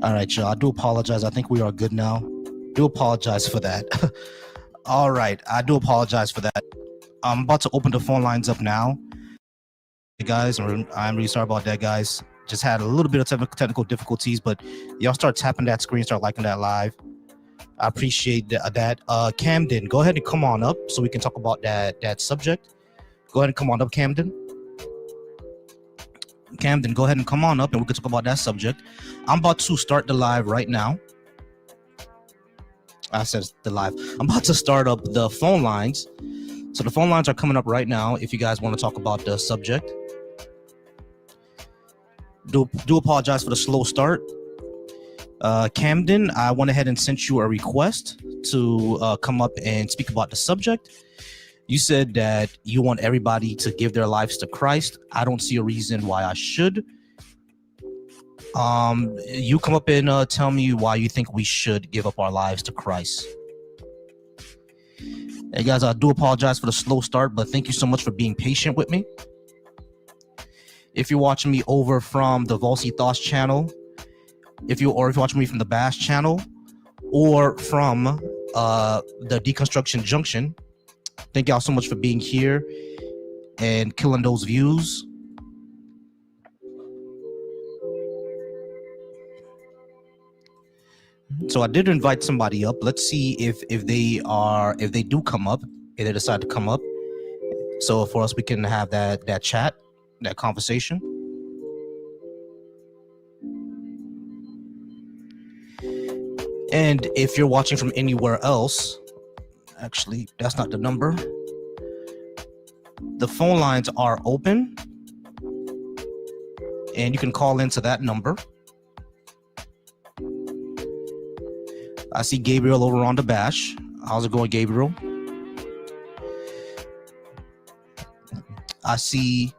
All right, y'all. I do apologize. I think we are good now. Do apologize for that. All right. I do apologize for that. I'm about to open the phone lines up now. Hey guys, I'm really sorry about that, guys. Just had a little bit of technical difficulties, but y'all start tapping that screen, start liking that live. I appreciate that. Camden, go ahead and come on up so we can talk about that subject. Go ahead and come on up, Camden. Camden, go ahead and come on up and we can talk about that subject. I'm about to start the live right now. I said the live. I'm about to start up the phone lines. So the phone lines are coming up right now if you guys want to talk about the subject. Do apologize for the slow start. Camden, I went ahead and sent you a request to come up and speak about the subject. You said that you want everybody to give their lives to Christ. I don't see a reason why I should. You come up and tell me why you think we should give up our lives to Christ. Hey guys, I do apologize for the slow start, but thank you so much for being patient with me. If you're watching me over from the Volcy Thoughts channel, if you're watching me from the B.A.A.S.H channel or from the Deconstruction Junction, thank y'all so much for being here and killing those views. So I did invite somebody up. Let's see if they do come up, if they decide to come up. So for us, we can have that chat, that conversation. And if you're watching from anywhere else, actually, that's not the number. The phone lines are open and you can call into that number. I see Gabriel over on the B.A.A.S.H. How's it going, Gabriel? I see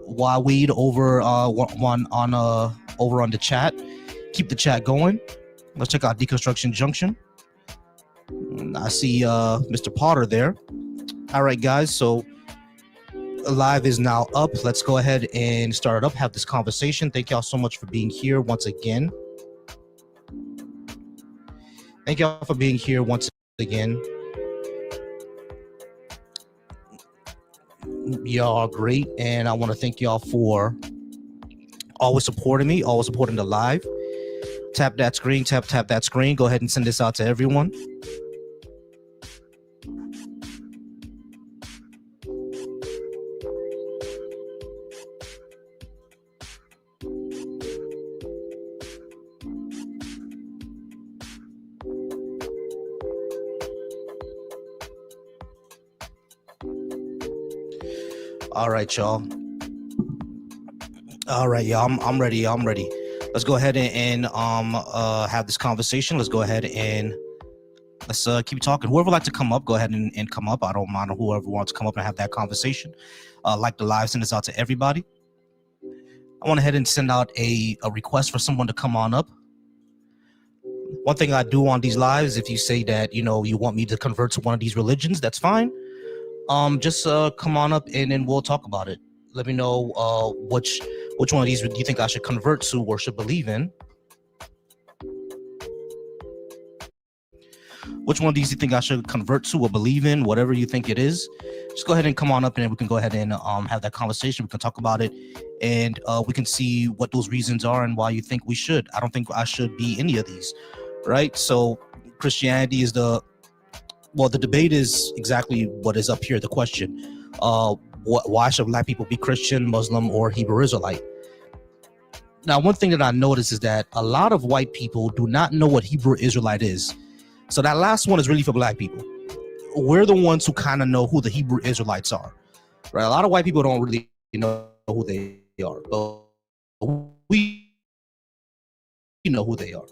Waweed over over on the chat. Keep the chat going. Let's check out Deconstruction Junction. I see Mr. Potter there. All right, guys. So live is now up. Let's go ahead and start it up. Have this conversation. Thank y'all so much for being here once again. Thank y'all for being here once again. Y'all are great, and I want to thank y'all for always supporting me, always supporting the live. Tap that screen, tap that screen. Go ahead and send this out to everyone. All right, y'all. All right, y'all. I'm ready. I'm ready. Let's go ahead and have this conversation. Let's go ahead and let's keep talking. Whoever would like to come up, go ahead and come up. I don't mind whoever wants to come up and have that conversation. Like the live, send this out to everybody. I went ahead and send out a request for someone to come on up. One thing I do on these lives, if you say that, you know, you want me to convert to one of these religions, that's fine. Just come on up and then we'll talk about it. Let me know which one of these do you think I should convert to or should believe in. Which one of these do you think I should convert to or believe in, whatever you think it is. Just go ahead and come on up and we can go ahead and have that conversation. We can talk about it and we can see what those reasons are and why you think we should. I don't think I should be any of these, right? So Christianity is the debate is exactly what is up here, the question. Why should Black people be Christian, Muslim, or Hebrew Israelite? Now, one thing that I noticed is that a lot of white people do not know what Hebrew Israelite is. So that last one is really for Black people. We're the ones who kind of know who the Hebrew Israelites are, right? A lot of white people don't really know who they are, but we know who they are.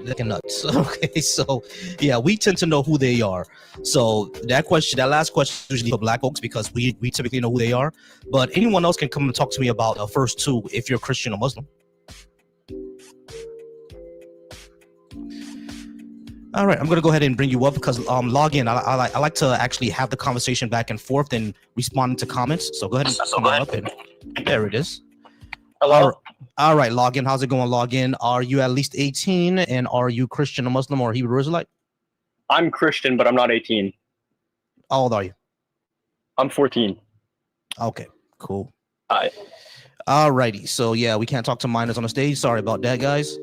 Looking nuts. Okay, so yeah, we tend to know who they are. So that last question is usually for Black folks because we typically know who they are. But anyone else can come and talk to me about the first two if you're Christian or Muslim. All right, I'm gonna go ahead and bring you up because log in. I like to actually have the conversation back and forth and responding to comments. So go ahead and come on up and there it is. Hello. All right, login. How's it going? Login. Are you at least 18? And are you Christian, or Muslim, or Hebrew Israelite? I'm Christian, but I'm not 18. How old are you? I'm 14. Okay, cool. I All righty. So yeah, we can't talk to minors on the stage. Sorry about that, guys.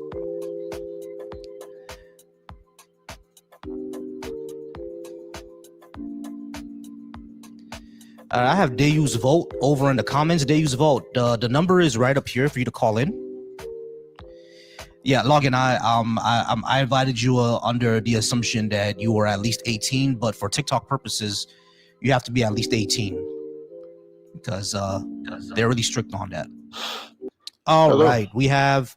I have Deus Vote over in the comments. Deus Vote. The number is right up here for you to call in. Yeah, login. I invited you under the assumption that you were at least 18, but for TikTok purposes, you have to be at least 18 because they're really strict on that. All Hello. right, we have.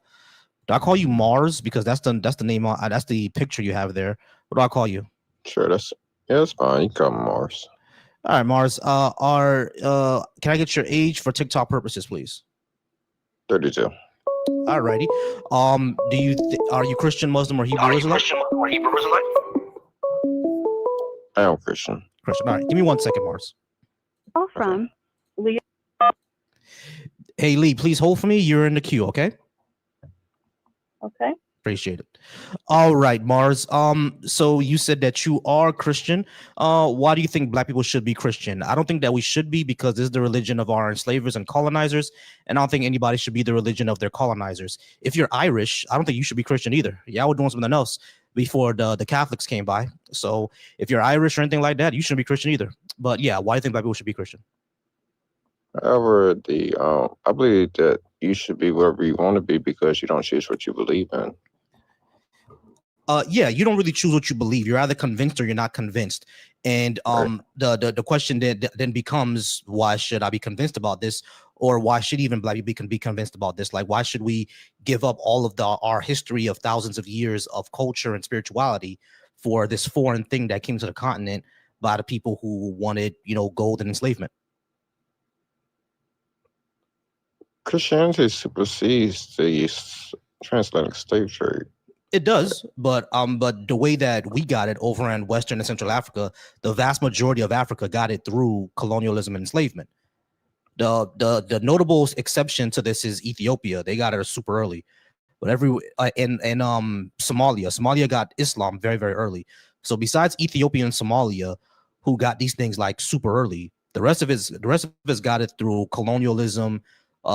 Do I call you Mars because that's the name? That's the picture you have there. What do I call you? Sure, that's fine. You can call me Mars. All right, Mars. Can I get your age for TikTok purposes, please? 32. All righty. Are you Christian, Muslim, or Hebrew Israelite? I am Christian. Christian. All right. Give me 1 second, Mars. Call from Lee. Hey, Lee, please hold for me. You're in the queue, okay? Okay. Appreciate it. All right, Mars. So you said that you are Christian. Why do you think Black people should be Christian? I don't think that we should be because this is the religion of our enslavers and colonizers, and I don't think anybody should be the religion of their colonizers. If you're Irish, I don't think you should be Christian either. Y'all were doing something else before the Catholics came by. So if you're Irish or anything like that, you shouldn't be Christian either. But yeah, why do you think Black people should be Christian? However, I believe that you should be wherever you want to be because you don't choose what you believe in. Yeah, you don't really choose what you believe. You're either convinced or you're not convinced. And Right. the question then becomes, why should I be convinced about this, or why should even Black people be convinced about this? Like, why should we give up all of our history of thousands of years of culture and spirituality for this foreign thing that came to the continent by the people who wanted, gold and enslavement? Christianity supersedes the transatlantic slave trade. It does, but the way that we got it over in Western and Central Africa, the vast majority of Africa got it through colonialism and enslavement. The notable exception to this is Ethiopia. They got it super early, but in Somalia got Islam very, very early. So besides Ethiopia and Somalia, who got these things like super early, the rest of us got it through colonialism,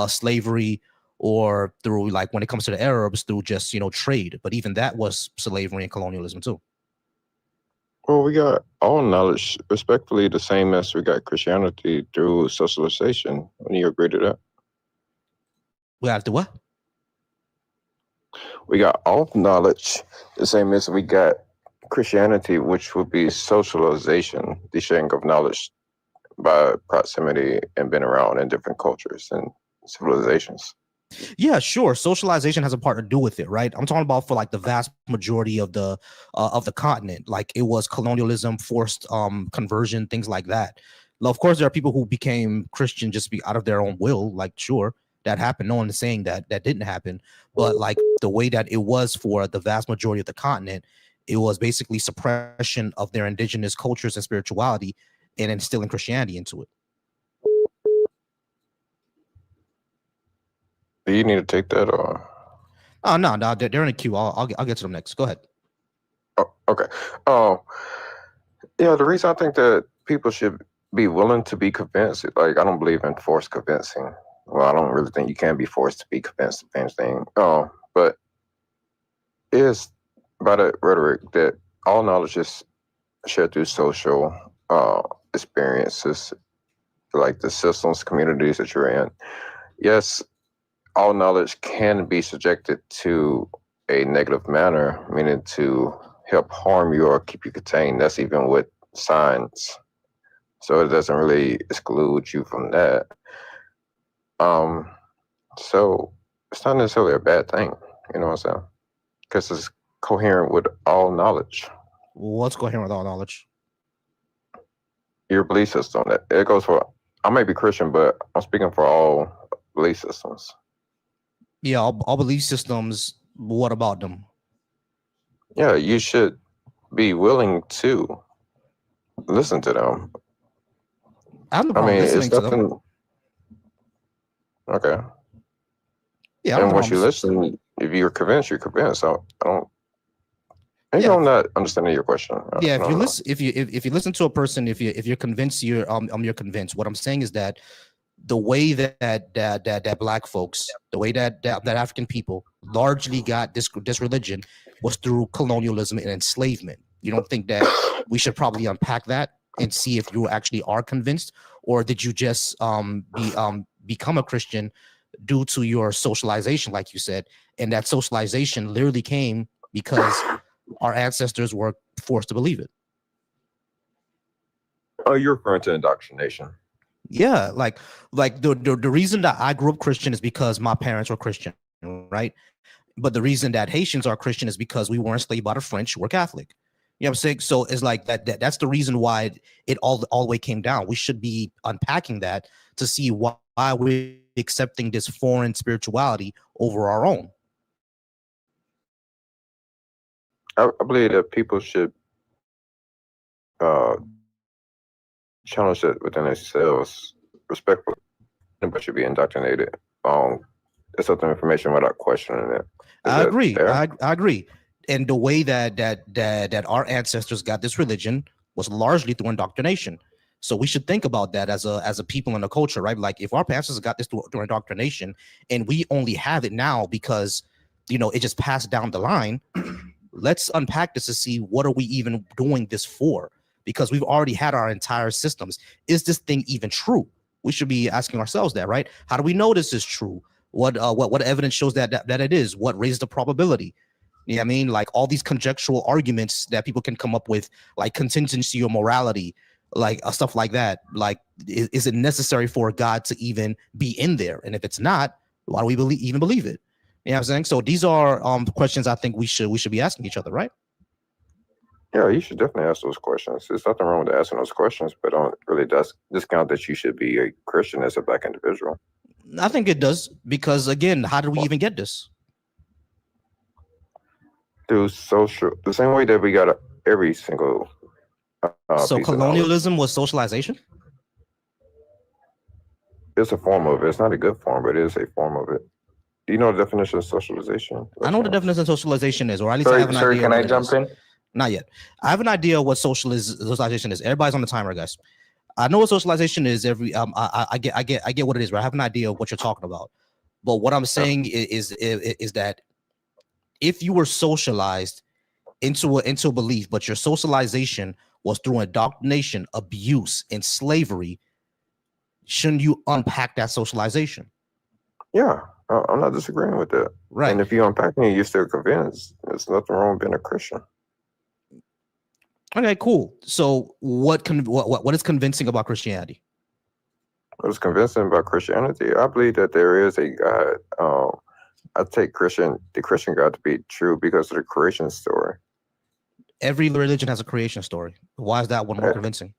slavery, or through, like, when it comes to the Arabs, through just trade. But even that was slavery and colonialism too. Well, we got all knowledge, respectfully, the same as we got Christianity through socialization. When you agree to that? We have to what? We got all knowledge, the same as we got Christianity, which would be socialization, the sharing of knowledge by proximity and being around in different cultures and civilizations. Yeah, sure. Socialization has a part to do with it, right? I'm talking about for like the vast majority of the continent. Like, it was colonialism, forced conversion, things like that. Now, of course, there are people who became Christian just out of their own will. Like, sure, that happened. No one is saying that didn't happen. But like, the way that it was for the vast majority of the continent, it was basically suppression of their indigenous cultures and spirituality, and instilling Christianity into it. Do you need to take that or? Oh, no, they're in a queue. I'll get to them next. Go ahead. Oh, okay. Yeah, the reason I think that people should be willing to be convinced, like, I don't believe in forced convincing. Well, I don't really think you can be forced to be convinced of anything. But is by the rhetoric that all knowledge is shared through social experiences, like the systems, communities that you're in. Yes, all knowledge can be subjected to a negative manner, meaning to help harm you or keep you contained. That's even with science. So it doesn't really exclude you from that. So it's not necessarily a bad thing, you know what I'm saying? Because it's coherent with all knowledge. What's coherent with all knowledge? Your belief system. It goes for, I may be Christian, but I'm speaking for all belief systems. Yeah, all belief systems. What about them? Yeah, you should be willing to listen to them. I have no problem listening it's to nothing. them. Okay. Yeah, I don't And have once you problems. listen, if you're convinced, you're convinced. So I don't. Maybe Yeah, I'm not understanding your question. yeah. I If you don't know. listen, if you listen to a person, if you're convinced, you're convinced. What I'm saying is that the way that black folks, the way that African people largely got this religion was through colonialism and enslavement. You don't think that we should probably unpack that and see if you actually are convinced, or did you just become a Christian due to your socialization, like you said, and that socialization literally came because our ancestors were forced to believe it. Oh, you're referring to indoctrination. Yeah, like the reason that I grew up Christian is because my parents were Christian, right? But the reason that Haitians are Christian is because we weren't enslaved by the French, we're Catholic. You know what I'm saying? So it's like that's the reason why it all the way came down. We should be unpacking that to see why we're accepting this foreign spirituality over our own. I believe that people should uh, challenge it within themselves respectfully, but should be indoctrinated. Accepting information without questioning it. Is I that agree. fair? I agree. And the way that our ancestors got this religion was largely through indoctrination. So we should think about that as a people in a culture, right? Like if our ancestors got this through indoctrination, and we only have it now because it just passed down the line. Let's unpack this to see what are we even doing this for? Because we've already had our entire systems. Is this thing even true? We should be asking ourselves that, right? How do we know this is true? What evidence shows that it is? What raises the probability? You know what I mean? Like all these conjectural arguments that people can come up with, like contingency or morality, like stuff like that. Like, is it necessary for God to even be in there? And if it's not, why do we even believe it? You know what I'm saying? So these are questions I think we should be asking each other, right? Yeah, you should definitely ask those questions. There's nothing wrong with asking those questions, but don't really discount that you should be a Christian as a black individual. I think it does, because again, how did we even get this? Through the same way that we got every single So piece of knowledge. colonialism was socialization? It's a form of it. It's not a good form, but it is a form of it. Do you know the definition of socialization? I know what the definition of socialization is, or at least I have an idea. Can I jump in? Not yet. I have an idea what socialization is. Everybody's on the timer, guys. I know what socialization is. I get what it is, right? I have an idea of what you're talking about. But what I'm saying is that if you were socialized into a belief, but your socialization was through indoctrination, abuse, and slavery, shouldn't you unpack that socialization? Yeah, I'm not disagreeing with that. Right. And if you unpacking it, you're still convinced. There's nothing wrong with being a Christian. Okay, cool. So what is convincing about Christianity? What's convincing about Christianity? I believe that there is a God. I take the Christian God to be true because of the creation story. Every religion has a creation story. Why is that one more convincing?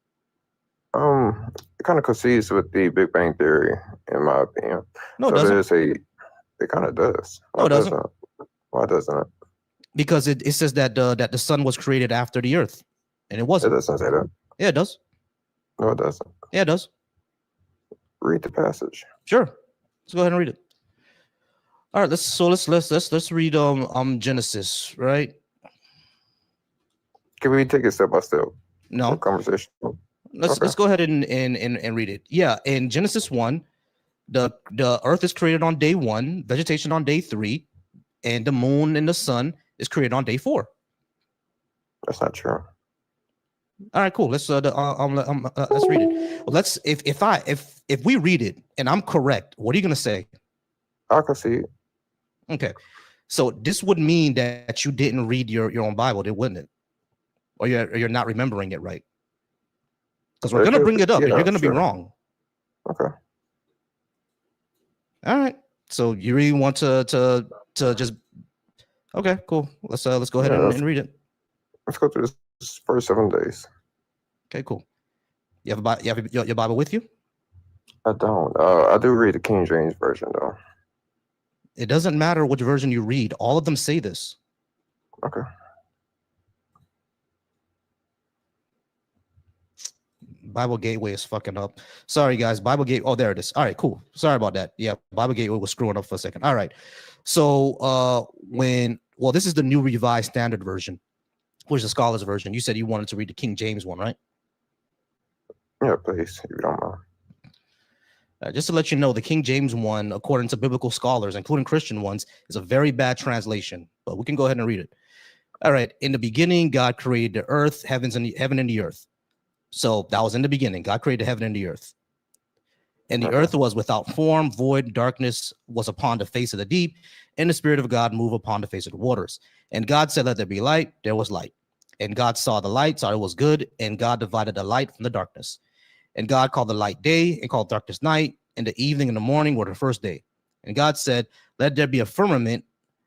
It kind of concedes with the Big Bang Theory, in my opinion. No, it doesn't. It kind of does. No, it doesn't. Why doesn't it? Because it says that the sun was created after the earth, and it wasn't. It doesn't say that. Yeah, it does. No, it doesn't. Yeah, it does. Read the passage. Sure. Let's go ahead and read it. All right, let's read Genesis, right? Can we take it step by step? No. Conversation. Let's go ahead and read it. Yeah, in Genesis 1, the earth is created on day 1, vegetation on day 3, and the moon and the sun is created on day 4. That's not true. All right, cool. Let's read it. Well, if we read it and I'm correct, what are you gonna say? I can see it. Okay, so this would mean that you didn't read your own Bible, wouldn't it? Or you're not remembering it right? Because we're gonna bring it up, and you're gonna be wrong. Okay. All right. So you really want to just okay, cool. Let's go ahead and read it. Let's go through this first 7 days. Okay, cool. You have your Bible with you? I don't. I do read the King James version though. It doesn't matter which version you read. All of them say this. Okay. Bible Gateway is fucking up. Sorry, guys. Bible Gateway. Oh, there it is. All right, cool. Sorry about that. Yeah, Bible Gateway was screwing up for a second. All right. So this is the New Revised Standard Version, which is the Scholars Version. You said you wanted to read the King James one, right? Yeah, please, if you don't mind. Just to let you know, the King James one, according to biblical scholars, including Christian ones, is a very bad translation, but we can go ahead and read it. All right. In the beginning, God created the earth, heaven and the earth. So that was in the beginning. God created heaven and the earth. And the earth was without form, void, darkness was upon the face of the deep, and the Spirit of God moved upon the face of the waters. And God said, let there be light. There was light. And God saw the light, saw it was good, and God divided the light from the darkness. And God called the light day and called darkness night, and the evening and the morning were the first day. And God said, let there be a firmament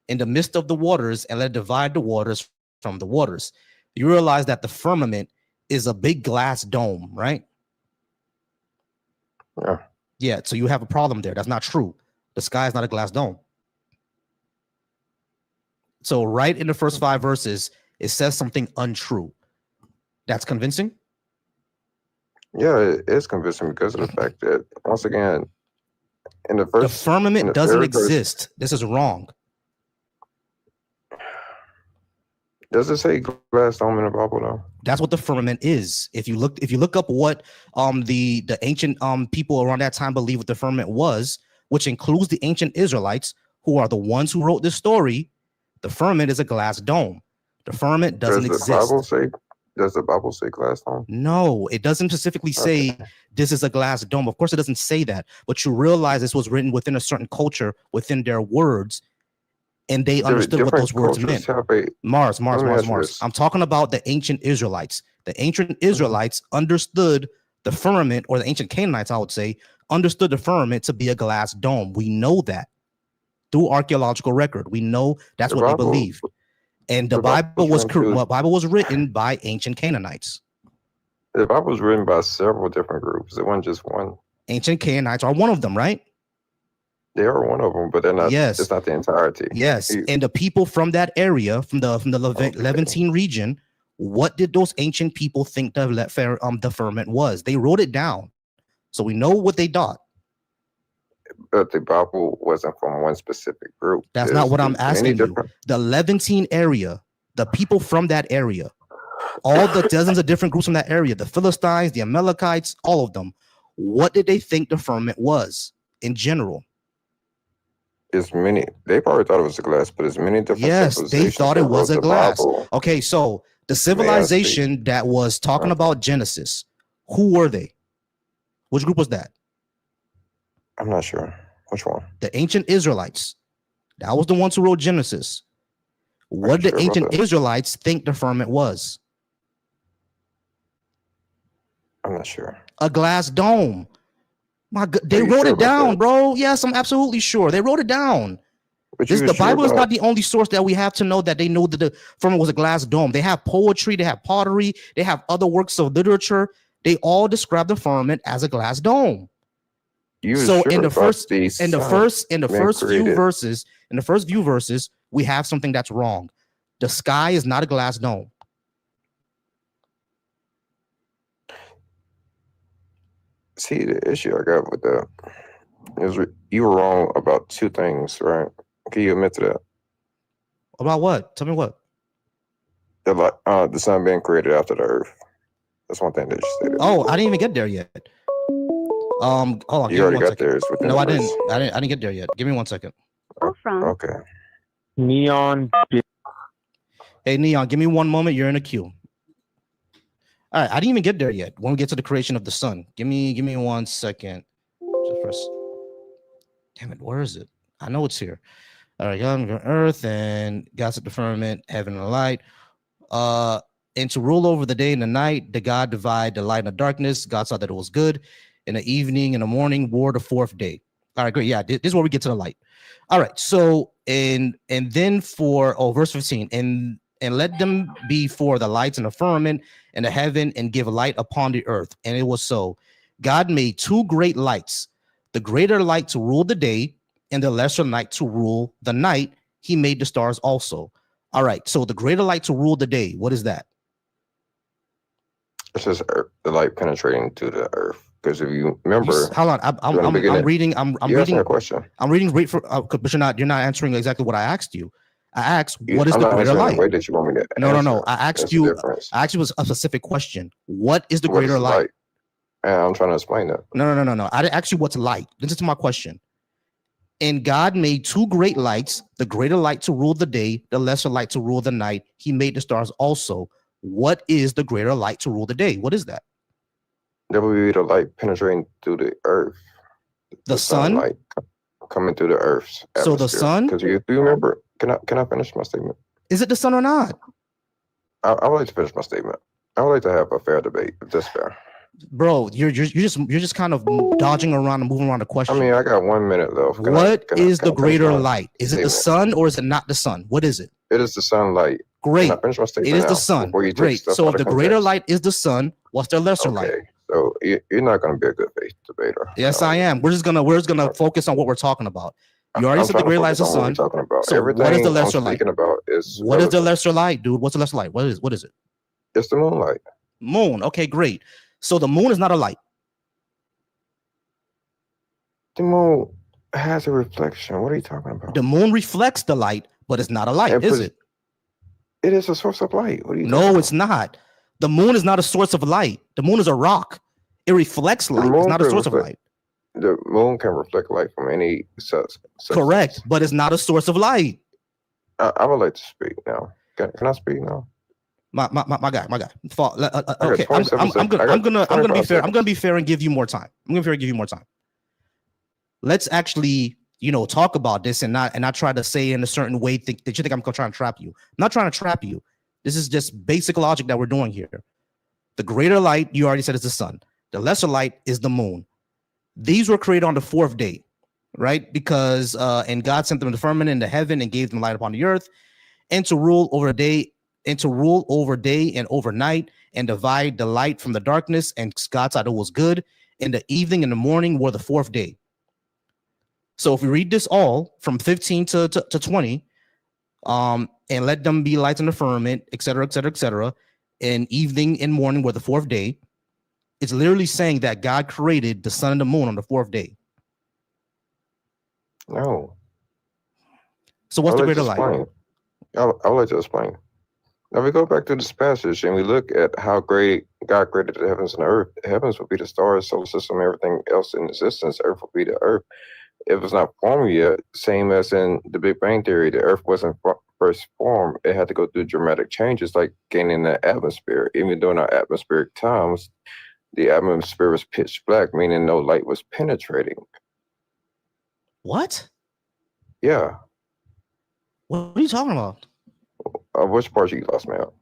in the midst of the waters, and let it divide the waters from the waters. You realize that the firmament is a big glass dome, right? Yeah. Yeah, so you have a problem there. That's not true. The sky is not a glass dome. So right in the first 5 verses, it says something untrue. That's convincing? Yeah, it is convincing because of the fact that, once again, in the The first... firmament doesn't exist. This is wrong. Does it say glass dome in the Bible, though? That's what the firmament is. If you look up what the ancient people around that time believed what the firmament was, which includes the ancient Israelites, who are the ones who wrote this story, the firmament is a glass dome. The firmament doesn't exist. Does the Bible say glass dome? No, it doesn't specifically say this is a glass dome. Of course, it doesn't say that, but you realize this was written within a certain culture, within their words, and they understood what those words meant. Mars. I'm talking about the ancient Israelites. The ancient Israelites understood the firmament, or the ancient Canaanites, I would say, understood the firmament to be a glass dome. We know that through archaeological record. We know that's what they believe. And the Bible was written by ancient Canaanites. The Bible was written by several different groups. It wasn't just one. Ancient Canaanites are one of them, right? They are one of them, but they're not. Yes, it's not the entirety. Yes, and the people from that area, from the Levantine region, what did those ancient people think the firmament was? They wrote it down, so we know what they thought. But the Bible wasn't from one specific group. That's not what I'm asking you. The Levantine area, the people from that area, all the dozens of different groups from that area, the Philistines, the Amalekites, all of them. What did they think the firmament was in general? It's many. They probably thought it was a glass, but it's many different. Yes, they thought it was a glass. Okay, so the civilization that was talking about Genesis, who were they? Which group was that? I'm not sure. Which one? The ancient Israelites. That was the ones who wrote Genesis. What did the ancient Israelites think the firmament was? I'm not sure. A glass dome. My God, they wrote it down, bro. Yes, I'm absolutely sure. They wrote it down. The Bible is not the only source that we have to know that they know that the firmament was a glass dome. They have poetry, they have pottery, they have other works of literature. They all describe the firmament as a glass dome. So in the first few verses, we have something that's wrong. The sky is not a glass dome. See, the issue I got with that is you were wrong about 2 things, right? Can you admit to that? About what? Tell me what. The sun being created after the earth. That's one thing that you stated. Oh, I didn't even get there yet. Hold on. You already got there. No, I didn't. I didn't get there yet. Give me 1 second. Okay. Neon. Hey, Neon, give me 1 moment. You're in a queue. All right, I didn't even get there yet. When we get to the creation of the sun, give me 1 second. Just press. Damn it, where is it? I know it's here. All right, young earth and God set the firmament, heaven and light. And to rule over the day and the night, the God divide the light and the darkness. God saw that it was good. In the evening and the morning were the 4th day. All right, great. Yeah, this is where we get to the light. All right, so and then for verse 15, and let them be for the lights in the firmament and the heaven, and give light upon the earth. And it was so. God made 2 great lights, the greater light to rule the day, and the lesser light to rule the night. He made the stars also. All right, so the greater light to rule the day, what is that? It's just the light penetrating to the earth. Because if you remember, Hold on. I'm reading. I'm reading a question. I'm reading great for, but you're not answering exactly what I asked you. I asked, what is the greater light? The way that you want me to no. I asked you a specific question. What is the greater light? And I'm trying to explain that. No. I didn't ask you what's light. Listen to my question. And God made two great lights, the greater light to rule the day, the lesser light to rule the night. He made the stars also. What is the greater light to rule the day? What is that? That would be the light penetrating through the earth. The sunlight coming through the earth's atmosphere. So the sun? Because you remember, can I finish my statement? Is it the sun or not? I would like to finish my statement. I would like to have a fair debate, if that's fair. Bro, you're just kind of dodging around and moving around the question. I mean, I got 1 minute though. What is the greater light? Is it the sun or is it not the sun? What is it? It is the sunlight. Great. Can I finish my statement it is the sun. Great. So if the greater light is the sun, what's the lesser light? So you're not going to be a good faith debater. Yes, I am. We're just gonna focus on what we're talking about. You already said the greater light is the sun. So what is the lesser light? What is the lesser light, dude? What's the lesser light? What is it? It's the moonlight. Moon. Okay, great. So the moon is not a light. The moon has a reflection. What are you talking about? The moon reflects the light, but it's not a light, is it? It is a source of light. What are you talking about? It's not. The moon is not a source of light. The moon is a rock. It reflects light. It's not a source of light. The moon can reflect light from any substance. Correct, but it's not a source of light. I would like to speak now. Can I speak now? My guy. Okay, I'm gonna be fair. I'm gonna be fair and give you more time. Let's actually, talk about this and not try to say in a certain way that you think I'm gonna try and trap you. I'm not trying to trap you. This is just basic logic that we're doing here. The greater light, you already said, is the sun. The lesser light is the moon. These were created on the fourth day, right? Because and God sent them the firmament into heaven and gave them light upon the earth, and to rule over day and overnight, and divide the light from the darkness. And God said it was good. And the evening and the morning were the fourth day. So if we read this all from 15 to 20, and let them be lights in the firmament, etc., and evening and morning were the fourth day, it's literally saying that God created the sun and the moon on the fourth day. No. So what's the greater light? I would like to explain. Now we go back to this passage and we look at how great God created the heavens and the earth. The heavens would be the stars, solar system, everything else in existence. Earth would be the earth. It was not formed yet, same as in the Big Bang Theory. The earth wasn't first formed. It had to go through dramatic changes like gaining the atmosphere. Even during our atmospheric times, the atmosphere was pitch black, meaning no light was penetrating. What? Yeah. What are you talking about? Which part you lost me out?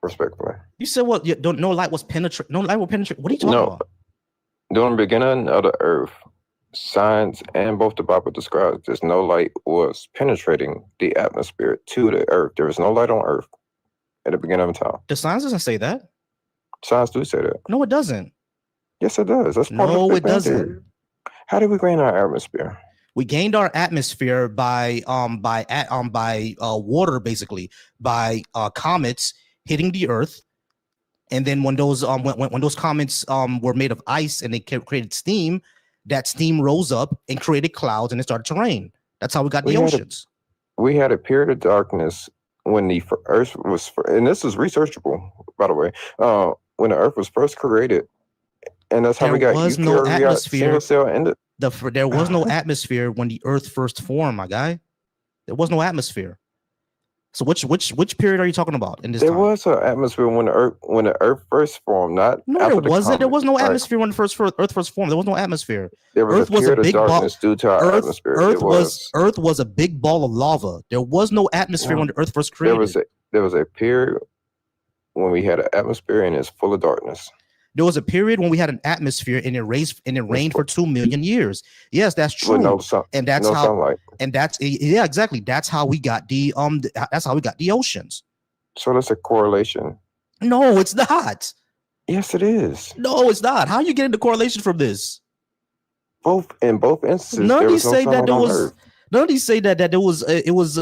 Respectfully. You said what? No light was penetrate. No light will penetrate. What are you talking about? During the beginning of the earth, science and both the Bible describes this, no light was penetrating the atmosphere to the earth. There was no light on earth at the beginning of time. The science doesn't say that. Science do say that. No, it doesn't. Yes, it does. That's part of the Big Bang Theory. How did we gain our atmosphere? We gained our atmosphere by water, basically, by comets hitting the earth, and then when those when those comets were made of ice and they created steam, that steam rose up and created clouds and it started to rain. That's how we got the oceans. We had a period of darkness when the earth was, and this is researchable, by the way, when the earth was first created, and that's how we got no atmosphere. There was no atmosphere when the earth first formed, my guy. There was no atmosphere. So which period are you talking about in this There time? was an atmosphere when the earth first formed, not no, after there wasn't. There was no atmosphere when the earth first formed. There was no atmosphere. There was earth was a big ball. Due to our atmosphere. Earth was a big ball of lava. There was no atmosphere when the earth first created. There was a period when we had an atmosphere and it's full of darkness. There was a period when we had an atmosphere and it rained for 2 million years. Yes, that's true. And that's how sunlight. And that's exactly. That's how we got the oceans. So that's a correlation. No, it's not. Yes, it is. No, it's not. How are you getting the correlation from this? In both instances, none of these say that there was. None of these say that there was. It was.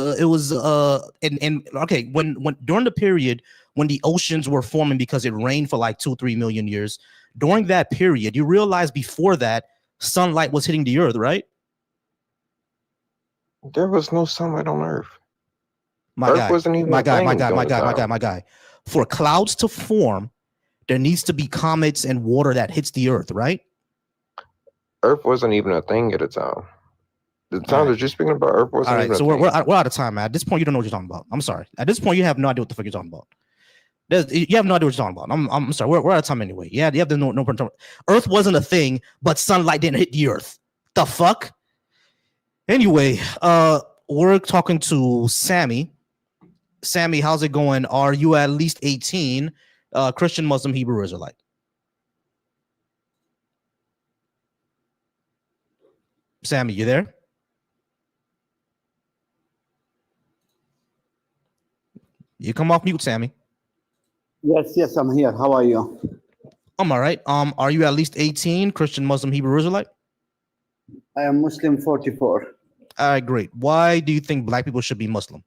Okay, when during the period when the oceans were forming because it rained for like 2-3 million years. During that period, you realize before that sunlight was hitting the earth, right? There was no sunlight on Earth. My Earth guy, wasn't even my a guy, thing my guy, my during the guy, my time. guy, my guy. For clouds to form, there needs to be comets and water that hits the earth, right? Earth wasn't even a thing at the time. The time right. that you're speaking about, Earth All wasn't right, even so a thing. we're out of time, man. At this point, you don't know what you're talking about. I'm sorry. At this point, you have no idea what the fuck you're talking about. You have no idea what you're talking about. I'm sorry. We're out of time anyway. Yeah, you have to know. No, Earth wasn't a thing, but sunlight didn't hit the earth. The fuck. Anyway, we're talking to Sammy. Sammy, how's it going? Are you at least 18? Christian, Muslim, Hebrew, Israelite? Sammy, you there? You come off mute, Sammy. Yes, I'm here. How are you? I'm all right. Are you at least 18? Christian, Muslim, Hebrew, Israelite? I am Muslim 44. All right, great. Why do you think black people should be Muslim?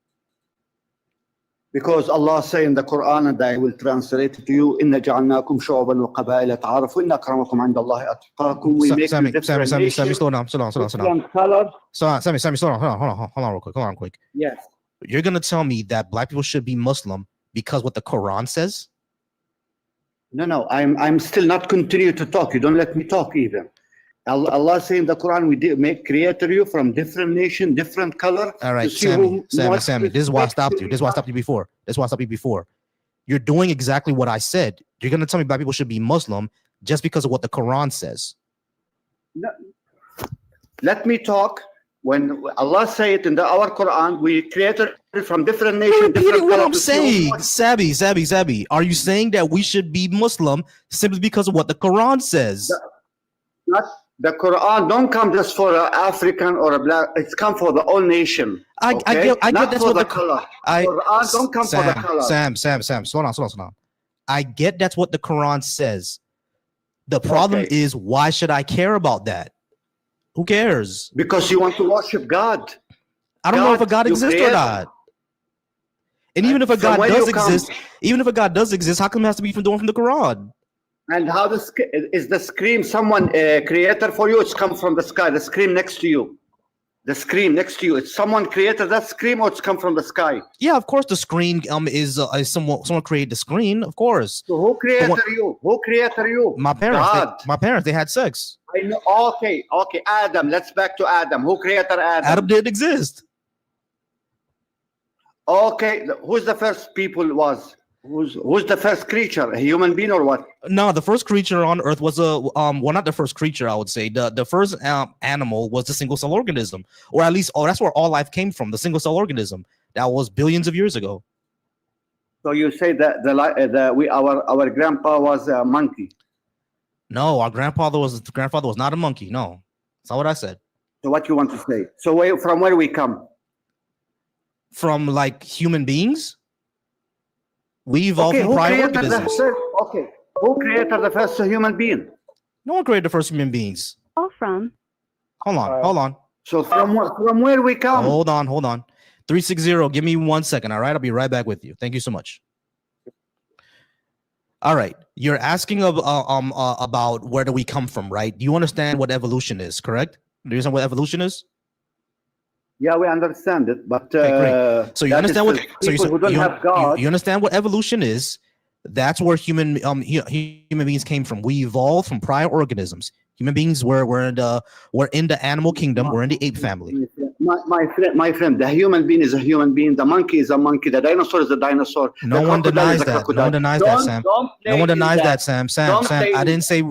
Because Allah say in the Quran, and I will translate it to you, إِنَّ جَعَلْنَاكُمْ شُعُوبًا وَقَبَائِلَ تَعَارَفُوا إِنَّ أَكْرَمَكُمْ عِنْدَ اللَّهِ أَتْقَاكُمْ. We make you different Sammy, nations, slow down. different color. Sammy, slow down. Hold on real quick. Yes. You're gonna tell me that black people should be Muslim because what the Quran says? No. I'm still not continue to talk. You don't let me talk even. Allah say in the Quran, we did make creator you from different nation, different color. All right, Sammy. This is why I stopped you. This is why I stopped you before. You're doing exactly what I said. You're gonna tell me black people should be Muslim just because of what the Quran says. No. Let me talk. When Allah say it in our Quran, we created from different nations. You're repeating what I'm saying, Sabi. Are you saying that we should be Muslim simply because of what the Quran says? The Quran don't come just for an African or a black. It's come for the whole nation. I get that's for what the color. Quran don't come for the color. Sam, slow down. I get that's what the Quran says. The problem is, why should I care about that? Who cares? Because you want to worship God. I don't know if a God exists or not. And even if a God does exist, how come it has to be from the Quran? And how is the screen someone creator for you? It's come from the sky. The screen next to you. The screen next to you. It's someone created that screen, or it's come from the sky? Yeah, of course the screen is someone created the screen, of course. So who created you? Who created you? My parents. God. My parents, they had sex. I know. Okay. Adam. Let's back to Adam. Who created Adam? Adam didn't exist. Okay. Who's the first people was? Who's the first creature? A human being or what? No, the first creature on Earth was not the first creature, I would say. The first animal was the single cell organism, or at least that's where all life came from, the single cell organism. That was billions of years ago. So you say that our grandpa was a monkey? No, our grandfather was not a monkey. No, that's not what I said. So what you want to say? So from where we come? From like human beings. We evolved from prior organisms. Who created the first human being? No one created the first human beings. All from. Hold on. So from where we come? Hold on. 360. Give me 1 second. All right, I'll be right back with you. Thank you so much. All right, you're asking about where do we come from, right? Do you understand what evolution is? Correct? Do you understand what evolution is? Yeah, we understand it, but great. So you understand what you understand what evolution is? That's where human beings came from. We evolved from prior organisms. Human beings we're in the animal kingdom. We're in the ape family. My friend, the human being is a human being. The monkey is a monkey. The dinosaur is a dinosaur. No one denies that. No one denies that, Sam. No one denies that, Sam. Sam. I didn't say.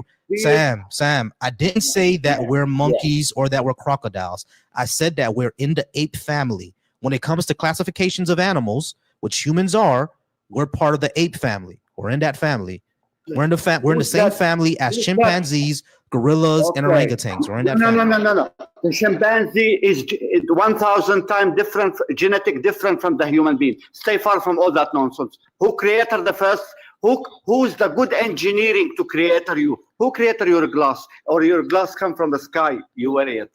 Sam, I didn't say that we're monkeys or that we're crocodiles. I said that we're in the ape family. When it comes to classifications of animals, which humans are, we're part of the ape family. We're in that family. We're in the same family as chimpanzees, gorillas, and orangutans. We're in that family. No. The chimpanzee is 1,000 times different, genetic different from the human being. Stay far from all that nonsense. Who created the first? Who's the good engineering to create you? Who created your glass? Or your glass come from the sky? You idiot.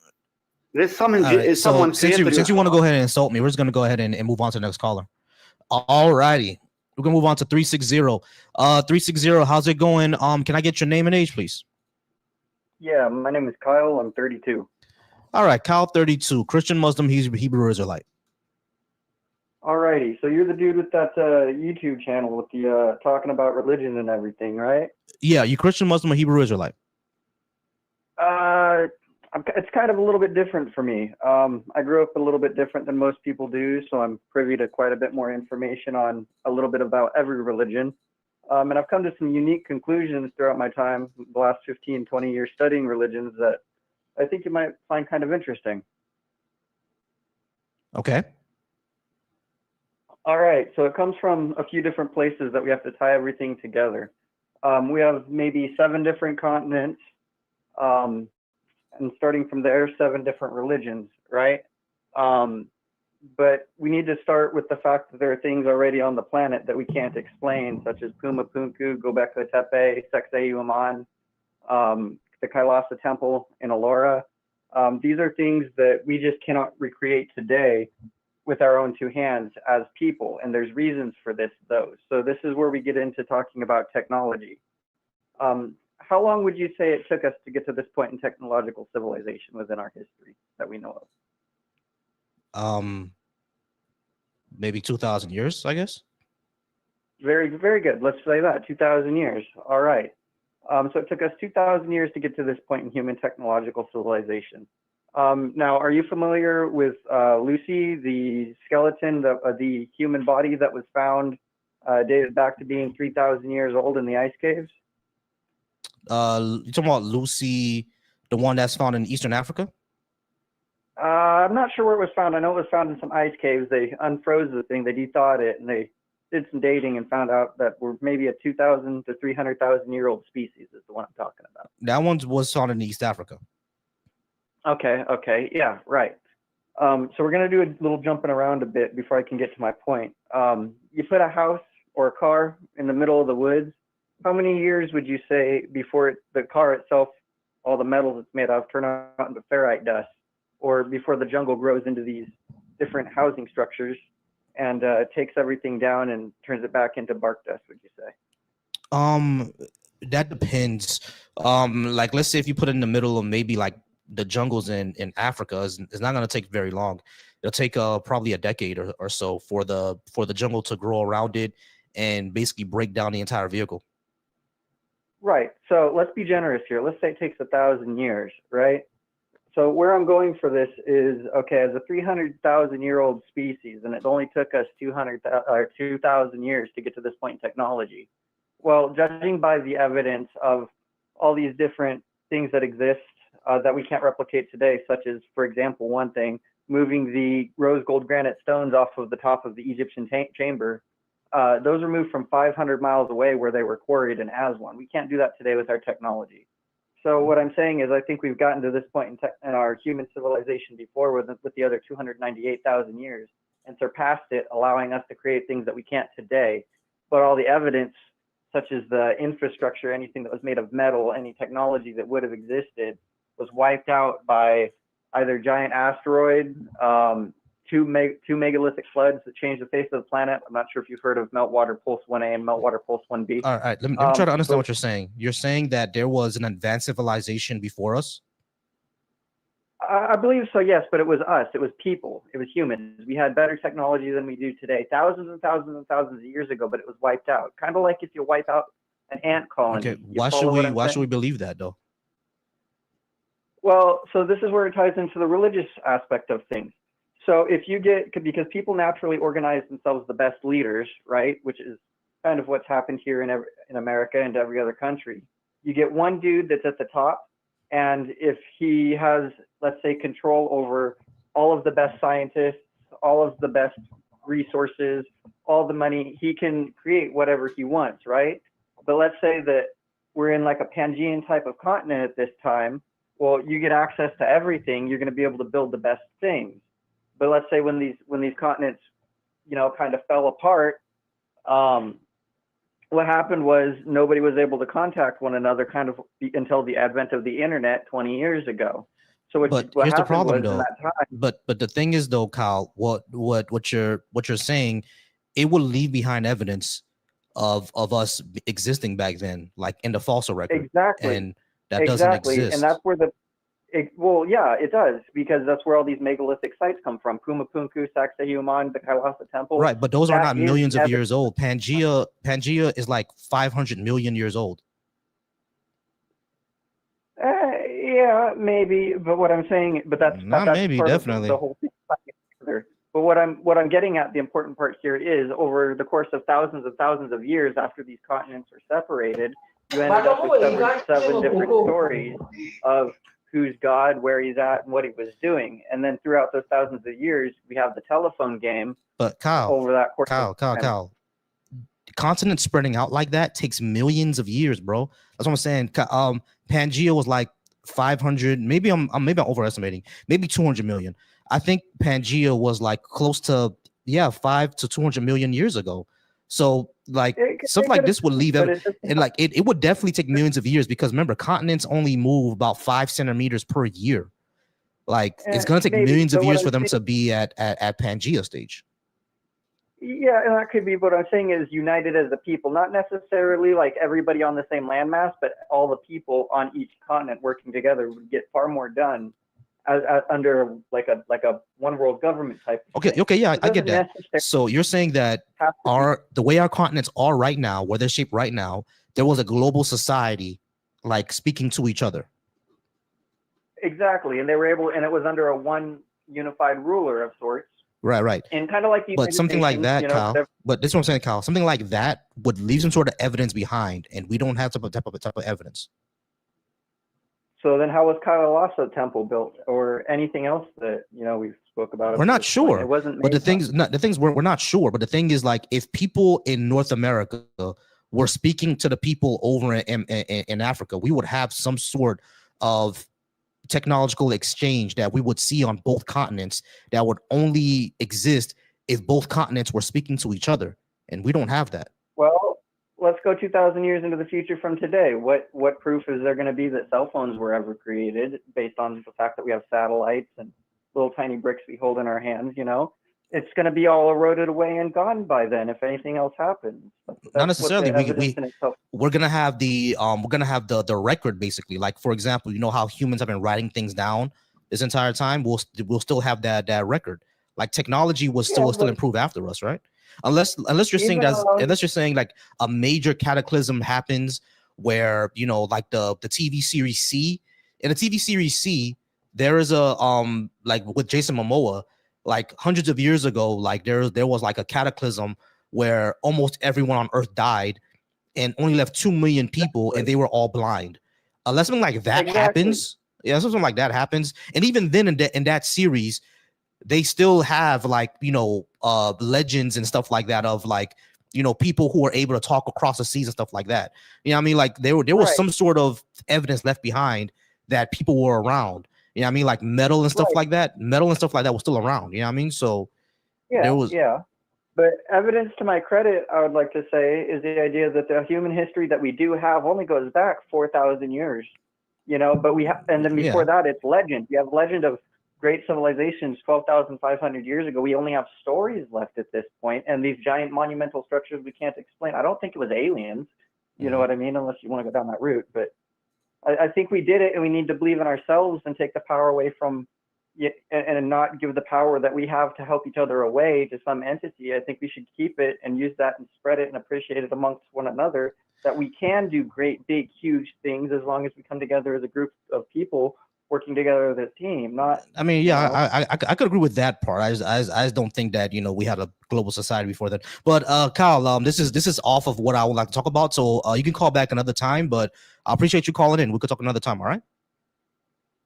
There's someone. Since you want to go ahead and insult me, we're just going to go ahead and move on to the next caller. All righty. We're gonna move on to 360. 360, how's it going? Can I get your name and age, please? Yeah, my name is Kyle. I'm 32. All right, Kyle, 32, Christian, Muslim, Hebrew, Israelite. Alrighty, so you're the dude with that YouTube channel with the talking about religion and everything, right? Yeah, you Christian, Muslim, or Hebrew, Israelite? It's kind of a little bit different for me. I grew up a little bit different than most people do, so I'm privy to quite a bit more information on a little bit about every religion. And I've come to some unique conclusions throughout my time, the last 15, 20 years studying religions that I think you might find kind of interesting. Okay. All right, so it comes from a few different places that we have to tie everything together. We have maybe 7 different continents, and starting from there, 7 different religions, right? But we need to start with the fact that there are things already on the planet that we can't explain, such as Puma Punku, Göbekli Tepe, Sekse-i-Aman, the Kailasa Temple in Elora. These are things that we just cannot recreate today with our own 2 hands as people, and there's reasons for those. So this is where we get into talking about technology. How long would you say it took us to get to this point in technological civilization within our history that we know of? Maybe 2,000 years, I guess. Very, very good. Let's say that 2,000 years. All right. So it took us 2,000 years to get to this point in human technological civilization. Now, are you familiar with Lucy, the skeleton, the human body that was found dated back to being 3,000 years old in the ice caves? You talking about Lucy, the one that's found in Eastern Africa? I'm not sure where it was found. I know it was found in some ice caves. They unfroze the thing, they de-thawed it, and they did some dating and found out that we're maybe a 2,000 to 300,000 year old species is the one I'm talking about. That one was found in East Africa. Okay, yeah, right. So we're gonna do a little jumping around a bit before I can get to my point. You put a house or a car in the middle of the woods, how many years would you say before the car itself, all the metals it's made of, turn out into ferrite dust, or before the jungle grows into these different housing structures and takes everything down and turns it back into bark dust, would you say? That depends. Like, let's say if you put it in the middle of maybe like the jungles in Africa, it's not going to take very long. It'll take probably a decade or so for the jungle to grow around it and basically break down the entire vehicle. Right. So let's be generous here. Let's say it takes 1,000 years, right? So where I'm going for this is, okay, as a 300,000 year old species, and it only took us 2,000 years to get to this point in technology. Well, judging by the evidence of all these different things that exist that we can't replicate today, such as, for example, one thing, moving the rose gold granite stones off of the top of the Egyptian chamber, those were moved from 500 miles away where they were quarried in Aswan. We can't do that today with our technology. So what I'm saying is I think we've gotten to this point in our human civilization before with the other 298,000 years and surpassed it, allowing us to create things that we can't today. But all the evidence, such as the infrastructure, anything that was made of metal, any technology that would have existed, was wiped out by either giant asteroid, two megalithic floods that changed the face of the planet. I'm not sure if you've heard of Meltwater Pulse 1A and Meltwater Pulse 1B. All right, let me try to understand what you're saying. You're saying that there was an advanced civilization before us? I believe so, yes, but it was us. It was people. It was humans. We had better technology than we do today, thousands and thousands and thousands of years ago, but it was wiped out. Kind of like if you wipe out an ant colony. Okay, why should we believe that though? Well, so this is where it ties into the religious aspect of things. So if you because people naturally organize themselves the best leaders, right? Which is kind of what's happened here in America and every other country. You get one dude that's at the top, and if he has, let's say, control over all of the best scientists, all of the best resources, all the money, he can create whatever he wants, right? But let's say that we're in like a Pangean type of continent at this time. Well, you get access to everything, you're going to be able to build the best things. But let's say when these continents, kind of fell apart, what happened was nobody was able to contact one another kind of until the advent of the internet 20 years ago. So here's the problem though. But the thing is though, Kyle, what you're saying, it will leave behind evidence of us existing back then, like in the fossil record. Exactly. And that doesn't exist. And that's where well, yeah, it does, because that's where all these megalithic sites come from. Pumapunku, Sacsayhuaman, the Kailasa Temple. Right, but those are not That is millions of evidence. years old. Pangea is like 500 million years old. Yeah, maybe, but what I'm saying, but that's Not that's maybe, part definitely. of the whole thing. But what I'm getting at, the important part here is, over the course of thousands of years after these continents were separated, you ended up with seven different stories of who's God, where he's at, and what he was doing. And then throughout those thousands of years, we have the telephone game. But Kyle, over that course Kyle, continent spreading out like that takes millions of years, bro. That's what I'm saying. Pangea was like 500, maybe I'm overestimating, maybe 200 million. I think Pangea was like close to 5 to 200 million years ago. So like stuff like this would leave and like it would definitely take millions of years, because remember, continents only move about 5 centimeters per year. Like it's gonna take millions of years for them to be at Pangea stage. Yeah, and that could be what I'm saying is united as a people, not necessarily like everybody on the same landmass, but all the people on each continent working together would get far more done as under like a one world government type of thing. Okay, yeah, I get that. So you're saying that the way our continents are right now, where they're shaped right now, there was a global society like speaking to each other. Exactly, and they were able, and it was under a one unified ruler of sorts. Right. And kind of like the but something like that, you know, Kyle. But this is what I'm saying, Kyle. Something like that would leave some sort of evidence behind, and we don't have type of evidence. So then, how was Kailasa Temple built, or anything else that we spoke about? We're not sure. It wasn't. But the things we're not sure. But the thing is, like, if people in North America were speaking to the people over in Africa, we would have some sort of technological exchange that we would see on both continents that would only exist if both continents were speaking to each other, and we don't have that. Well, let's go 2,000 years into the future from today. What proof is there going to be that cell phones were ever created, based on the fact that we have satellites and little tiny bricks we hold in our hands? It's going to be all eroded away and gone by then, if anything else happens. Not necessarily. We're gonna have the record, basically. Like, for example, you know how humans have been writing things down this entire time. We'll still have that record. Like, technology will still improve after us, right? Unless you're saying like a major cataclysm happens where, like the TV series C. In the TV series C, there is a like with Jason Momoa, like hundreds of years ago, like there was like a cataclysm where almost everyone on Earth died and only left 2 million people, and they were all blind. Unless something like that happens, something like that happens, and even then in that series, they still have like legends and stuff like that of like people who are able to talk across the seas and stuff like that. You know what I mean? Like there was some sort of evidence left behind that people were around. You know what I mean? Like metal and stuff like that. Metal and stuff like that was still around. You know what I mean? So But evidence to my credit, I would like to say, is the idea that the human history that we do have only goes back 4,000 years. But we have, and then before that, it's legend. You have legend of great civilizations 12,500 years ago. We only have stories left at this point, and these giant monumental structures we can't explain. I don't think it was aliens. You know what I mean? Unless you want to go down that route. But I think we did it, and we need to believe in ourselves and take the power away from, and not give the power that we have to help each other away to some entity. I think we should keep it and use that and spread it and appreciate it amongst one another, that we can do great, big, huge things as long as we come together as a group of people working together as a team. I could agree with that part. I just don't think that we had a global society before that. But Kyle, this is off of what I would like to talk about. So you can call back another time, but I appreciate you calling in. We could talk another time. All right.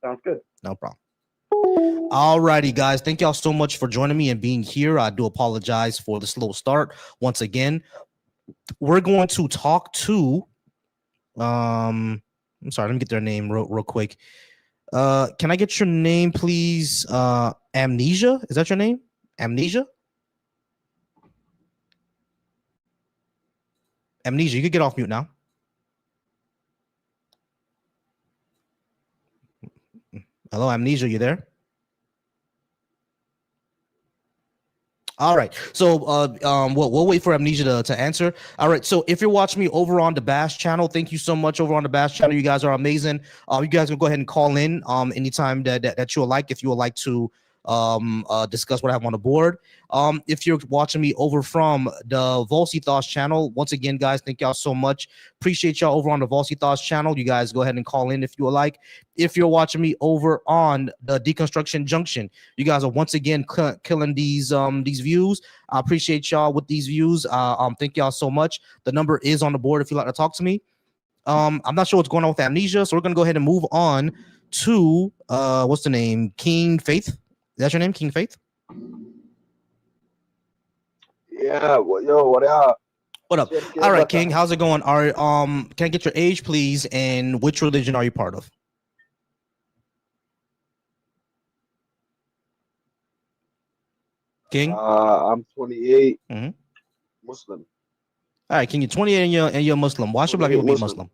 Sounds good. No problem. All righty, guys. Thank y'all so much for joining me and being here. I do apologize for the slow start. Once again, we're going to talk to I'm sorry, let me get their name real quick. Can I get your name, please? Amnesia, is that your name? Amnesia, you could get off mute now. Hello, Amnesia, you there? All right. So we'll wait for Amnesia to answer. All right. So if you're watching me over on the B.A.S.H channel, thank you so much over on the B.A.S.H channel. You guys are amazing. You guys can go ahead and call in anytime that you would like, if you would like to discuss what I have on the board. If you're watching me over from the Volcy Thoughts channel, once again, guys, thank y'all so much. Appreciate y'all over on the Volcy Thoughts channel. You guys go ahead and call in if you would like. If you're watching me over on the Deconstruction Junction, you guys are once again killing these views. I appreciate y'all with these views. Thank y'all so much. The number is on the board if you'd like to talk to me. I'm not sure what's going on with Amnesia, so we're gonna go ahead and move on to what's the name? King Faith. Is that your name, King Faith? Yeah, well, yo, what up? What up? All right, King, how's it going? All right, can I get your age, please, and which religion are you part of? King? I'm 28, Mhm. Muslim. All right, King, you're 28 and you're Muslim. Why should black people be Muslim?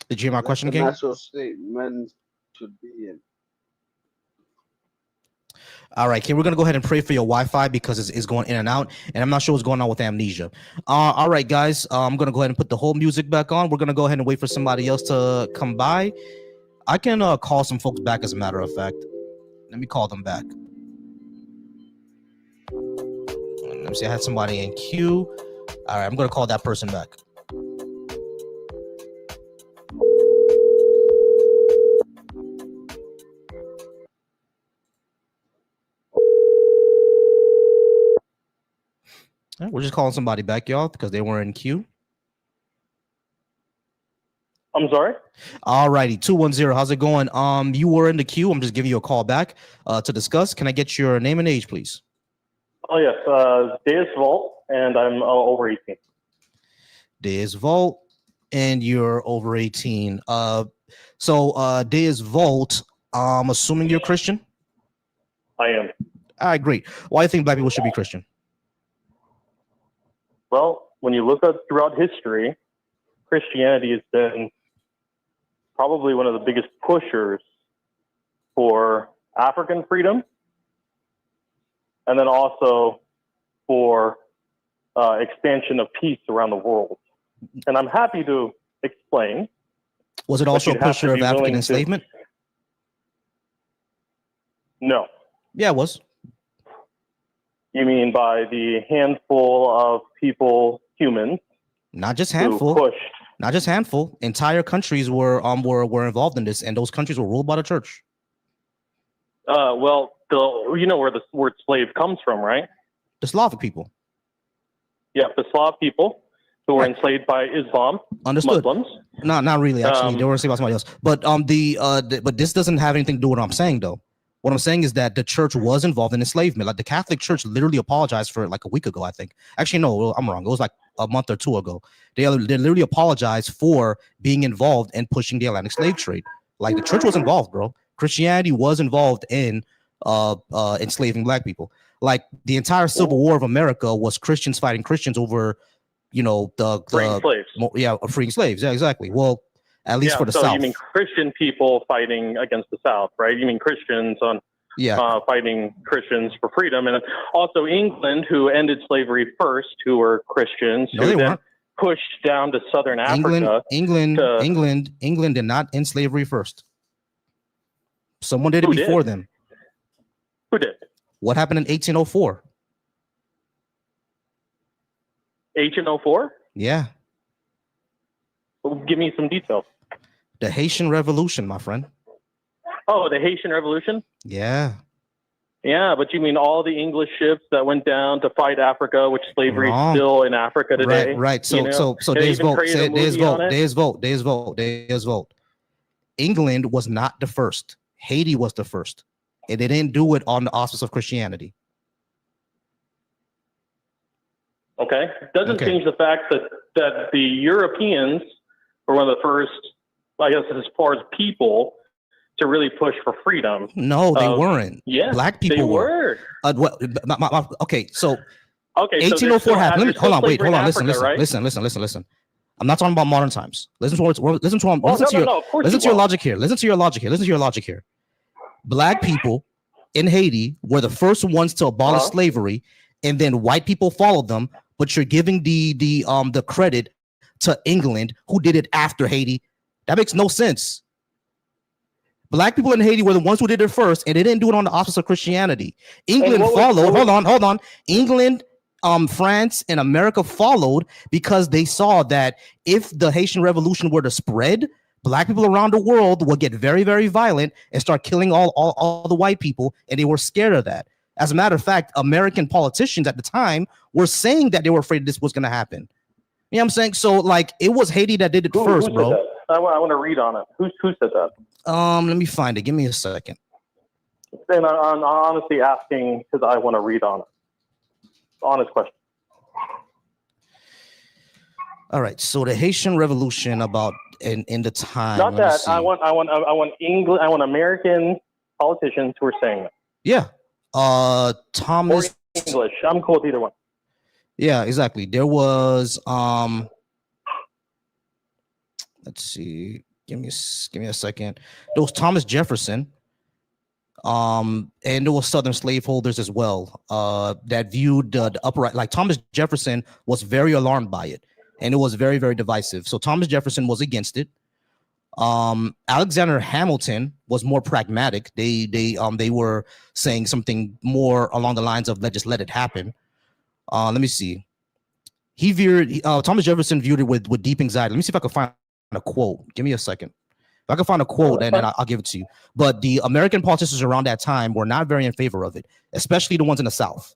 Did you hear my question, King? The natural state men should be in. All right, King, we're going to go ahead and pray for your Wi-Fi because it's going in and out, and I'm not sure what's going on with Amnesia. All right, guys, I'm going to go ahead and put the whole music back on. We're going to go ahead and wait for somebody else to come by. I can call some folks back, as a matter of fact. Let me call them back. Let me see, I had somebody in queue. All right, I'm going to call that person back. All right, we're just calling somebody back, y'all, because they were in queue. I'm sorry? All righty, 210. How's it going? You were in the queue. I'm just giving you a call back to discuss. Can I get your name and age, please? Oh, yes. B.A.A.S.H, and I'm over 18. B.A.A.S.H, and you're over 18. So B.A.A.S.H, I'm assuming you're Christian? I am. All right, great. Why do you think black people should be Christian? Well, when you look at throughout history, Christianity has been probably one of the biggest pushers for African freedom, and then also for expansion of peace around the world. And I'm happy to explain. Was it also a pusher of African enslavement? No. Yeah, it was. You mean by the handful of people, humans? Not just handful. Who pushed. Not just handful. Entire countries were involved in this, and those countries were ruled by the church. Well, you know where the word slave comes from, right? The Slavic people. Yeah, the Slav people who were enslaved by Islam. Understood. Muslims. No, not really. Actually, they were enslaved by somebody else. But but this doesn't have anything to do with what I'm saying, though. What I'm saying is that the church was involved in enslavement. Like the Catholic Church literally apologized for it like a week ago, I think. Actually, no, I'm wrong. It was like a month or two ago. They literally apologized for being involved in pushing the Atlantic slave trade. Like the church was involved, bro. Christianity was involved in enslaving black people. Like the entire Civil War of America was Christians fighting Christians over, you know, freeing slaves. Freeing slaves. Yeah, exactly. Well, at least for the so South. You mean Christian people fighting against the South, right? You mean Christians fighting Christians for freedom, and also England, who ended slavery first, who were Christians, No, who they then weren't. pushed down to southern Africa. England did not end slavery first. Someone did it before them. Who did? What happened in 1804? 1804? Yeah. Well, give me some details. The Haitian Revolution, my friend. Oh, the Haitian Revolution? Yeah. Yeah, but you mean all the English ships that went down to fight Africa, which slavery is still in Africa today? Right. So there's vote. England was not the first. Haiti was the first. And they didn't do it on the auspice of Christianity. Okay. Doesn't change the fact that the Europeans were one of the first, I guess, as far as people, to really push for freedom. No, they weren't. Yeah, black people were. Okay, so okay, 1804 happened. Hold on, Listen. I'm not talking about modern times. Listen to Of course your logic here. Listen to your logic here. Black people in Haiti were the first ones to abolish slavery, and then white people followed them. But you're giving the credit to England, who did it after Haiti. That makes no sense. Black people in Haiti were the ones who did it first, and they didn't do it on the auspice of Christianity. England followed. Hold on. England, France, and America followed because they saw that if the Haitian Revolution were to spread, Black people around the world would get very, very violent and start killing all the white people, and they were scared of that. As a matter of fact, American politicians at the time were saying that they were afraid this was going to happen. You know what I'm saying? So, like, it was Haiti that did it first, bro. I want to read on it. Who said that? Let me find it. Give me a second. And I'm honestly asking because I want to read on it. Honest question. All right. So the Haitian Revolution about in the time. Not that I want England. I want American politicians who are saying it. Yeah. Thomas. Or English. I'm cool with either one. Yeah, exactly. There was let's see. Give me a second. There was Thomas Jefferson. And there was Southern slaveholders as well. That viewed the upright, like Thomas Jefferson was very alarmed by it, and it was very, very divisive. So Thomas Jefferson was against it. Alexander Hamilton was more pragmatic. They were saying something more along the lines of just let it happen. Let me see. Thomas Jefferson viewed it with deep anxiety. Let me see if I can find a quote. Give me a second. If I can find a quote, and then I'll give it to you. But the American politicians around that time were not very in favor of it, especially the ones in the South.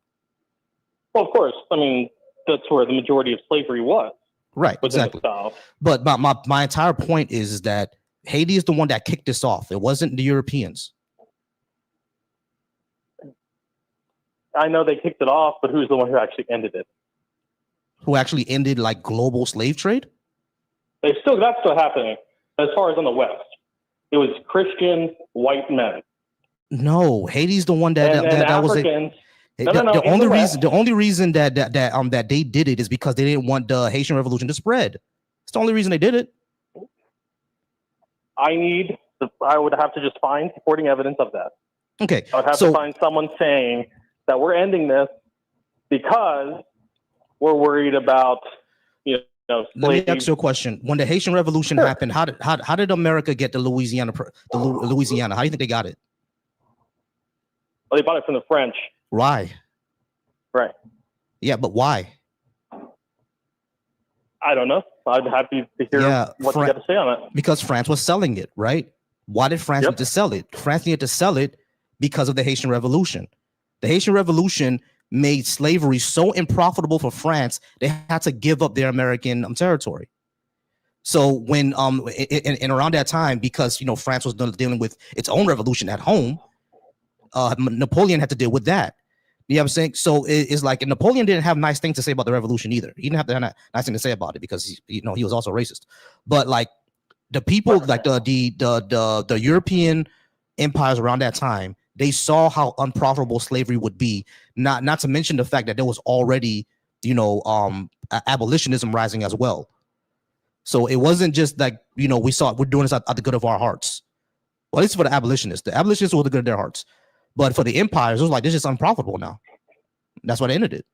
Well, of course. I mean, that's where the majority of slavery was. Right, exactly. But my entire point is that Haiti is the one that kicked this off. It wasn't the Europeans. I know they kicked it off, but who's the one who actually ended it? Who actually ended like global slave trade? That's still happening. As far as on the West, it was Christian white men. No, Haiti's the one that was Africans. The only reason that they did it is because they didn't want the Haitian Revolution to spread. It's the only reason they did it. I would have to just find supporting evidence of that. Okay, I would have to find someone saying that we're ending this because we're worried about Let me ask you a question. When the Haitian Revolution happened, how did America get the Louisiana? How do you think they got it? Well, they bought it from the French. Why? Right. Yeah, but why? I don't know. I'd be happy to hear what you got to say on it. Because France was selling it, right? Why did France need to sell it? France needed to sell it because of the Haitian Revolution. The Haitian Revolution made slavery so unprofitable for France, they had to give up their American territory. So when and around that time, because France was dealing with its own revolution at home, Napoleon had to deal with that. You know what I'm saying? So it's like, and Napoleon didn't have nice things to say about the revolution either. He didn't have nice thing to say about it because he was also racist. But like the people, like the European empires around that time, they saw how unprofitable slavery would be. Not to mention the fact that there was already, abolitionism rising as well. So it wasn't just like, we saw we're doing this at the good of our hearts. Well, at least for the abolitionists. The abolitionists were the good of their hearts. But for the empires, it was like, this is unprofitable now. That's why they ended it.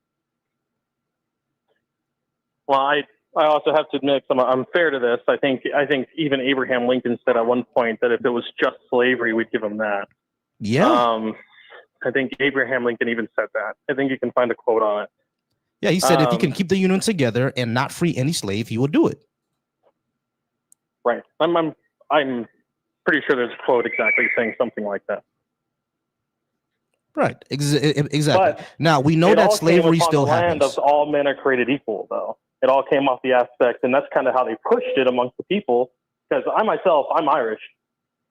Well, I also have to admit, I'm fair to this. I think even Abraham Lincoln said at one point that if it was just slavery, we'd give him that. Yeah. I think Abraham Lincoln even said that. I think you can find a quote on it. Yeah, he said if he can keep the Union together and not free any slave, he would do it. Right. I'm pretty sure there's a quote exactly saying something like that. Right. Exactly. But now we know that slavery still happens. Of all men are created equal, though. It all came off the aspect, and that's kind of how they pushed it amongst the people. Because I'm Irish,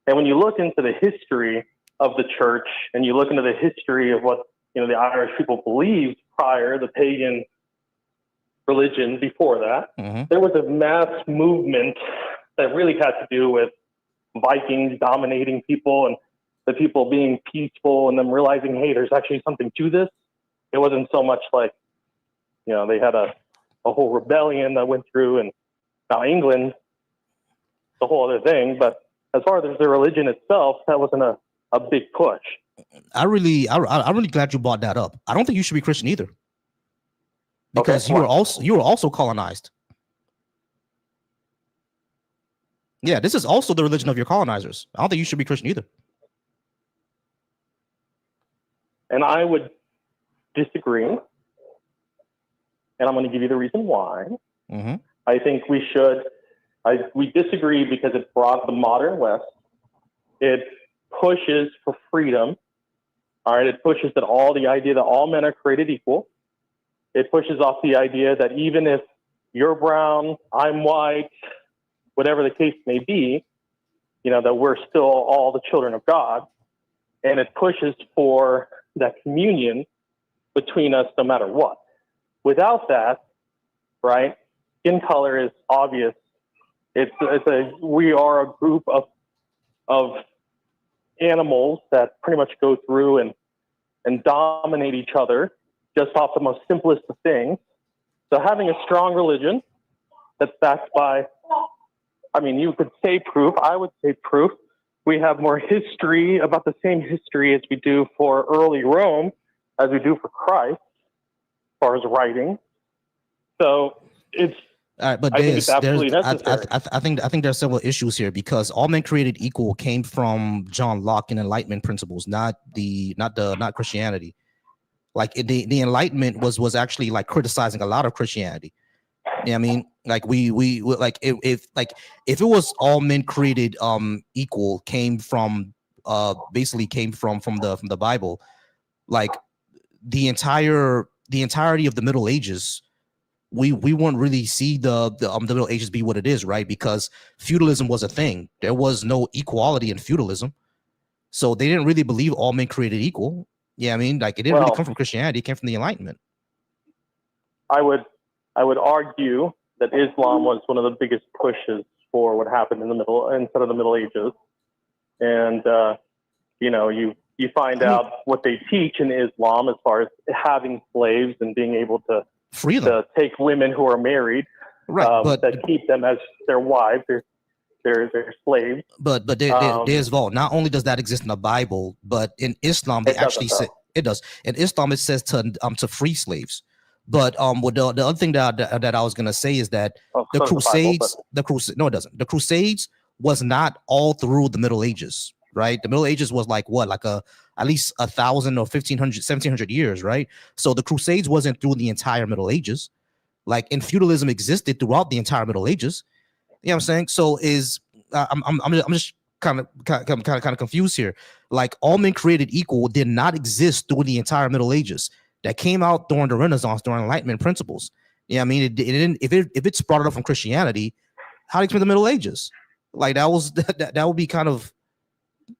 and when you look into the history of the church, and you look into the history of what the Irish people believed prior, the pagan religion before that, there was a mass movement that really had to do with Vikings dominating people and the people being peaceful and them realizing, hey, there's actually something to this. It wasn't so much like, they had a whole rebellion that went through and Now, England, the whole other thing, but as far as the religion itself, that wasn't a big push. I'm really glad you brought that up. I don't think you should be Christian either, because Okay, you were also colonized. Yeah, this is also the religion of your colonizers. I don't think you should be Christian either. And I would disagree, and I'm going to give you the reason why. Mm-hmm. I think we disagree because it brought the modern West. It pushes for freedom. All right, it pushes that the idea that all men are created equal. It pushes off the idea that even if you're brown, I'm white, whatever the case may be, that we're still all the children of God. And it pushes for that communion between us no matter what. Without that, right, skin color is obvious. We are a group of animals that pretty much go through and dominate each other just off the most simplest of things. So having a strong religion that's backed by, you could say proof, I would say proof. We have more history, about the same history as we do for early Rome, as we do for Christ, as far as writing. So it's, all right, but I think it's absolutely necessary. I think there's several issues here, because all men created equal came from John Locke and Enlightenment principles, not Christianity. Like the Enlightenment was actually like criticizing a lot of Christianity. Yeah, I mean, like we like if it was all men created equal came from basically came from the Bible, like the entirety of the Middle Ages, we wouldn't really see the Middle Ages be what it is, right? Because feudalism was a thing. There was no equality in feudalism, so they didn't really believe all men created equal. Yeah, I mean, like it didn't really come from Christianity; it came from the Enlightenment. I would argue that Islam was one of the biggest pushes for what happened instead of the Middle Ages, and you find out what they teach in Islam as far as having slaves and being able to free them, to take women who are married, right? That keep them as their wives, their slaves. But there's Vault. Not only does that exist in the Bible, but in Islam they actually say it does. In Islam it says to free slaves. But the other thing that I was gonna say is that the Crusades, no, it doesn't. The Crusades was not all through the Middle Ages, right? The Middle Ages was like what, like at least 1,000 or 1,500, 1,700 years, right? So the Crusades wasn't through the entire Middle Ages. Like, and feudalism existed throughout the entire Middle Ages. You know what I'm saying? So I'm just kind of confused here. Like, all men created equal did not exist through the entire Middle Ages. That came out during the Renaissance, during Enlightenment principles. Yeah, I mean, it didn't. If it's brought it up from Christianity, how do you explain the Middle Ages? Like that would be kind of,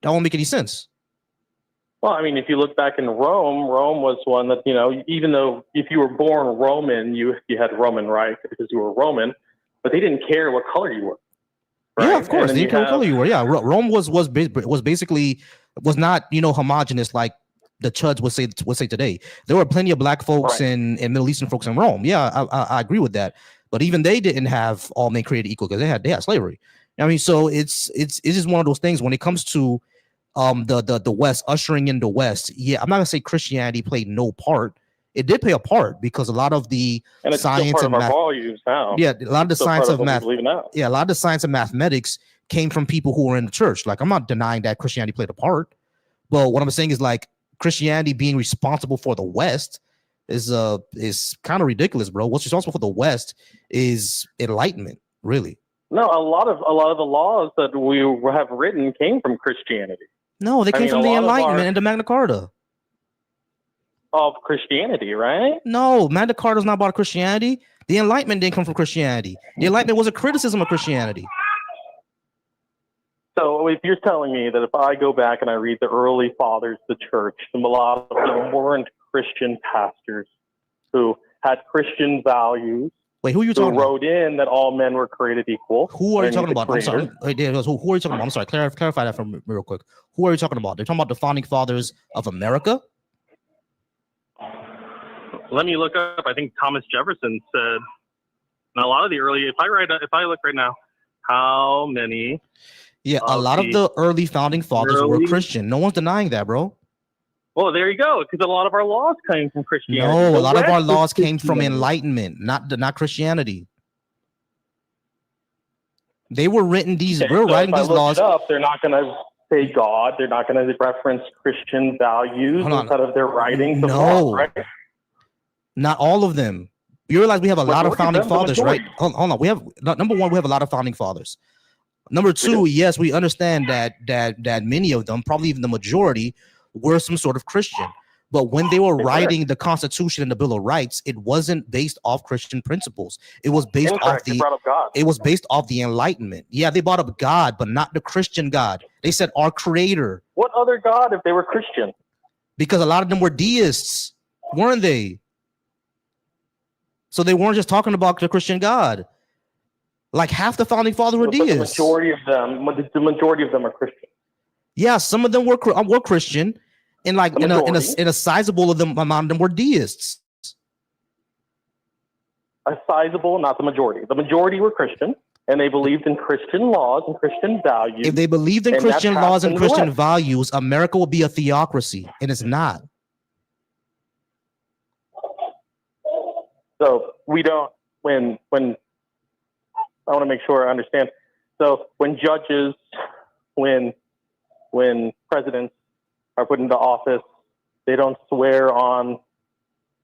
that won't make any sense. Well, I mean, if you look back in Rome was one that, even though if you were born Roman, you had Roman rights because you were Roman, but they didn't care what color you were. Right? Yeah, of course, they didn't care what color you were. Yeah, Rome was basically not homogenous like the Chuds would say today. There were plenty of black folks and Middle Eastern folks in Rome. Yeah, I agree with that. But even they didn't have all men created equal because they had slavery. I mean, so it's just one of those things when it comes to the West, ushering in the West. Yeah, I'm not gonna say Christianity played no part. It did play a part because a lot of the science and math. Yeah, a lot of the science of math. Yeah, a lot of the science and mathematics came from people who were in the church. Like, I'm not denying that Christianity played a part, but what I'm saying is like Christianity being responsible for the West is kind of ridiculous, bro. What's responsible for the West is Enlightenment, really. No, a lot of the laws that we have written came from Christianity. No, they came from the Enlightenment and the Magna Carta. Of Christianity, right? No, Magna Carta is not about Christianity. The Enlightenment didn't come from Christianity. The Enlightenment was a criticism of Christianity. So if you're telling me that if I go back and I read the early fathers of the church, a lot of them weren't Christian pastors who had Christian values. Wait, who are you talking about? Who wrote in that all men were created equal. Who are you talking about? I'm sorry. Who are you talking about? I'm sorry. Clarify that for me real quick. Who are you talking about? They're talking about the founding fathers of America? Let me look up. I think Thomas Jefferson said And a lot of the early, if I look right now, how many? Yeah, a lot of the early founding fathers were early- Christian. No one's denying that, bro. Well, there you go, because a lot of our laws came from Christianity. No, The a lot of rest our is laws came from Christianity. enlightenment, not Christianity. They were written these. Okay, We're so writing if I these look laws. it up, they're not going to say God. They're not going to reference Christian values Hold on. inside of their writings. Of No. laws, right? Not all of them. You realize we have a lot of Majority of founding them, the fathers, right? majority. Hold on. We have number one. We have a lot of founding fathers. Number two, yes, we understand that many of them, probably even the majority, were some sort of Christian. But when they were writing the Constitution and the Bill of Rights, it wasn't based off Christian principles. It was based off Incorrect. They the brought up God. it was based off the Enlightenment. Yeah, they brought up God, but not the Christian God. They said our Creator, What other God if they were Christian? because a lot of them were deists, weren't they? So they weren't just talking about the Christian God. Like half the founding fathers were But the deists. majority of them are Christian. Yeah, some of them were Christian, and like The in majority. a sizable of them amount of them were deists. A sizable, not the majority. The majority were Christian, and they believed in Christian laws and Christian values. If they believed in And that Christian passed laws and into the Christian West. values, America would be a theocracy, and it's not. So we don't when I want to make sure I understand. So when judges, when presidents are put into office, they don't swear on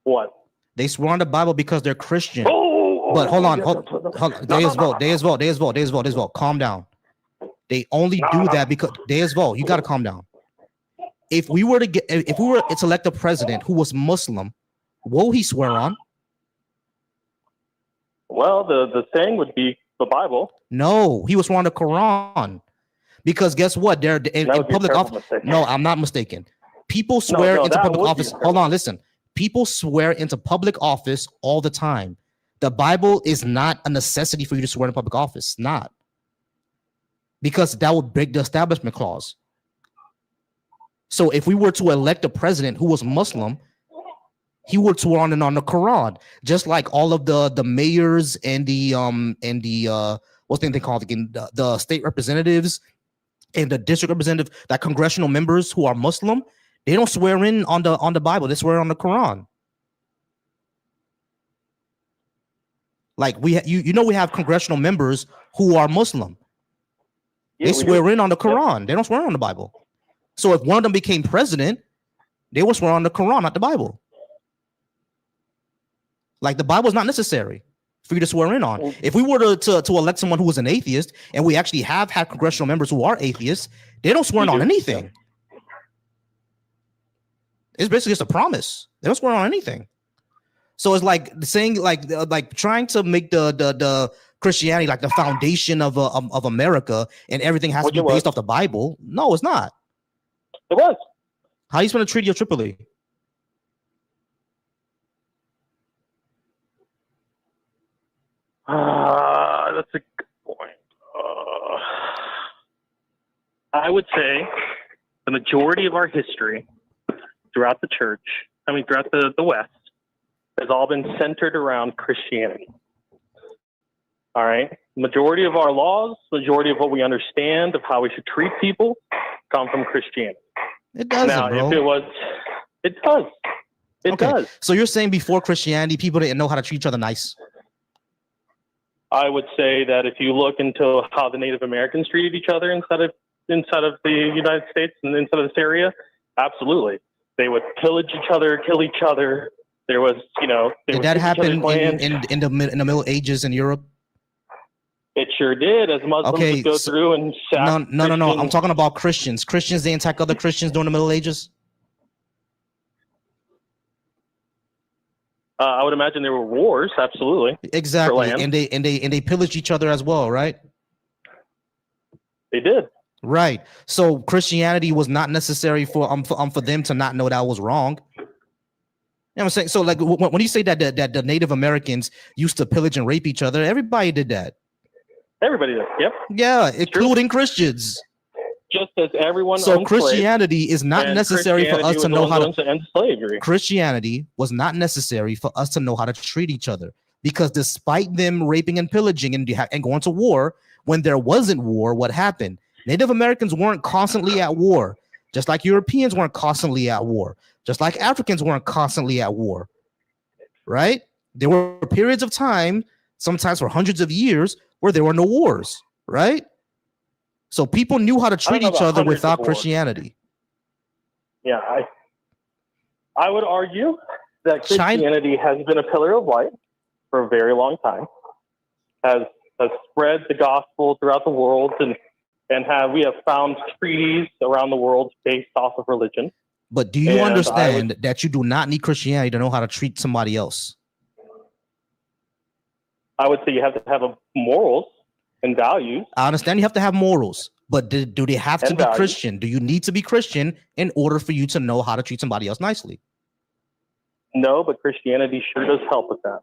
what? They swear on the Bible because they're Christian. Oh, But hold on, yes, hold on. Deus vote. Calm down. They only do that because Deus vote. You got to calm down. If we were to elect a president who was Muslim, what will he swear on? Well, the saying would be the Bible. No, he was swear on the Quran. Because guess what? They're in That would be a public terrible office. mistake. No, I'm not mistaken. People swear into that public would be office. terrible. Hold on, listen. People swear into public office all the time. The Bible is not a necessity for you to swear in public office. Not. Because that would break the Establishment Clause. So if we were to elect a president who was Muslim, he would swear on the Quran, just like all of the mayors and the what's the thing they call it again, the state representatives and the district representative, that congressional members who are Muslim, they don't swear in on the Bible, they swear on the Quran. Like we have congressional members who are Muslim. Yeah, They we swear do. in on the Quran. They don't swear on the Bible. So if one of them became president, they will swear on the Quran, not the Bible. Like the Bible is not necessary for you to swear in on. If we were to elect someone who was an atheist, and we actually have had congressional members who are atheists, they don't swear in on anything. It's basically just a promise. They don't swear on anything. So it's like saying like trying to make the Christianity like the foundation of America, and everything has to be based off the Bible. No, it's not. It was. How are you supposed to treat your Tripoli? That's a good point. I would say the majority of our history throughout the church, throughout the West, has all been centered around Christianity. All right? Majority of our laws, majority of what we understand of how we should treat people come from Christianity. It doesn't, now, bro. if it was, it does. It does. So you're saying before Christianity, people didn't know how to treat each other nice? I would say that if you look into how the Native Americans treated each other inside of the United States and inside of this area, absolutely. They would pillage each other, kill each other. There was, Did that happen in the Middle Ages in Europe? It sure did, as Muslims would go through and sack No. I'm Christians. talking about Christians. Christians, they attack other Christians during the Middle Ages? I would imagine there were wars, absolutely. Exactly, for land. and they pillaged each other as well, right? They did. Right. So Christianity was not necessary for them to not know that was wrong. You know what I'm saying? So like when you say that the Native Americans used to pillage and rape each other, everybody did that. Everybody did. Yep. Yeah, including Christians. Just as everyone. So owned slaves, Christianity is not and necessary for us to know how to end slavery. Christianity was not necessary for us to know how to treat each other. Because despite them raping and pillaging and going to war, when there wasn't war, what happened? Native Americans weren't constantly at war, just like Europeans weren't constantly at war, just like Africans weren't constantly at war, right? There were periods of time, sometimes for hundreds of years, where there were no wars, right? So people knew how to treat each other without Christianity. Yeah, I would argue that Christianity has been a pillar of light for a very long time, has spread the gospel throughout the world, and we have found treaties around the world based off of religion. But do you understand that you do not need Christianity to know how to treat somebody else? I would say you have to have morals and values. I understand you have to have morals, but do they have to be Christian? Do you need to be Christian in order for you to know how to treat somebody else nicely? No, but Christianity sure does help with that.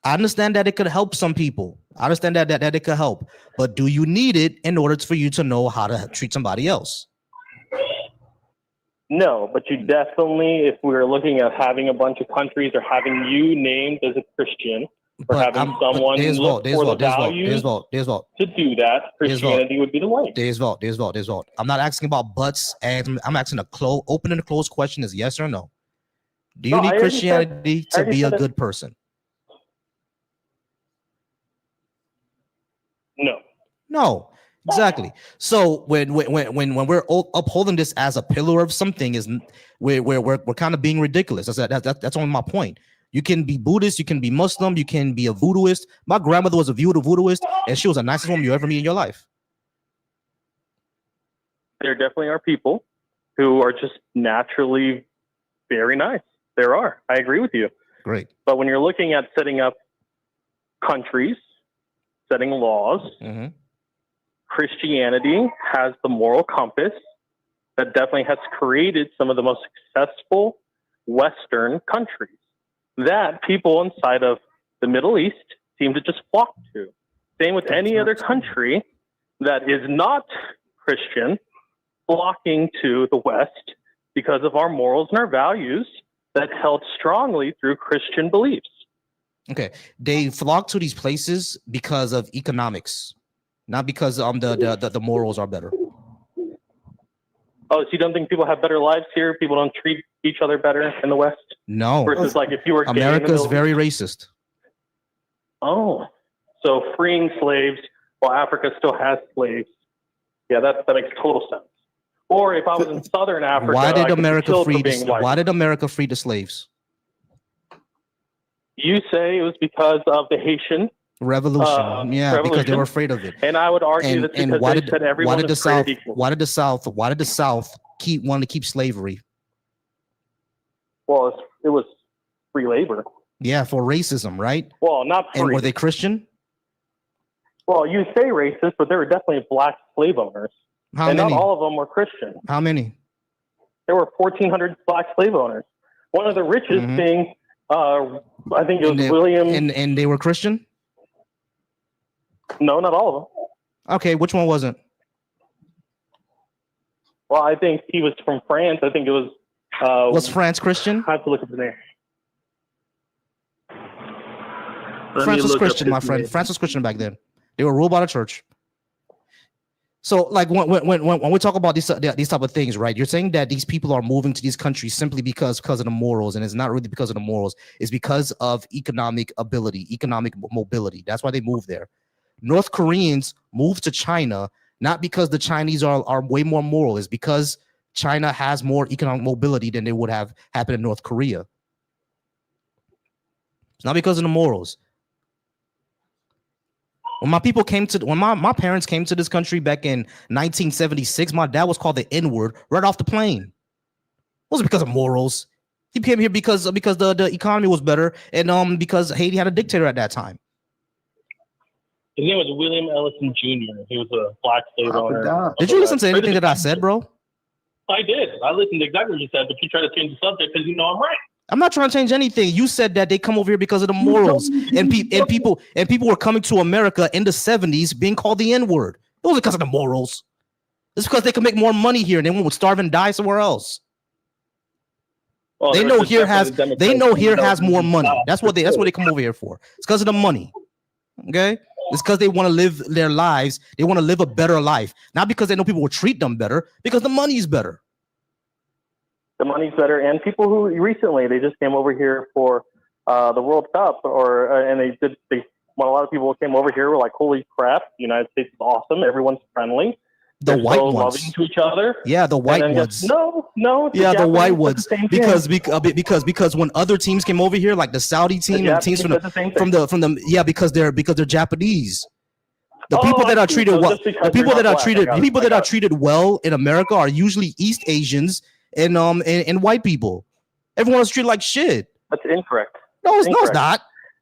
I understand that it could help some people. I understand that it could help, but do you need it in order for you to know how to treat somebody else? No, but you definitely, if we were looking at having a bunch of countries or having you named as a Christian, or having someone look for the values to do that, Christianity would be the way. Desvolt. I'm not asking about buts, and I'm asking open and closed question is yes or no. Do you need Christianity to be a good person? No, exactly. So when we're upholding this as a pillar of something, is we're kind of being ridiculous. That's only my point. You can be Buddhist, you can be Muslim, you can be a voodooist. My grandmother was a voodooist, and she was the nicest woman you ever meet in your life. There definitely are people who are just naturally very nice. There are. I agree with you. Great. But when you're looking at setting up countries, setting laws, Christianity has the moral compass that definitely has created some of the most successful Western countries that people inside of the Middle East seem to just flock to. Same with any other country that is not Christian, flocking to the West because of our morals and our values that held strongly through Christian beliefs. Okay, they flock to these places because of economics, not because the morals are better. Oh, so you don't think people have better lives here? People don't treat each other better in the West? No. Versus like if you were America's very racist. Oh, so freeing slaves while Africa still has slaves. Yeah, that makes total sense. Or if I was in Southern Africa, why did America free the slaves? You say it was because of the Haitian Revolution. Because they were afraid of it. And I would argue that's because they said everyone is created equal. Why did the South want to keep slavery? Well, it was free labor. Yeah, for racism, right? Well, not free. And were they Christian? Well, you say racist, but there were definitely black slave owners. How many? Not all of them were Christian. How many? There were 1,400 black slave owners. One of the richest being, I think it was William. And they were Christian? No, not all of them. Okay, which one wasn't? Well, I think he was from France. I think it was. Was France Christian? I have to look up the name. France was Christian, my friend. France was Christian back then. They were ruled by the church. So, like when we talk about these type of things, right? You're saying that these people are moving to these countries simply because of the morals, and it's not really because of the morals. It's because of economic ability, economic mobility. That's why they move there. North Koreans move to China not because the Chinese are way more moral. It's because China has more economic mobility than they would have happened in North Korea. It's not because of the morals. When my parents came to this country back in 1976, my dad was called the N-word right off the plane. It wasn't because of morals. He came here because the economy was better and because Haiti had a dictator at that time. His name was William Ellison Jr. He was a black slave owner. Did you listen to anything that I said, bro? I did. I listened to exactly what you said, but you try to change the subject because you know I'm right. I'm not trying to change anything. You said that they come over here because of the morals, and people were coming to America in the 70s being called the N-word. It wasn't because of the morals. It's because they could make more money here and they would starve and die somewhere else. Well, They there know was here definitely has they know Democrats here that has more money. stop. That's what they come over here for. It's because of the money. Okay, it's because they want to live their lives. They want to live a better life, not because they know people will treat them better. Because the money's better. The money's better, and people who recently they just came over here for the World Cup, and when a lot of people came over here were like, "Holy crap, the United States is awesome! Everyone's friendly. The They're white so ones, loving to each other." yeah, the white And then ones. no, Yeah, the white Japanese ones. did the same thing. Because when other teams came over here, like the Saudi team and teams Japanese did the same thing. from the yeah, because they're Japanese. The Oh, people that I are see. treated So well, just because the people they're that not are black, treated, I got the it. people I that are got it. treated well in America are usually East Asians and white people. Everyone is treated like shit. That's incorrect. No, it's Incorrect. not.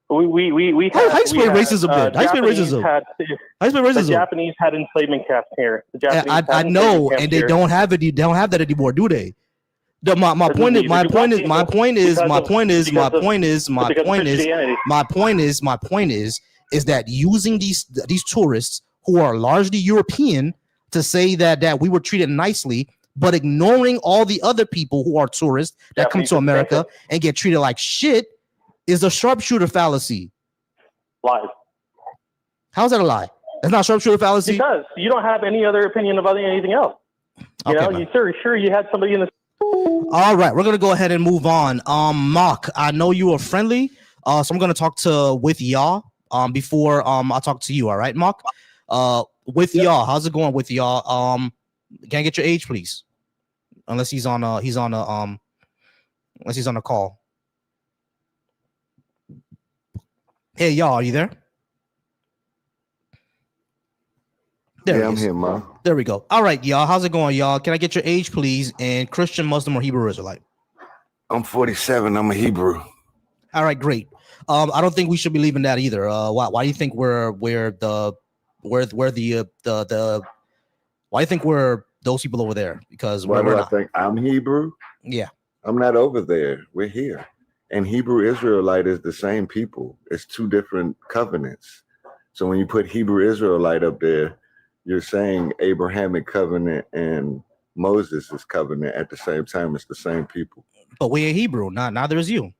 We How had, explain racism then? How explain Japanese racism? had How explain the racism? Japanese had enslavement camps here. The Japanese I had enslavement know, camps and they here. don't have it. They don't have that anymore, do they? My point is Neither do black people my point is that using these tourists who are largely European to say that we were treated nicely, but ignoring all the other people who are tourists that come Japanese to did the same America thing. and get treated like shit is a sharpshooter fallacy. Lies. How's that a lie? That's not a sharpshooter fallacy. Because you don't have any other opinion about anything else. You know, man. sure you had somebody in the. All right, we're gonna go ahead and move on. Mark, I know you are friendly, so I'm gonna talk with y'all before I talk to you. All right, Mark. Y'all, how's it going with y'all? Can I get your age, please? Unless he's on a call. Hey, y'all, are you there? There I'm here, Ma. There we go. All right, y'all. How's it going, y'all? Can I get your age, please? And Christian, Muslim, or Hebrew Israelite? I'm 47. I'm a Hebrew. All right, great. I don't think we should be leaving that either. Why do you think why do you think we're those people over there? Because Why we're do I not. think I'm Hebrew? Yeah. I'm not over there. We're here. And Hebrew Israelite is the same people. It's two different covenants. So when you put Hebrew Israelite up there, you're saying Abrahamic covenant and Moses' covenant at the same time. It's the same people. But we're Hebrew. Neither is you.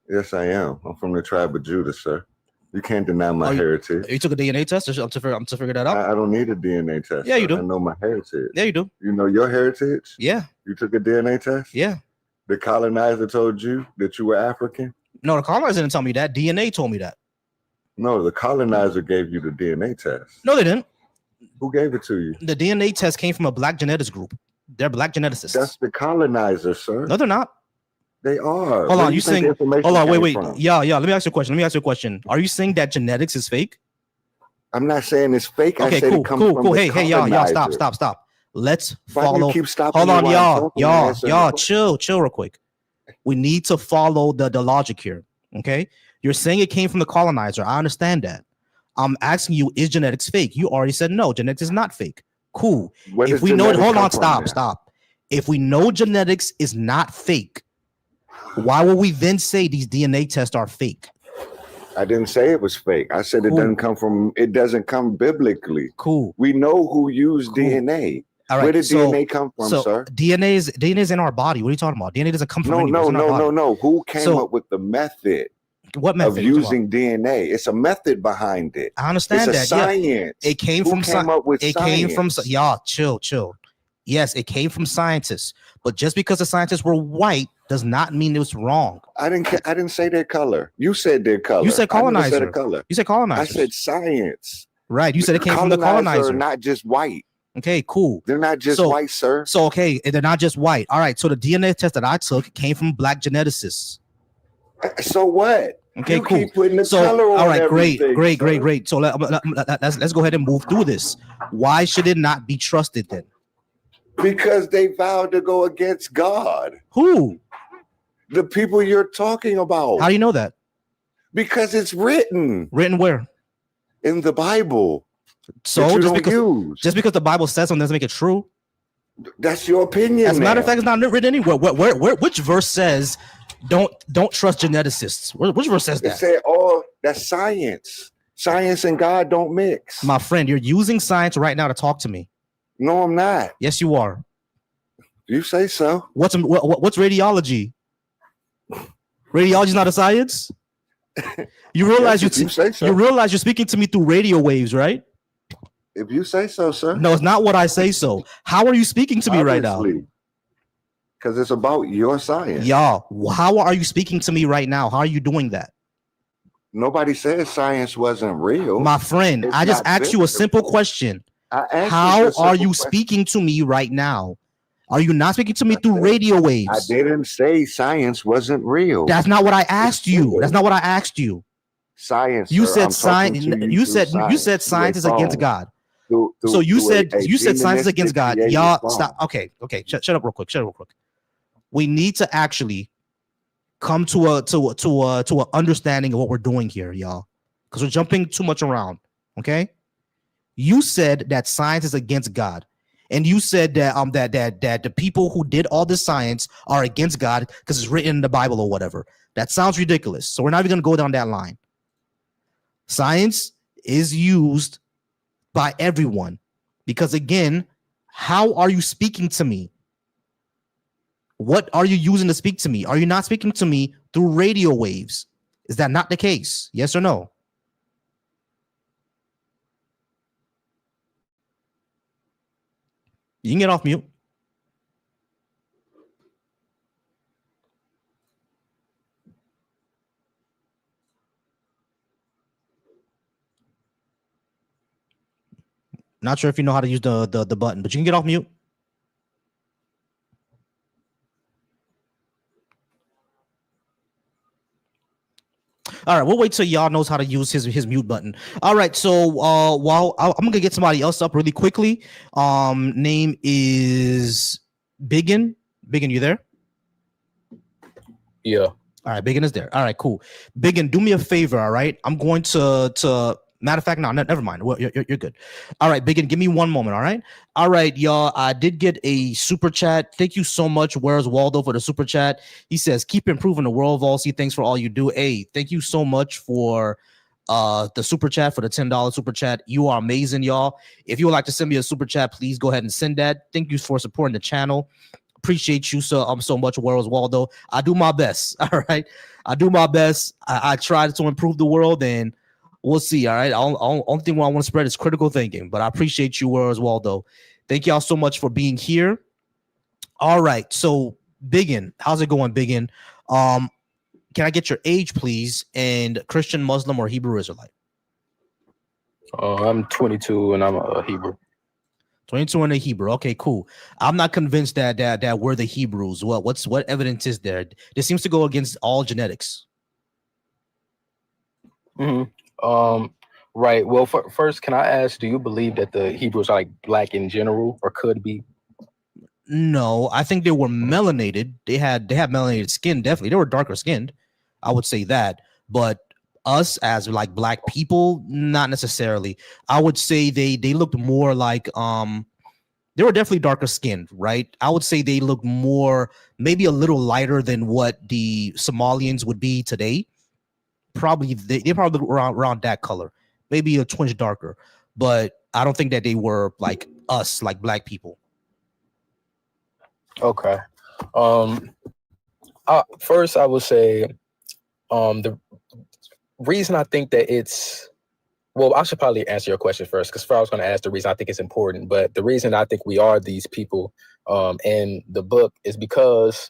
Yes, I am. I'm from the tribe of Judah, sir. You can't deny my heritage. You took a DNA test to figure that out? I don't need a DNA test. Yeah, you do. I know my heritage. Yeah, you do. You know your heritage? Yeah. You took a DNA test? Yeah. The colonizer told you that you were African? No, the colonizer didn't tell me that. DNA told me that. No, the colonizer gave you the DNA test. No, they didn't. Who gave it to you? The DNA test came from a black genetics group. They're black geneticists. That's the colonizer, sir. No, they're not. They are. Hold on, you saying? Hold on, wait. From? Yeah. Let me ask you a question. Are you saying that genetics is fake? I'm not saying it's fake. Okay, I said cool, it comes from the Hey, y'all, colonizer. stop. Let's Why do follow. you keep stopping Hold on, me while I'm talking? y'all, chill real quick. We need to follow the logic here. Okay, you're saying it came from the colonizer. I understand that. I'm asking you, is genetics fake? You already said no. Genetics is not fake. Cool. If we know, hold on, stop. If we know genetics is not fake, why would we then say these DNA tests are fake? I didn't say it was fake. I said it doesn't come biblically. Cool. We know who used DNA. All right, where did DNA come from, sir? DNA is in our body. What are you talking about? DNA doesn't come from anywhere. No. Who came up with the method? What method? Of using DNA. It's a method behind it. I understand it's that. A science. Yeah. It came from science. It came from y'all. Chill. Yes, it came from scientists. But just because the scientists were white does not mean it was wrong. I didn't say their color. You said their color. You said colonizer. I said color. You said colonizer. I said science. Right. You said it came from the colonizer. Are not just white. Okay, cool. They're not just white, sir. So okay, they're not just white. All right. So the DNA test that I took came from black geneticists. So what? Okay, you cool. Keep putting the color on all right, everything, great. So let's go ahead and move through this. Why should it not be trusted then? Because they vowed to go against God. Who? The people you're talking about. How do you know that? Because it's written. Written where? In the Bible. So just because the Bible says something doesn't make it true. That's your opinion. As a matter of fact, it's not written anywhere. Which verse says don't trust geneticists? Which verse says that? It said, that's science. Science and God don't mix. My friend, you're using science right now to talk to me. No, I'm not. Yes, you are. You say so. What's radiology? Radiology is not a science. You realize Yes, if you say so. you realize you're speaking to me through radio waves, right? If you say so, sir. No, it's not what I say so. How are you speaking to me right now? Because it's about your science. Y'all, how are you speaking to me right now? How are you doing that? Nobody said science wasn't real. My friend, It's I just not asked you a visible. simple question. How are you speaking to me right now? Are you not speaking to me through radio waves? I didn't say science wasn't real. That's not what I asked you. That's not what I asked you. Science. You sir, said I'm science. talking to You through said science is through a against phone. God. So you said science is against God. demonistic Y'all created stop. phone. Okay. Shut up real quick. We need to actually come to a understanding of what we're doing here, y'all, because we're jumping too much around. Okay. You said that science is against God, and you said that that the people who did all this science are against God because it's written in the Bible or whatever. That sounds ridiculous. So we're not even going to go down that line. Science is used by everyone because, again, how are you speaking to me? What are you using to speak to me? Are you not speaking to me through radio waves? Is that not the case? Yes or no? You can get off mute. Not sure if you know how to use the button, but you can get off mute. All right, we'll wait till y'all knows how to use his mute button. All right, so while I'm gonna get somebody else up really quickly. Name is Biggin. Biggin, you there? Yeah. All right, Biggin is there. All right, cool. Biggin, do me a favor. All right, I'm going to. Matter of fact, no, never mind. Well, you're good. All right, Biggin, give me one moment. All right, y'all. I did get a super chat. Thank you so much. Where's Waldo for the super chat? He says, "Keep improving the world, Volcy. Thanks for all you do." Hey, thank you so much for the super chat, for the $10 super chat. You are amazing, y'all. If you would like to send me a super chat, please go ahead and send that. Thank you for supporting the channel. Appreciate you so much, Where's Waldo. I do my best. All right, I do my best. I try to improve the world, and we'll see. All right. Only thing I want to spread is critical thinking, but I appreciate you, Where's Waldo. Thank y'all so much for being here. All right. So, Biggin, how's it going, Biggin? Can I get your age, please? And Christian, Muslim, or Hebrew Israelite? I'm 22 and I'm a Hebrew. 22 and a Hebrew. Okay, cool. I'm not convinced that we're the Hebrews. Well, what evidence is there? This seems to go against all genetics. Right. Well, first, can I ask, do you believe that the Hebrews are like black in general, or could be? No, I think they were melanated. They had melanated skin. Definitely, they were darker skinned. I would say that. But us as like black people, not necessarily. I would say they looked more like they were definitely darker skinned, right? I would say they looked more, maybe a little lighter than what the Somalians would be today. Probably they probably around that color, maybe a twinge darker, but I don't think that they were like us, like black people. Okay. First, I would say the reason I think that it's, well, I should probably answer your question first, because I was going to ask the reason I think it's important. But the reason I think we are these people in the book is because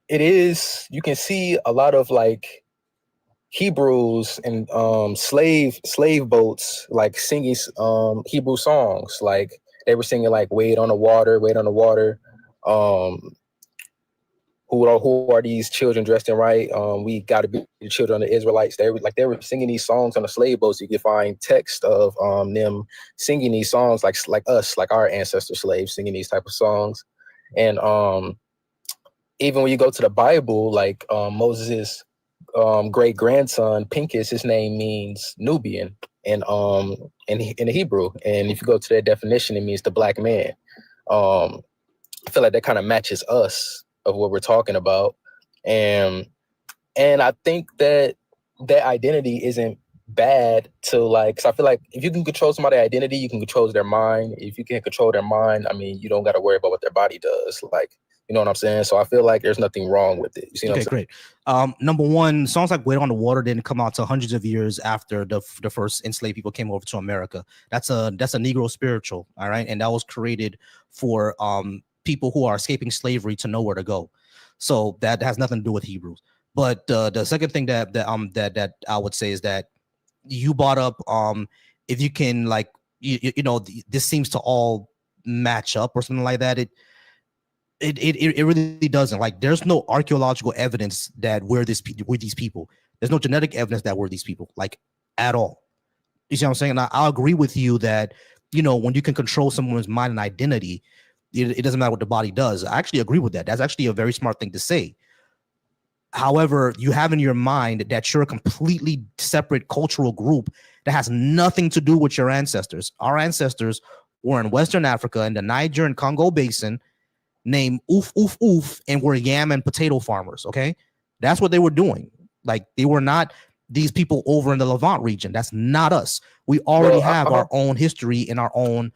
it is, you can see a lot of like Hebrews and slave boats like singing Hebrew songs. Like they were singing like "Wait on the Water, Wait on the Water." Who are these children dressed in white? We got to be the children of the Israelites. They were singing these songs on the slave boats. You can find text of them singing these songs like us, like our ancestor slaves singing these type of songs. And even when you go to the Bible, like Moses' great grandson Pincus, his name means Nubian in the Hebrew. And if you go to that definition, it means the black man. I feel like that kind of matches us of what we're talking about. And I think that identity isn't bad to like, cause I feel like if you can control somebody's identity, you can control their mind. If you can control their mind, I mean, you don't got to worry about what their body does. Like, You know what I'm saying? So I feel like there's nothing wrong with it. You see what I'm saying? Great. Number one, songs like "Wait on the Water" didn't come out till hundreds of years after the first enslaved people came over to America. That's a Negro spiritual, all right, and that was created for people who are escaping slavery to know where to go. So that has nothing to do with Hebrews. But the second thing that I would say is that you brought up if you can like you know this seems to all match up or something like that. It really doesn't. Like, there's no archaeological evidence that we're these people. There's no genetic evidence that we're these people, like, at all. You see what I'm saying? And I agree with you that, you know, when you can control someone's mind and identity, it doesn't matter what the body does. I actually agree with that. That's actually a very smart thing to say. However, you have in your mind that you're a completely separate cultural group that has nothing to do with your ancestors. Our ancestors were in Western Africa in the Niger and Congo Basin, named Oof Oof Oof, and were yam and potato farmers. Okay, that's what they were doing. Like, they were not these people over in the Levant region. That's not us. We already have our own history and our own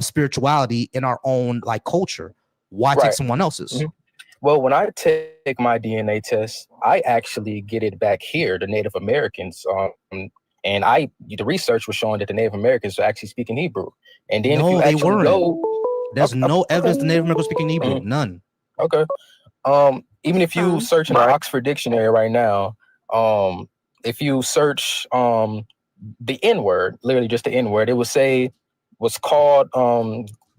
spirituality and our own like culture. Why take someone else's? Mm-hmm. Well, when I take my DNA test, I actually get it back here, the Native Americans. And the research was showing that the Native Americans are actually speaking Hebrew. And then no, if you they actually weren't. There's no evidence the Native Americans speaking Hebrew. Mm-hmm. None. Okay. Even if you search in the Oxford Dictionary right now, if you search the N-word, literally just the N-word, it would say was called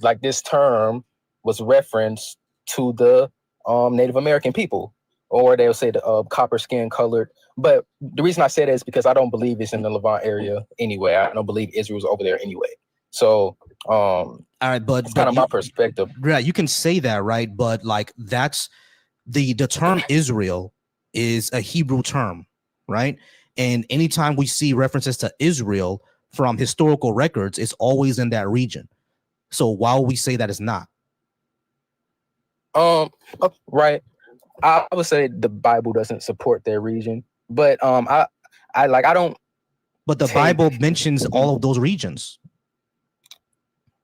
like this term was referenced to the Native American people, or they'll say the copper skin colored. But the reason I say that is because I don't believe it's in the Levant area anyway. I don't believe Israel's over there anyway. So all right, but kind of my perspective. Yeah, you can say that, right? But like, that's the term Israel is a Hebrew term, right? And anytime we see references to Israel from historical records, it's always in that region. So why would we say that it's not? Right. I would say the Bible doesn't support their region, but I don't. But the Bible mentions all of those regions.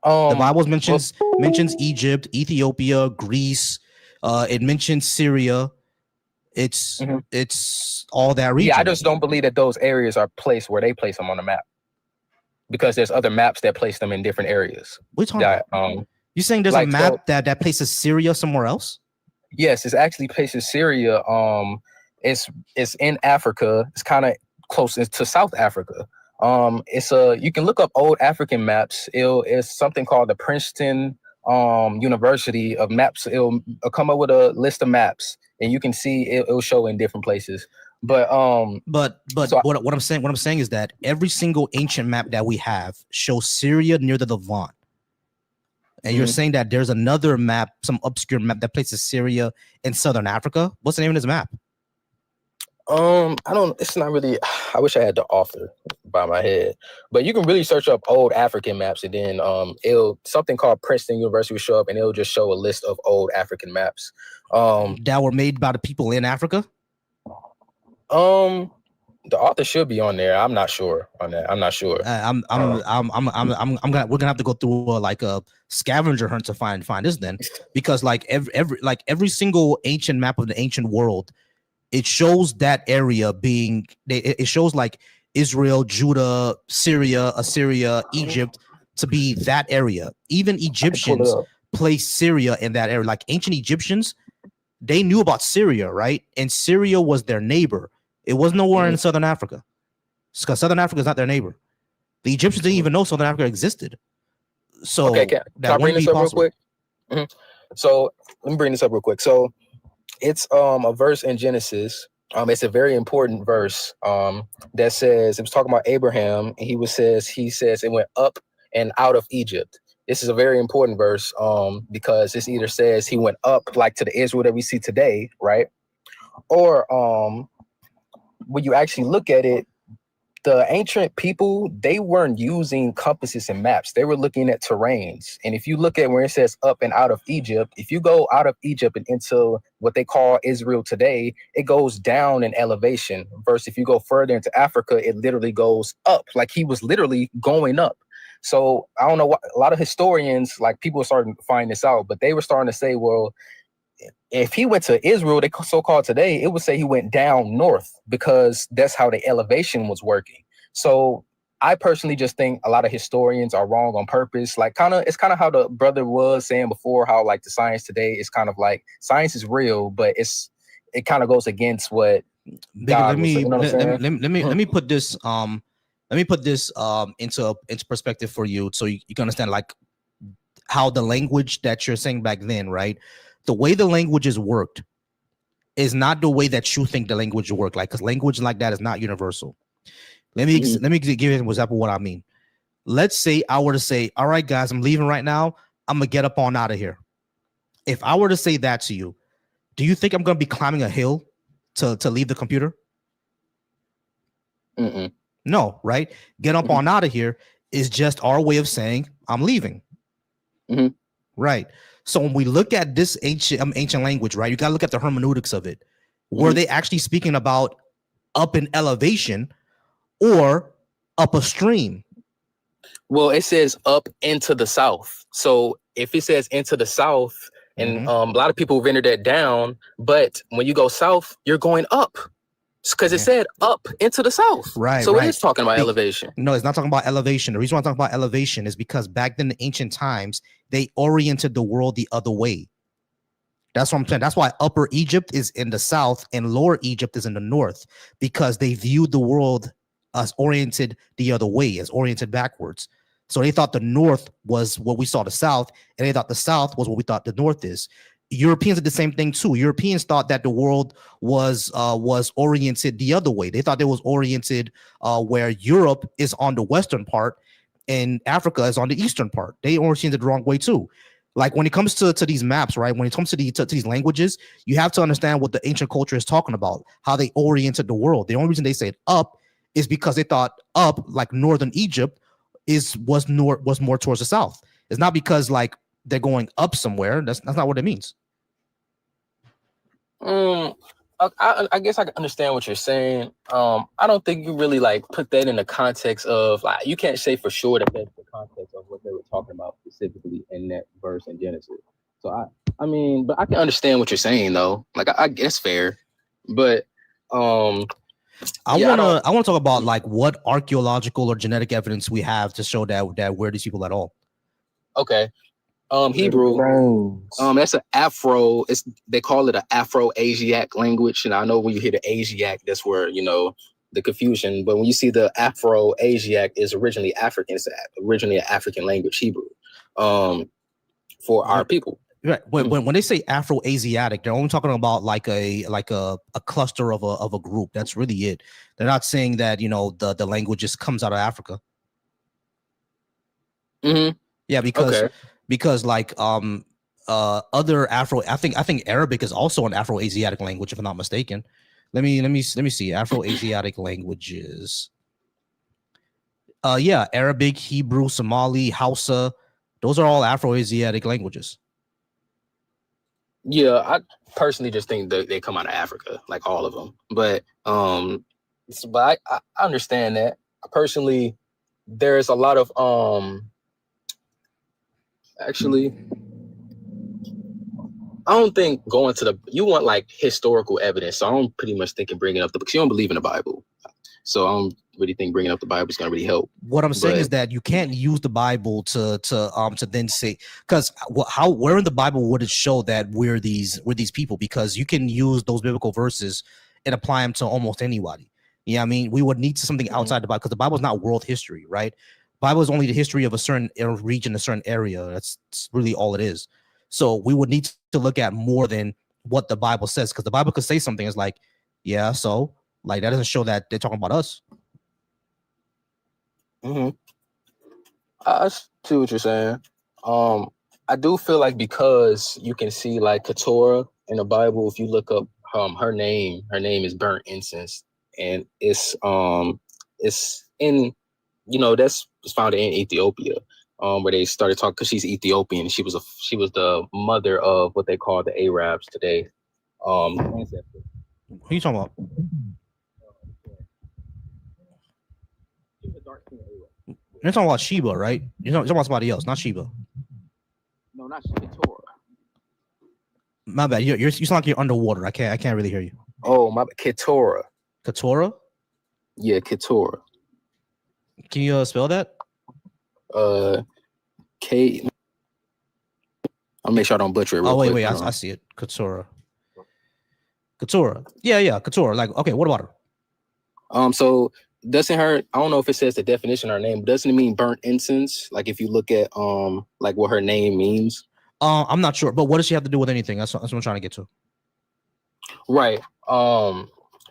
The Bible mentions Egypt, Ethiopia, Greece. It mentions Syria. It's all that region. Yeah, I just don't believe that those areas are placed where they place them on the map, because there's other maps that place them in different areas. What are you talking about? You're saying there's a map that places Syria somewhere else? Yes, it's actually places Syria. It's in Africa. It's kind of close to South Africa. You can look up old African maps. It's something called the Princeton University of Maps. It'll come up with a list of maps, and you can see it'll show in different places. But what I'm saying is that every single ancient map that we have shows Syria near the Levant. And you're saying that there's another map, some obscure map that places Syria in Southern Africa. What's the name of this map? It's not really, I wish I had the author by my head, but you can really search up old African maps, and then something called Princeton University will show up, and it'll just show a list of old African maps. That were made by the people in Africa? The author should be on there. I'm not sure on that. I'm not sure. We're gonna have to go through a scavenger hunt to find this then, because like every single ancient map of the ancient world, it shows that area being, it shows like Israel, Judah, Syria, Assyria, Egypt to be that area. Even Egyptians place Syria in that area. Like, ancient Egyptians, they knew about Syria, right? And Syria was their neighbor. It was nowhere in Southern Africa, because Southern Africa is not their neighbor. The Egyptians didn't even know Southern Africa existed. So okay, can I bring this up real quick? So let me bring this up real quick. So it's a verse in Genesis. It's a very important verse that says, it was talking about Abraham, and he says it went up and out of Egypt. This is a very important verse because this either says he went up like to the Israel that we see today, right? Or when you actually look at it, the ancient people, they weren't using compasses and maps. They were looking at terrains. And if you look at where it says up and out of Egypt, if you go out of Egypt and into what they call Israel today, it goes down in elevation. Versus if you go further into Africa, it literally goes up. Like, he was literally going up. So I don't know what, a lot of historians, like, people are starting to find this out, but they were starting to say, well, if he went to Israel, they so-called today, it would say he went down north because that's how the elevation was working. So I personally just think a lot of historians are wrong on purpose. Like it's kind of how the brother was saying before, how like the science today is kind of like science is real, but it kind of goes against what God was saying. You know what I'm saying? Let me put this into perspective for you, so you can understand like how the language that you're saying back then, right? The way the languages worked is not the way that you think the language work. Like, because language like that is not universal. Let me give you an example of what I mean. Let's say I were to say, all right, guys, I'm leaving right now. I'm gonna get up on out of here. If I were to say that to you, do you think I'm gonna be climbing a hill to leave the computer? No, right? Get up on out of here is just our way of saying I'm leaving. Right. So when we look at this ancient language, right, you got to look at the hermeneutics of it. Were they actually speaking about up in elevation or up a stream? Well, it says up into the south. So if it says into the south, and a lot of people render that down, but when you go south, you're going up. Because it said up into the south. Right. So it is talking about elevation. No, it's not talking about elevation. The reason why I'm talking about elevation is because back then in ancient times, they oriented the world the other way. That's what I'm saying. That's why Upper Egypt is in the south and Lower Egypt is in the north, because they viewed the world as oriented the other way, as oriented backwards. So they thought the north was what we saw the south, and they thought the south was what we thought the north is. Europeans did the same thing too. Europeans thought that the world was oriented the other way. They thought it was oriented where Europe is on the western part and Africa is on the eastern part. They oriented the wrong way too. Like when it comes to these maps, right? When it comes to these languages, you have to understand what the ancient culture is talking about, how they oriented the world. The only reason they said up is because they thought up, like northern Egypt, was more towards the south. It's not because like they're going up somewhere. That's not what it means. I guess I can understand what you're saying. I don't think you really like put that in the context of like, you can't say for sure that that's the context of what they were talking about specifically in that verse in Genesis. So I mean, but I can understand what you're saying though. Like I guess fair, but I want to talk about like what archaeological or genetic evidence we have to show that we're these people at all. Okay. Hebrew, that's an Afro. They call it an Afro-Asiatic language, and I know when you hear the Asiatic, that's where the confusion. But when you see the Afro-Asiatic is originally African, it's originally an African language, Hebrew, for our people. Right. When they say Afro-Asiatic, they're only talking about like a cluster of a group. That's really it. They're not saying that the language just comes out of Africa. Yeah, because like other Afro, I think Arabic is also an Afro-Asiatic language, if I'm not mistaken. Let me see Afro-Asiatic languages. Yeah, Arabic, Hebrew, Somali, Hausa, those are all Afro-Asiatic languages. Yeah, I personally just think that they come out of Africa, like all of them. But I understand that. Personally, there's a lot of actually, I don't think going to you want like historical evidence. So I don't pretty much think of bringing up because you don't believe in the Bible. So I don't really think bringing up the Bible is going to really help. What I'm saying is that you can't use the Bible to then say, because where in the Bible would it show that we're these people? Because you can use those biblical verses and apply them to almost anybody. Yeah, I mean, we would need something outside the Bible, because the Bible is not world history, right? Bible is only the history of a certain region, a certain area. That's really all it is. So we would need to look at more than what the Bible says, because the Bible could say something is like, yeah, so like that doesn't show that they're talking about us. I see what you're saying. I do feel like because you can see like Keturah in the Bible, if you look up her name is burnt incense, and it's in that's found in Ethiopia, where they started talking, because she's Ethiopian. She was the mother of what they call the Arabs today. Who are you talking about? You're talking about Sheba, right? You're talking about somebody else, not Sheba. No, not Keturah. My bad. You sound like you're underwater. I can't really hear you. Oh, my Keturah. Keturah? Yeah, Keturah. Can you spell that? K. I'll make sure I don't butcher it real quick. Wait. I see it. Keturah. Yeah, Keturah. Like, okay, what about her? So doesn't her, I don't know if it says the definition of her name, but doesn't it mean burnt incense? Like if you look at like what her name means. I'm not sure, but what does she have to do with anything? That's what I'm trying to get to. Right.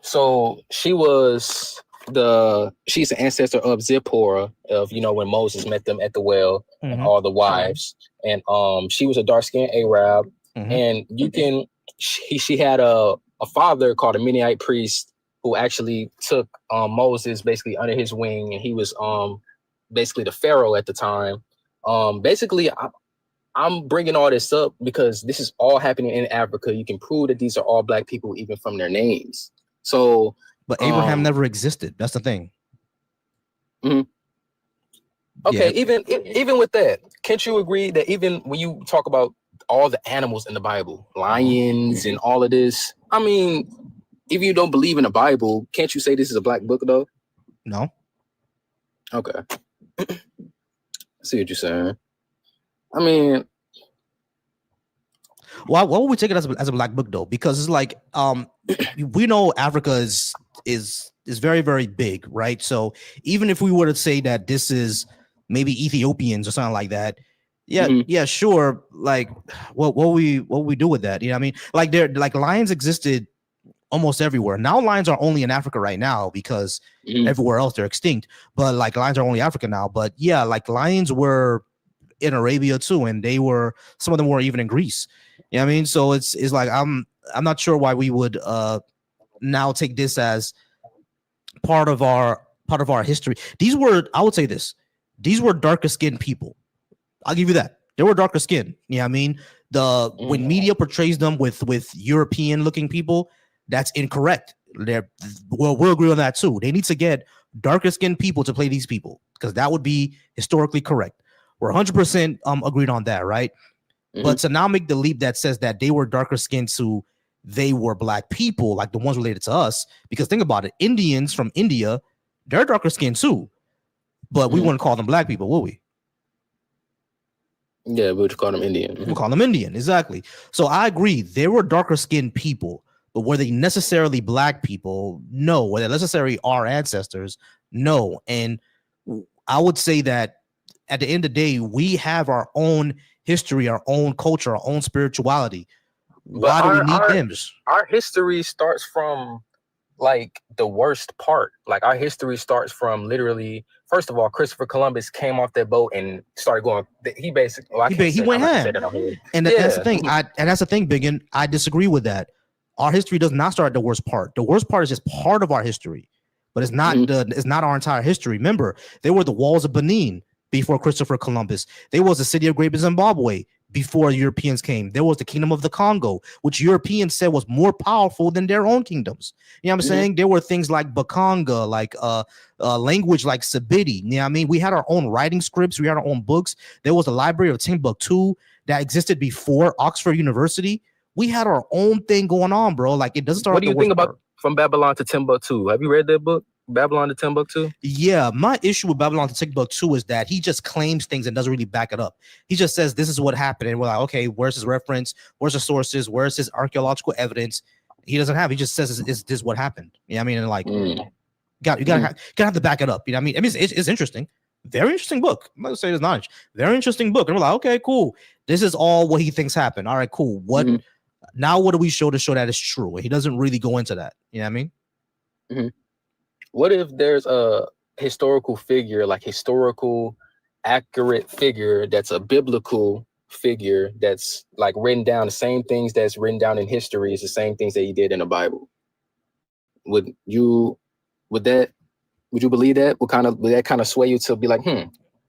So she's an ancestor of Zipporah, of when Moses met them at the well, and all the wives. And she was a dark-skinned Arab, and she had a father called a Mennonite priest who actually took Moses basically under his wing, and he was basically the pharaoh at the time. Basically, I'm bringing all this up because this is all happening in Africa. You can prove that these are all Black people, even from their names. So, but Abraham never existed. That's the thing. Okay, yeah. Even with that, can't you agree that even when you talk about all the animals in the Bible, lions and all of this, I mean, if you don't believe in the Bible, can't you say this is a Black book though? No. Okay. I see what you're saying. I mean, why would we take it as a Black book though? Because it's like we know Africa is very, very big, right? So even if we were to say that this is maybe Ethiopians or something like that, yeah, sure. Like what we do with that? You know what I mean? Like lions existed almost everywhere. Now lions are only in Africa right now because everywhere else they're extinct. But like lions are only Africa now. But yeah, like lions were in Arabia too, and some of them were even in Greece. You know what I mean? So it's like I'm not sure why we would now take this as part of our history. I would say these were darker skinned people. I'll give you that. They were darker skinned. You know what I mean? When media portrays them with European looking people, that's incorrect. We'll agree on that too. They need to get darker skinned people to play these people because that would be historically correct. We're 100% agreed on that, right? But to now make the leap that says that they were darker skinned to they were Black people, like the ones related to us, because think about it, Indians from India, they're darker skinned too, but we wouldn't call them Black people, will we? Yeah, we would call them Indian. We'll call them Indian, exactly. So I agree, they were darker skinned people, but were they necessarily Black people? No. Were they necessarily our ancestors? No. And I would say that at the end of the day, we have our own history, our own culture, our own spirituality. Why do we need them? Our history starts from like the worst part. Like our history starts from literally, first of all, Christopher Columbus came off that boat and started going. He basically, he went ham. And that's the thing. That's the thing, Biggin. I disagree with that. Our history does not start at the worst part. The worst part is just part of our history, but it's not it's not our entire history. Remember, there were the walls of Benin before Christopher Columbus. There was the city of Great Zimbabwe before Europeans came. There was the kingdom of the Congo, which Europeans said was more powerful than their own kingdoms. You know what I'm saying? There were things like Bakanga, like language like Sabidi. You know what I mean? We had our own writing scripts. We had our own books. There was a library of Timbuktu that existed before Oxford University. We had our own thing going on, bro. Like it doesn't start. What do you think about From Babylon to Timbuktu? Have you read that book? Babylon to Timbuktu? Yeah, my issue with Babylon to Timbuktu is that he just claims things and doesn't really back it up. He just says this is what happened, and we're like, okay, where's his reference? Where's the sources? Where's his archaeological evidence? He doesn't have. He just says, "Is this what happened?" You know what I mean? And like, you gotta have to back it up. You know what I mean? It's interesting, very interesting book. I'm not gonna say it's not very interesting book. And we're like, okay, cool. This is all what he thinks happened. All right, cool. What now? What do we show to show that it's true? He doesn't really go into that. You know what I mean? What if there's a historical figure, like historical accurate figure that's a biblical figure that's like written down the same things that's written down in history is the same things that he did in the Bible? Would you believe that? Would that kind of sway you to be like,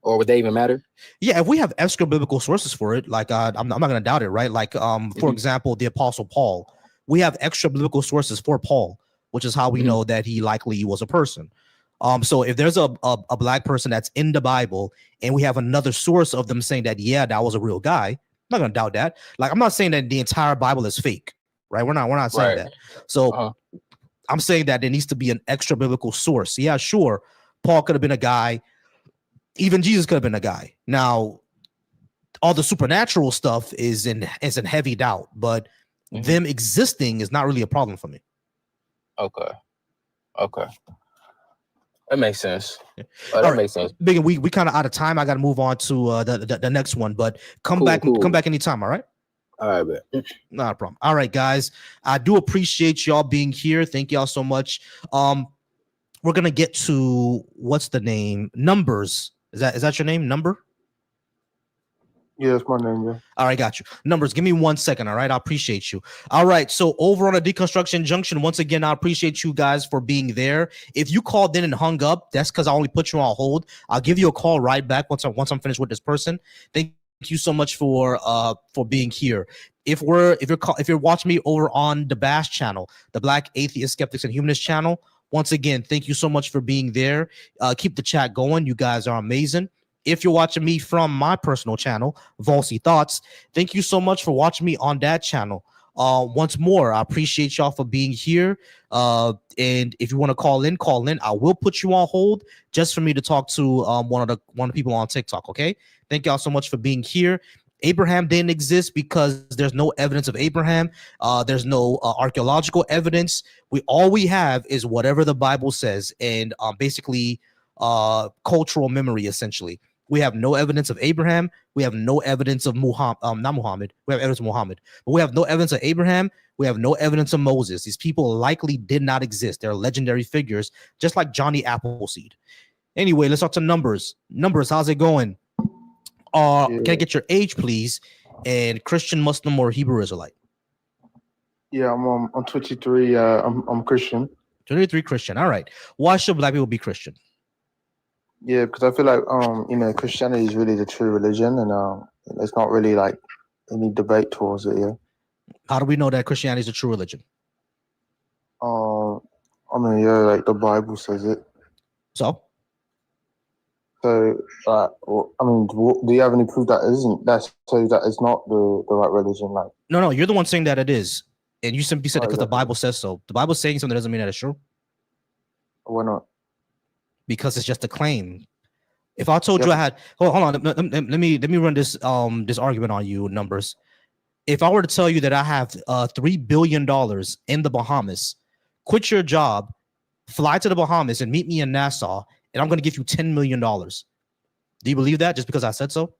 or would they even matter? Yeah, if we have extra biblical sources for it, like I'm not gonna doubt it, right? Like for example, the Apostle Paul, we have extra biblical sources for Paul, which is how we know that he likely was a person. So if there's a Black person that's in the Bible and we have another source of them saying that, yeah, that was a real guy, not gonna doubt that. Like, I'm not saying that the entire Bible is fake, right? We're not saying Right. that. So I'm saying that there needs to be an extra biblical source. Yeah, sure. Paul could have been a guy. Even Jesus could have been a guy. Now, all the supernatural stuff is in heavy doubt, but them existing is not really a problem for me. Okay. That makes sense. All That right. makes sense. Big, we kind of out of time. I got to move on to the next one, but come back anytime. All right. All right, man. Not a problem. All right, guys. I do appreciate y'all being here. Thank y'all so much. We're gonna get to what's the name? Numbers. Is that your name? Number? Yeah, that's my name. Yeah. All right, got you. Numbers, give me 1 second. All right, I appreciate you. All right, so over on a Deconstruction Junction, once again, I appreciate you guys for being there. If you called in and hung up, that's because I only put you on hold. I'll give you a call right back once I'm finished with this person. Thank you so much for being here. If you're watching me over on the B.A.A.S.H channel, the Black Atheist Skeptics and Humanist channel, once again, thank you so much for being there. Keep the chat going. You guys are amazing. If you're watching me from my personal channel, Volcy Thoughts, thank you so much for watching me on that channel. Once more, I appreciate y'all for being here. And if you want to call in, I will put you on hold just for me to talk to one of the people on TikTok. Okay. Thank y'all so much for being here. Abraham didn't exist because there's no evidence of Abraham. There's no archaeological evidence. All we have is whatever the Bible says, and basically cultural memory, essentially. We have no evidence of Abraham. We have no evidence of Muhammad. Not Muhammad. We have evidence of Muhammad, but we have no evidence of Abraham. We have no evidence of Moses. These people likely did not exist. They're legendary figures, just like Johnny Appleseed. Anyway, let's talk to Numbers. Numbers, how's it going? Can I get your age, please? And Christian, Muslim, or Hebrew Israelite? Yeah, I'm 23. I'm Christian. 23 Christian. All right. Why should Black people be Christian? Yeah, because I feel like Christianity is really the true religion, and there's not really like any debate towards it. Yeah. How do we know that Christianity is a true religion? Like the Bible says it. So, do you have any proof that shows that it's not the right religion? Like, no, you're the one saying that it is, and you simply said it because the Bible says so. The Bible saying something doesn't mean that it's true. Why not? Because it's just a claim. If I told you I had, hold on, let me run this argument on you, Numbers. If I were to tell you that I have $3 billion in the Bahamas, quit your job, fly to the Bahamas, and meet me in Nassau, and I'm going to give you $10 million. Do you believe that just because I said so?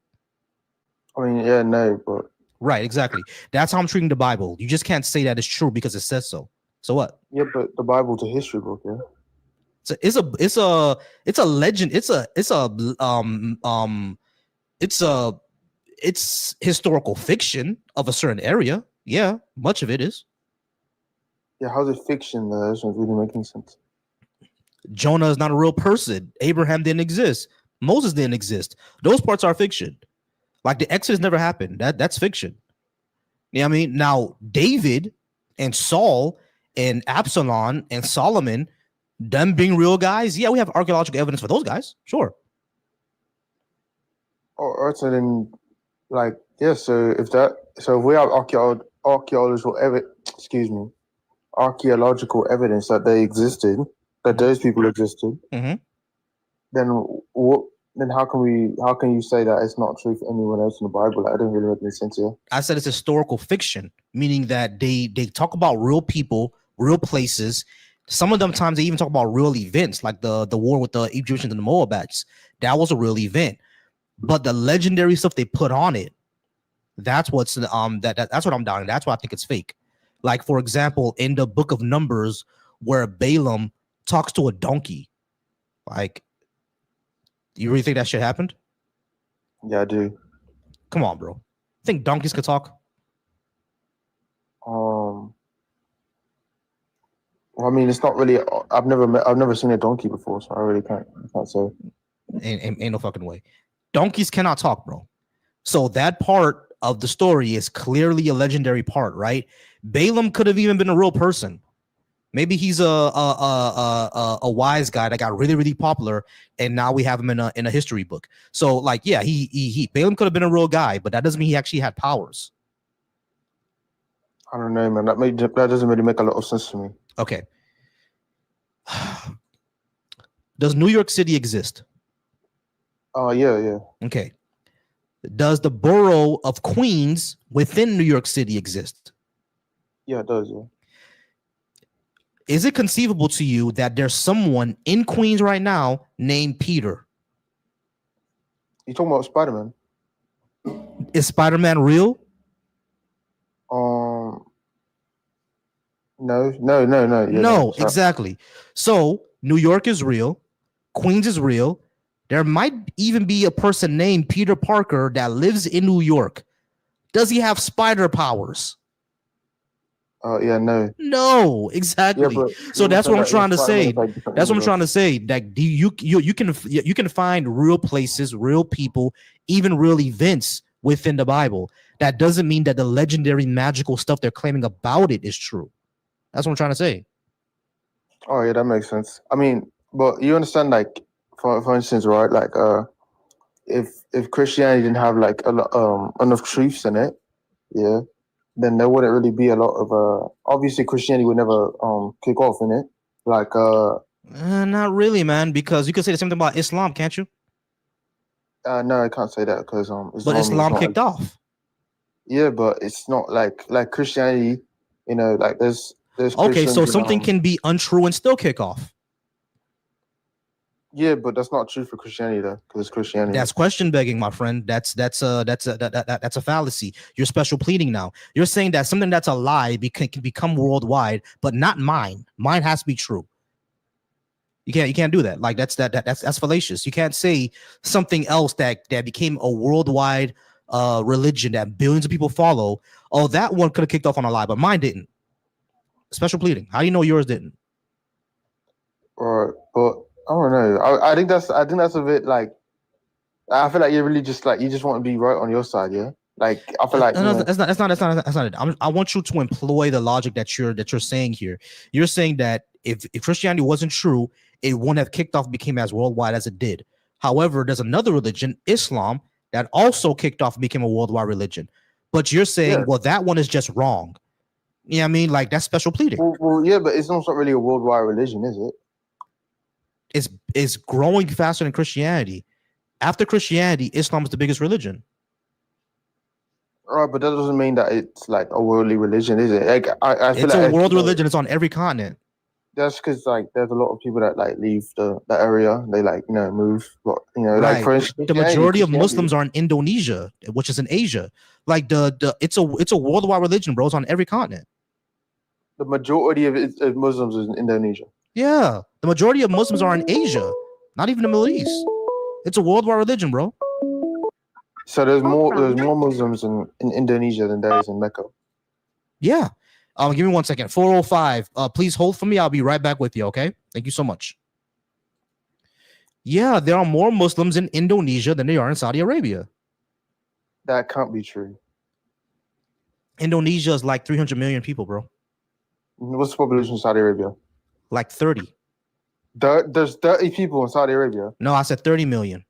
I mean, yeah, no, but right, exactly. That's how I'm treating the Bible. You just can't say that it's true because it says so. So what? Yeah, but the Bible's a history book, yeah. So it's a legend. It's historical fiction of a certain area. Yeah, much of it is. Yeah, how's it fiction though? That doesn't really make any sense. Jonah is not a real person. Abraham didn't exist. Moses didn't exist. Those parts are fiction. Like the Exodus never happened. That's fiction. You know what I mean? Now, David and Saul and Absalom and Solomon, them being real guys, yeah, we have archaeological evidence for those guys. Sure. So then, like, yeah, so if we have archaeological evidence that they existed, that those people existed, then how can you say that it's not true for anyone else in the Bible? That doesn't really make any sense here. I said it's historical fiction, meaning that they talk about real people, real places. Some of them times they even talk about real events, like the war with the Egyptians and the Moabites. That was a real event. But the legendary stuff they put on it, that's what's that's what I'm doubting. That's why I think it's fake. Like, for example, in the book of Numbers, where Balaam talks to a donkey. Like, you really think that shit happened? Yeah, I do. Come on, bro. Think donkeys could talk? Well, I mean, it's not really. I've never seen a donkey before, so I really can't say. Ain't no fucking way. Donkeys cannot talk, bro. So that part of the story is clearly a legendary part, right? Balaam could have even been a real person. Maybe he's a wise guy that got really, really popular, and now we have him in a history book. So like, yeah, he Balaam could have been a real guy, but that doesn't mean he actually had powers. I don't know, man. That doesn't really make a lot of sense to me. Okay. Does New York City exist? Oh, yeah. Okay. Does the borough of Queens within New York City exist? Yeah, it does, yeah. Is it conceivable to you that there's someone in Queens right now named Peter? You talking about Spider-Man? Is Spider-Man real? No. Yeah, No, exactly. So New York is real. Queens is real. There might even be a person named Peter Parker that lives in New York. Does he have spider powers? Yeah, no. No, exactly. Yeah, so that's what I'm trying to say. Like That's what I'm trying to say. Like, you can find real places, real people, even real events within the Bible. That doesn't mean that the legendary magical stuff they're claiming about it is true. That's what I'm trying to say. Oh yeah, that makes sense. I mean, but you understand, like, for instance, right? Like, if Christianity didn't have like enough truths in it, yeah, then there wouldn't really be a lot of obviously Christianity would never kick off in it. Like not really, man, because you could say the same thing about Islam, can't you? no, I can't say that because but Islam kicked off. Yeah, but it's not like Christianity, you know, like there's okay, so something can be untrue and still kick off. Yeah, but that's not true for Christianity though, because it's Christianity. That's question begging, my friend. That's a fallacy. You're special pleading now. You're saying that something that's a lie can become worldwide, but not mine. Mine has to be true. You can't do that. Like that's fallacious. You can't say something else that became a worldwide religion that billions of people follow. Oh, that one could have kicked off on a lie, but mine didn't. Special pleading. How do you know yours didn't? Right, but I don't know. I think that's a bit like, I feel like you're really just like, you just want to be right on your side, yeah. Like I feel like that's not it. I want you to employ the logic that you're saying here. You're saying that if Christianity wasn't true, it wouldn't have kicked off, became as worldwide as it did. However, there's another religion, Islam, that also kicked off and became a worldwide religion. But you're saying, well, that one is just wrong. You know what I mean? Like that's special pleading. Well, yeah, but Islam's not really a worldwide religion, is it? It's growing faster than Christianity. After Christianity, Islam is the biggest religion. Right, but that doesn't mean that it's like a worldly religion, is it? Like I feel it's like a world religion. It's on every continent. That's because like there's a lot of people that like leave the area. They like move, but right. like for instance, the majority of Muslims are in Indonesia, which is in Asia. Like it's a worldwide religion, bro. It's on every continent. The majority of Muslims is in Indonesia. Yeah, the majority of Muslims are in Asia, not even the Middle East. It's a worldwide religion, bro. So there's more Muslims in Indonesia than there is in Mecca. Yeah. Give me 1 second. 405. Please hold for me. I'll be right back with you. Okay. Thank you so much. Yeah, there are more Muslims in Indonesia than there are in Saudi Arabia. That can't be true. Indonesia is like 300 million people, bro. What's the population of Saudi Arabia? Like 30. There's 30 people in Saudi Arabia. No, I said 30 million.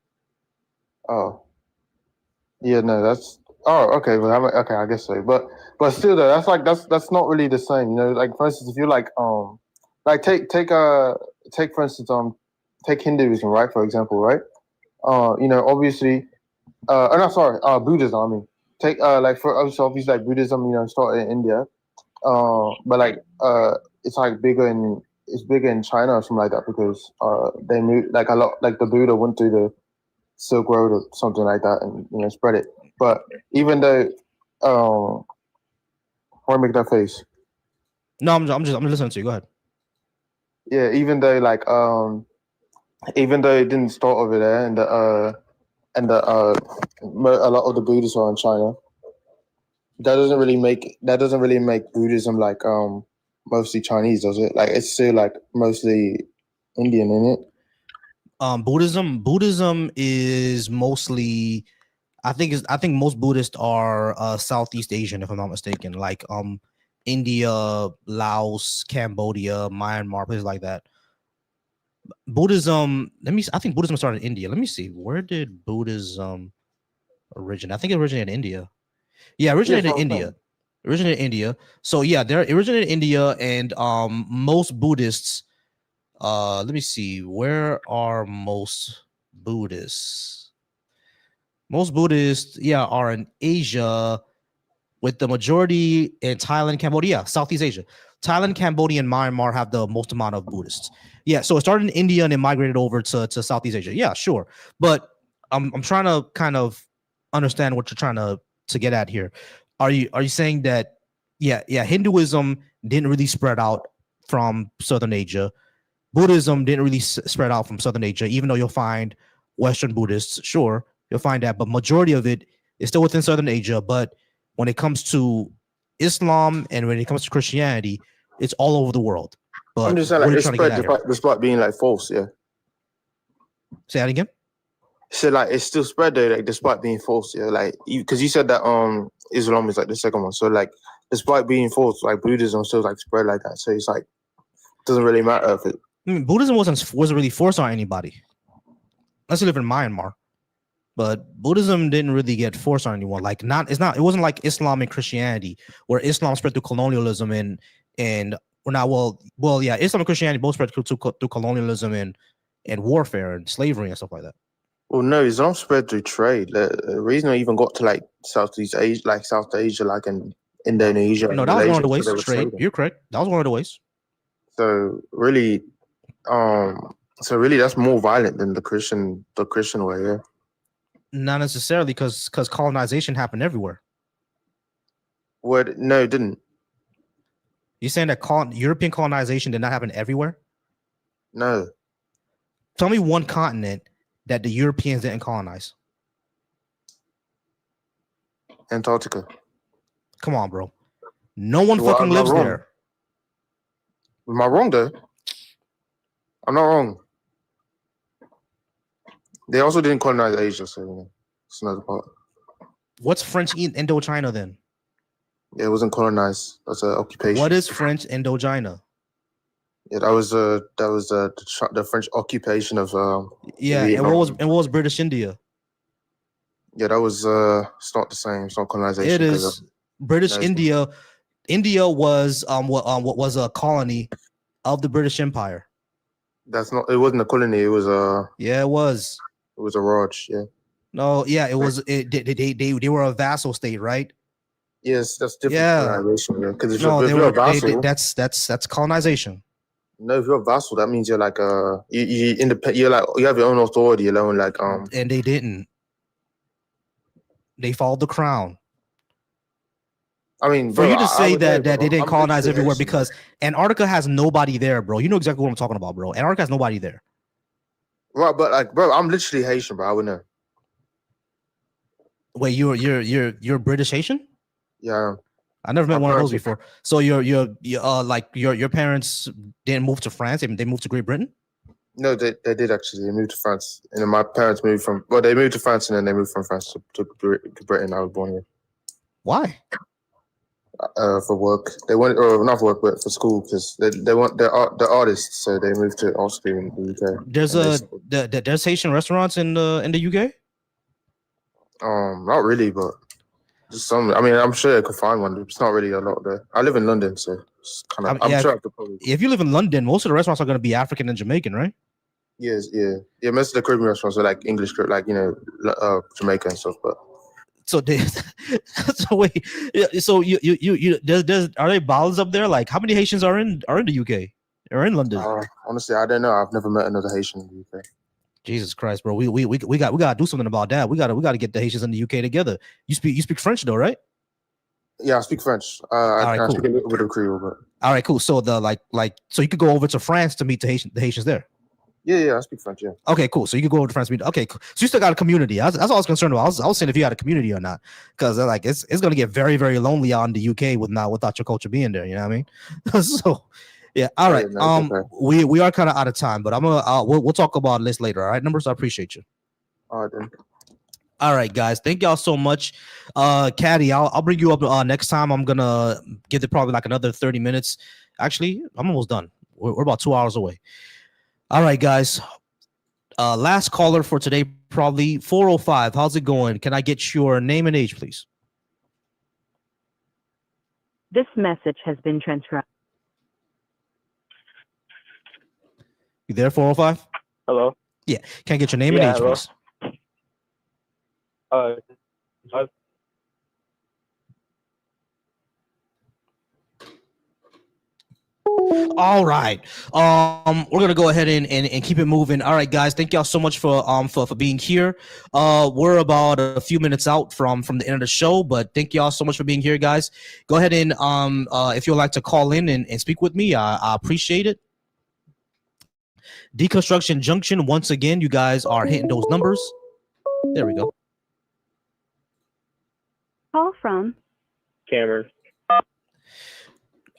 Oh. Yeah, no, that's okay. Well, okay, I guess so. But still, though, that's not really the same. You know, like for instance, if you like take for instance take Hinduism, right? For example, right? Obviously, Buddhism. I mean, take like for obviously like Buddhism, started in India, but like it's like bigger in China or something like that because they moved like a lot, like the Buddha went through the Silk Road or something like that and spread it. But even though why make that face? No, I'm listening to you. Go ahead. Yeah, even though it didn't start over there and a lot of the Buddhists are in China, that doesn't really make Buddhism like mostly Chinese, does it? Like it's still like mostly Indian, isn't it? Buddhism is mostly, I think most Buddhists are Southeast Asian, if I'm not mistaken. Like India, Laos, Cambodia, Myanmar, places like that. Buddhism, I think Buddhism started in India. Let me see. Where did Buddhism originate? I think it originated in India. Yeah, originated in India. Originated in India. So yeah, they're originated in India, and most Buddhists, let me see, where are most Buddhists? Most Buddhists, yeah, are in Asia, with the majority in Thailand, Cambodia, Southeast Asia. Thailand, Cambodia, and Myanmar have the most amount of Buddhists. Yeah, so it started in India and it migrated over to Southeast Asia. Yeah, sure. But I'm trying to kind of understand what you're trying to get at here. Are you saying that Hinduism didn't really spread out from Southern Asia? Buddhism didn't really spread out from Southern Asia, even though you'll find Western Buddhists, sure, you'll find that, but majority of it is still within Southern Asia. But when it comes to Islam and when it comes to Christianity, it's all over the world. But I'm just saying, like, it's spread despite being like false. Yeah. Say that again. So like it's still spread though, like despite being false. Yeah, like because you said that Islam is like the second one. So like despite being false, like Buddhism still like spread like that. So it's like doesn't really matter if it. Buddhism wasn't really forced on anybody. Unless you live in Myanmar. But Buddhism didn't really get forced on anyone. Like it wasn't like Islam and Christianity, where Islam spread through colonialism and Islam and Christianity both spread through colonialism and warfare and slavery and stuff like that. Well, no, Islam spread through trade. The reason I even got to like Southeast Asia, like South Asia, like in Indonesia. No, that was one of the ways. Trade. You're correct. That was one of the ways. So really, that's more violent than the Christian way. Yeah. Not necessarily, because colonization happened everywhere. What? No, it didn't. You're saying that European colonization did not happen everywhere? No. Tell me one continent that the Europeans didn't colonize. Antarctica. Come on, bro. No one fucking lives there. Am I wrong though? I'm not wrong. They also didn't colonize Asia, so it's another part. What's French Indochina then? Yeah, it wasn't colonized. That's an occupation. What is French Indochina? Yeah, that was the French occupation of and what was British India? Yeah, that was it's not the same. It's not colonization. It is. British India. India was what was a colony of the British Empire. That's not. It wasn't a colony. It was a. Yeah, it was. It was a Raj. Yeah. No, yeah, it was. They were a vassal state, right? Yes, that's different. Yeah. Colonization. Yeah, because if no, you're a vassal, that's colonization. No, if you're a vassal, that means you're like you independent. You're like you have your own authority, alone. Like And they didn't. They followed the crown. I mean, for you to say that they didn't colonize everywhere, because Antarctica has nobody there, bro. You know exactly what I'm talking about, bro. Antarctica has nobody there. Right, but like, bro, I'm literally Haitian, bro. I would know. Wait, you're British Haitian? Yeah. I never met one of those before. So your parents didn't move to France; they moved to Great Britain. No, they did actually. They moved to France, and then my parents moved they moved to France, and then they moved from France to Britain. I was born here. Why? For work. They went, or not for work, but for school, because they want they're artists, so they moved to art school in the UK. There's Haitian restaurants in the UK. Not really, but just some. I mean, I'm sure I could find one. It's not really a lot there. I live in London, so it's kind of. I'm sure I could probably. If you live in London, most of the restaurants are going to be African and Jamaican, right? Yes, yeah. Most of the Caribbean restaurants are like English, like Jamaica and stuff, but. So wait, so you there's are there balls up there? Like, how many Haitians are in the UK or in London? Honestly, I don't know. I've never met another Haitian in the UK. Jesus Christ, bro. We got to do something about that. We got to get the Haitians in the UK together. You speak French though, right? Yeah, I speak French. I speak a little bit of Creole, but. All right, cool. So so you could go over to France to meet the Haitians there. Yeah, I speak French. Yeah. Okay, cool. So you could go over to France. Okay, cool. So you still got a community. That's all I was concerned about. I was saying if you had a community or not, because like it's gonna get very, very lonely out in the UK without your culture being there. You know what I mean? So yeah. All right. Okay. We are kind of out of time, but we'll talk about this later. All right, numbers. I appreciate you. All right then. All right, guys. Thank y'all so much. Caddy, I'll bring you up next time. I'm gonna give it probably like another 30 minutes. Actually, I'm almost done. We're about 2 hours away. All right, guys. Last caller for today, probably 405. How's it going? Can I get your name and age, please? This message has been transcribed. You there, 405? Hello. Yeah. Can I get your name and age, hello. please? All right. We're gonna go ahead and keep it moving. All right, guys. Thank y'all so much for being here. We're about a few minutes out from the end of the show, but thank y'all so much for being here, guys. Go ahead and if you'd like to call in and speak with me, I appreciate it. Deconstruction Junction, once again, you guys are hitting those numbers. There we go. Call from Cameron.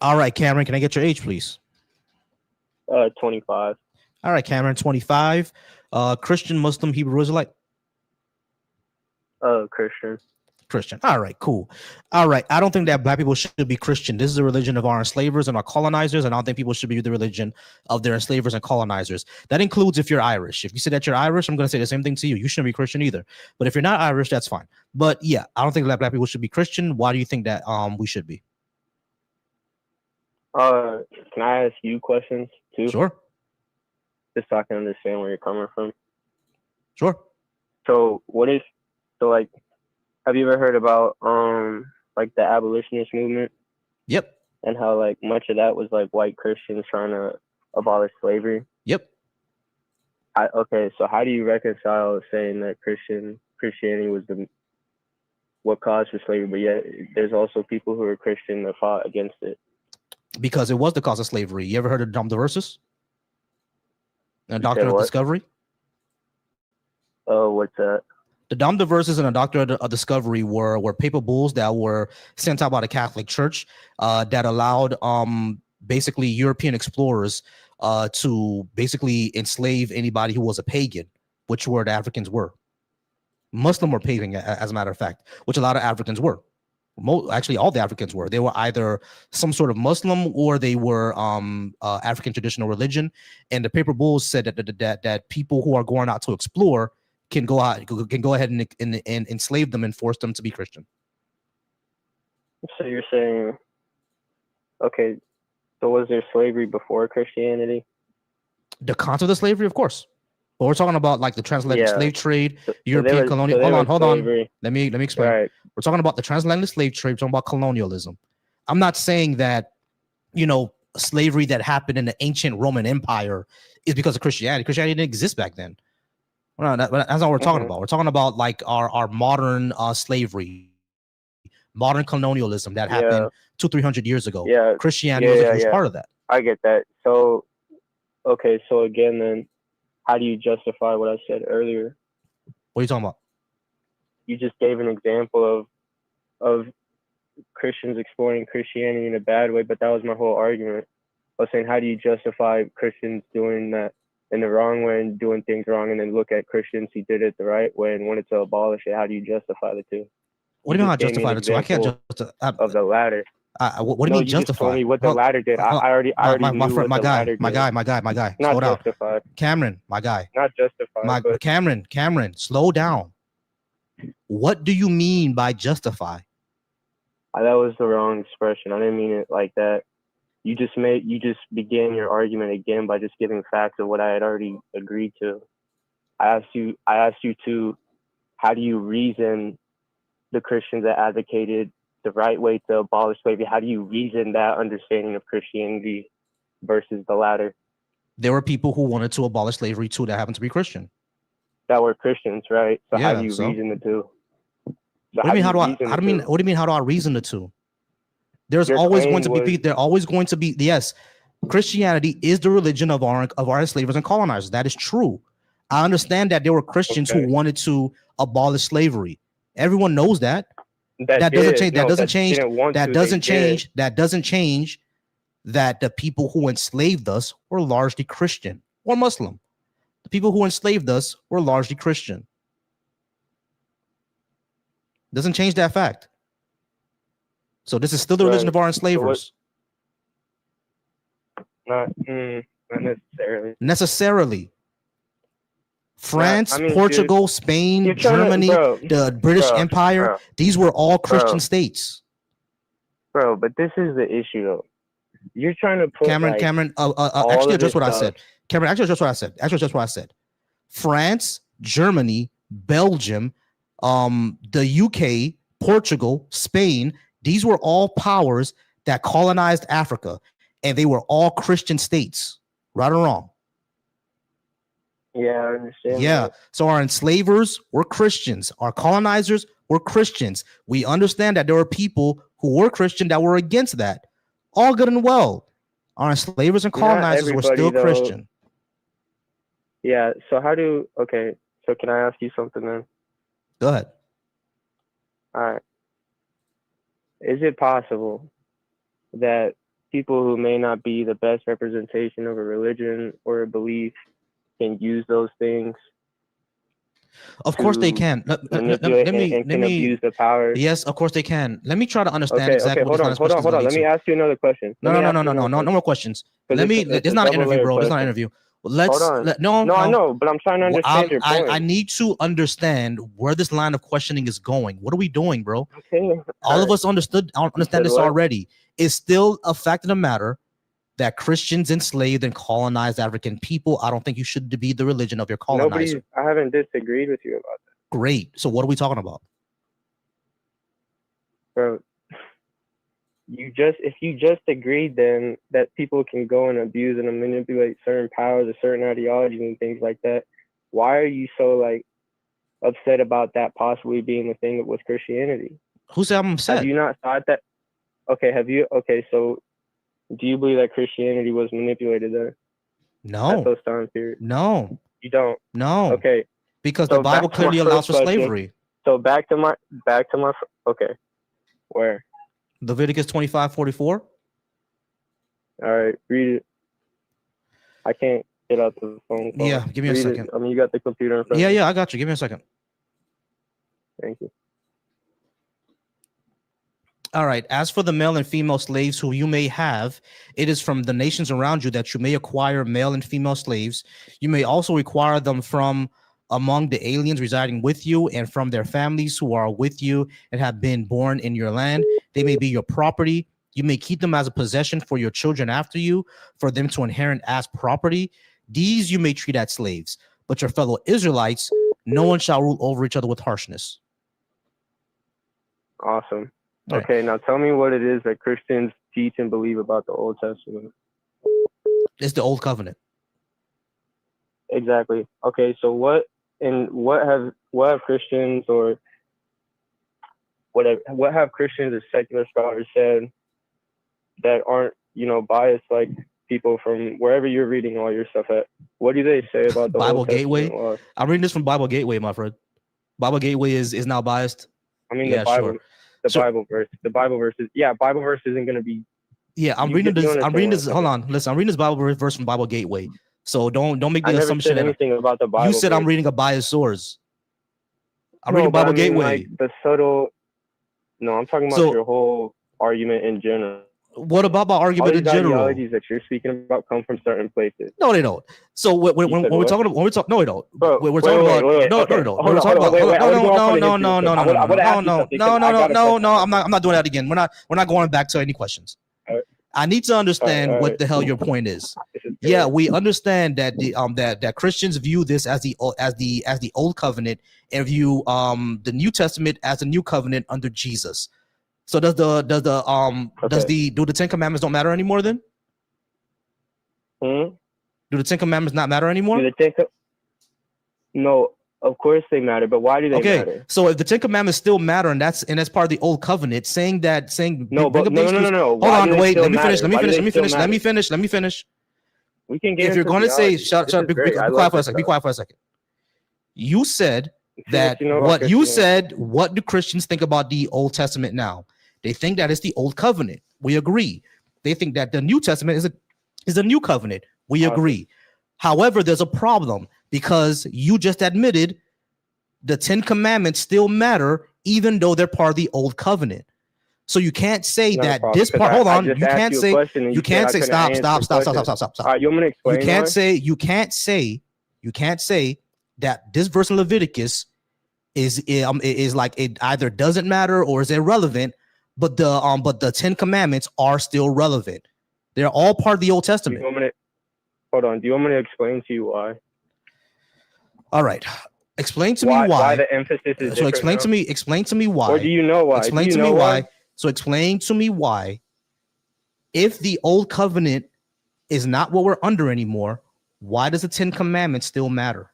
All right, Cameron, can I get your age, please? 25. All right, Cameron, 25. Christian, Muslim, Hebrew, Israelite? Christian. Christian. All right, cool. All right. I don't think that black people should be Christian. This is the religion of our enslavers and our colonizers, and I don't think people should be the religion of their enslavers and colonizers. That includes if you're Irish. If you say that you're Irish, I'm going to say the same thing to you. You shouldn't be Christian either. But if you're not Irish, that's fine. But yeah, I don't think that black people should be Christian. Why do you think that we should be? Can I ask you questions too? Sure. Just so I can understand where you're coming from. Sure. So like, have you ever heard about like the abolitionist movement? Yep. And how like much of that was like white Christians trying to abolish slavery? Yep. Okay, so how do you reconcile saying that Christianity was what caused for slavery, but yet there's also people who are Christian that fought against it? Because it was the cause of slavery. You ever heard of Dom DeVersus? A doctrine of discovery? Oh, what's that? The Dom DeVersus and a doctrine of discovery were paper bulls that were sent out by the Catholic Church that allowed basically European explorers to basically enslave anybody who was a pagan, which were the Africans were. Muslim or pagan, as a matter of fact, which a lot of Africans were. Actually, all the Africans were. They were either some sort of Muslim or they were African traditional religion. And the paper bulls said that people who are going out to explore can go ahead and enslave them and force them to be Christian. So you're saying, okay, so was there slavery before Christianity? The concept of slavery, of course. But we're talking about like the transatlantic slave trade, European colonial. Hold on. Let me explain. Right. We're talking about the transatlantic slave trade. We're talking about colonialism. I'm not saying that, slavery that happened in the ancient Roman Empire is because of Christianity. Christianity didn't exist back then. Well, that's not what we're talking about. We're talking about like our modern slavery, modern colonialism that happened 200-300 years ago. Yeah. Christianity was part of that. I get that. So, okay. So again, then how do you justify what I said earlier? What are you talking about? You just gave an example of Christians exploring Christianity in a bad way, but that was my whole argument. I was saying, how do you justify Christians doing that in the wrong way and doing things wrong, and then look at Christians who did it the right way and wanted to abolish it? How do you justify the two? What do you mean how justify the two? I can't justify of the latter. What do you mean you justify? Just told me what the latter did. I already my knew friend, what the latter my did. guy. Not Slow down. justified. Cameron, my guy. Not justified. But Cameron, slow down. What do you mean by justify? That was the wrong expression. I didn't mean it like that. You just began your argument again by just giving facts of what I had already agreed to. I asked you to, how do you reason the Christians that advocated the right way to abolish slavery? How do you reason that understanding of Christianity versus the latter? There were people who wanted to abolish slavery too that happened to be Christian. That were Christians, right? So yeah, how do you reason the two? So what do you mean? How do I reason the two? There's Your always going to claim be. There always going to be. Yes, Christianity is the religion of our enslavers and colonizers. That is true. I understand that there were Christians who wanted to abolish slavery. Everyone knows that. That doesn't change. That doesn't change that the people who enslaved us were largely Christian or Muslim. The people who enslaved us were largely Christian. Doesn't change that fact. So this is still the religion of our enslavers. Not necessarily. Necessarily. France, I mean, Portugal, dude, Spain, Germany, the British Empire, these were all Christian states. Bro, but this is the issue, though. You're trying to put Cameron, actually address what I said. Cameron, actually address what I said. France, Germany, Belgium, the UK, Portugal, Spain, these were all powers that colonized Africa, and they were all Christian states, right or wrong? Yeah, I understand. Yeah. That. So our enslavers were Christians. Our colonizers were Christians. We understand that there were people who were Christian that were against that. All good and well. Our enslavers and colonizers were still Christian. Yeah. So okay. So can I ask you something then? Go ahead. All right. Is it possible that people who may not be the best representation of a religion or a belief can use those things? Of course they can. Let me abuse the power. Yes, of course they can. Let me try to understand exactly what hold on. Let me ask you another question. No more questions. It's not an interview, bro. It's not an interview. I know, but I'm trying to understand your point. I need to understand where this line of questioning is going. What are we doing, bro? Okay. All of us understand this already. It's still a fact of the matter that Christians enslaved and colonized African people. I don't think you should be the religion of your colonizer. I haven't disagreed with you about that. Great. So what are we talking about? Bro, if you just agreed then that people can go and abuse and manipulate certain powers or certain ideologies and things like that, why are you so upset about that possibly being the thing with Christianity? Who said I'm upset? Have you not thought that? Okay, so do you believe that Christianity was manipulated there? No. At those time periods? No. You don't? No. Okay. Because the Bible clearly allows for slavery. So back to my okay. Where? Leviticus 25:44. All right, read it. I can't get out the phone call. Yeah, give me a second. I mean, you got the computer in front of you. Yeah, I got you. Give me a second. Thank you. All right. As for the male and female slaves who you may have, it is from the nations around you that you may acquire male and female slaves. You may also acquire them from among the aliens residing with you and from their families who are with you and have been born in your land. They may be your property. You may keep them as a possession for your children after you, for them to inherit as property. These you may treat as slaves, but your fellow Israelites, no one shall rule over each other with harshness. Awesome. Okay, now tell me what it is that Christians teach and believe about the Old Testament. It's the Old Covenant. Exactly. Okay, so what have Christians or what have Christians or secular scholars said that aren't, biased like people from wherever you're reading all your stuff at? What do they say about the Bible Old Gateway? Testament? I'm reading this from Bible Gateway, my friend. Bible Gateway is now biased. I mean, the Bible. Sure. Bible verse. The Bible verse is Bible verse isn't going to be. Yeah, I'm reading this. Hold on, listen. I'm reading this Bible verse from Bible Gateway. So don't make the assumption. I never said anything about the Bible. You said verse. I'm reading a biased source. I'm reading Bible Gateway. Like the subtle. No, I'm talking about your whole argument in general. What about my argument in general? Ideologies that you're speaking about come from certain places. No, they don't. So when we're talking about, no, they don't. We're talking about no. I'm not doing that again. We're not going back to any questions. I need to understand what the hell your point is. Yeah, we understand that that Christians view this as the Old Covenant and view the New Testament as the New Covenant under Jesus. So do the Ten Commandments don't matter anymore then? Do the Ten Commandments not matter anymore? No, of course they matter, but why do they matter? So if the Ten Commandments still matter and that's part of the Old Covenant, no. Hold on, wait. Let me finish. We can get. If you're going to say, shut up, be quiet for a second. Be quiet for a second. You said that what do Christians think about the Old Testament now? They think that it's the Old Covenant. We agree. They think that the New Testament is a new covenant. We agree. However, there's a problem because you just admitted the 10 Commandments still matter even though they're part of the old covenant. So you can't say Not a that problem, this 'cause part. Hold on. just You asked can't you a say. question and You can't said I say. couldn't answer Stop. the Stop. question. Stop. All right, you want me to explain? You can't why? say. You can't say. You can't say that this verse in Leviticus is like it either doesn't matter or is irrelevant, but the 10 Commandments are still relevant. They're all part of the Old Do you Testament. want me to, hold on. Do you want me to explain to you why? All right. Explain to me Why why. the emphasis is So different explain now? to me. Explain to me why. Or do you know why? Explain Do to you me know why. So explain to me why. If the Old Covenant is not what we're under anymore, why does the 10 Commandments still matter?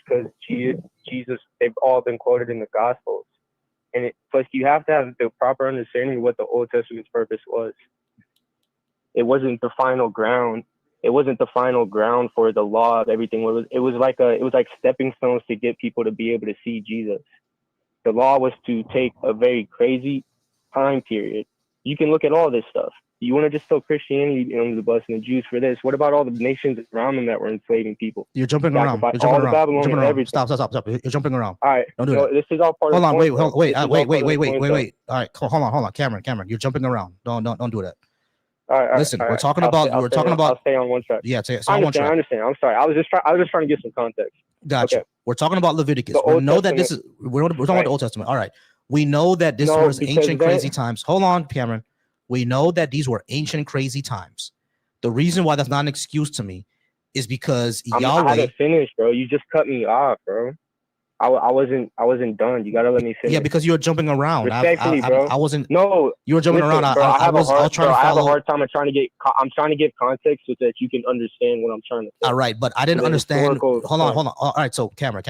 Because Jesus, they've all been quoted in the Gospels. And plus, you have to have the proper understanding of what the Old Testament's purpose was. It wasn't the final ground. It wasn't the final ground for the law of everything. It was like stepping stones to get people to be able to see Jesus. The law was to take a very crazy time period. You can look at all this stuff. You want to just throw Christianity under the bus and the Jews for this? What about all the nations around them that were enslaving people? You're jumping around. You're All jumping the around. Babylonian, You're jumping around. everything. Stop. You're jumping around. All right. Don't do that. This is all part Hold of on. the Wait. point, bro. This is all part of the point, Wait. All right. Hold on. Cameron. You're jumping around. Don't do that. All right. Listen, all we're right. talking I'll about. stay- I'll We're stay talking on- about. I'll stay on one track. Yeah. Stay I on one track. understand. I'm sorry. I was just trying to get some context. Gotcha. Okay. We're talking about Leviticus. The We Old know that this is. Testament- We're talking about the Old Testament. All right. We know that this No, was because ancient, then- crazy times. Hold on, Cameron. We know that these were ancient, crazy times. The reason why that's not an excuse to me is because I Yahweh. haven't finished, bro. You just cut me off, bro. I wasn't done. You gotta let me finish. Yeah, because you were jumping around. Respectfully, bro. I wasn't. No, You were jumping listen, around. Bro, I was trying to I have a follow. hard time. I'm trying to give context so that you can understand what I'm trying to say. All right, but I didn't The understand. historical Hold on. point. All right, so Cameron.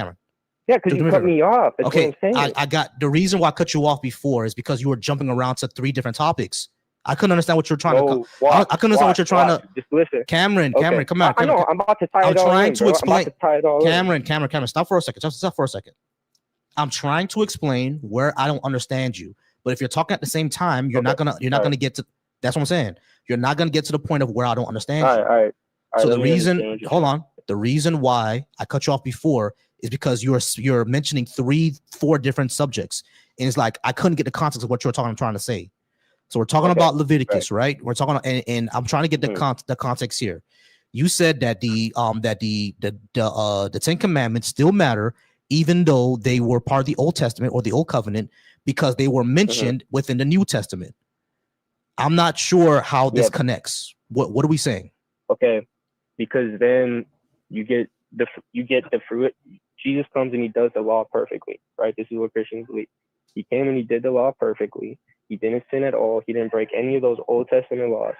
Yeah, because you cut me off. That's Okay, what I'm saying. I got the reason why I cut you off before is because you were jumping around to 3 different topics. I couldn't understand what you're trying to. I couldn't understand what you're trying to. Just listen, Cameron. Okay. Come on. I know. I'm about to tie I'm it all trying in, to bro. explain. I'm about to tie it all in. Cameron. Stop for a second. Just stop for a second. I'm trying to explain where I don't understand you. But if you're talking at the same time, you're not gonna get to. That's what I'm saying. You're not gonna get to the point of where I don't understand you. All right. So the reason, the reason why I cut you off before is because you're mentioning 3-4 different subjects, and it's like I couldn't get the context of what you're trying to say. So we're talking about Leviticus, right? We're talking, and I'm trying to get the context here. You said that the 10 Commandments still matter, even though they were part of the Old Testament or the Old Covenant, because they were mentioned within the New Testament. I'm not sure how this connects. What are we saying? Okay, because then you get the fruit. Jesus comes and he does the law perfectly, right? This is what Christians believe. He came and he did the law perfectly. He didn't sin at all. He didn't break any of those Old Testament laws,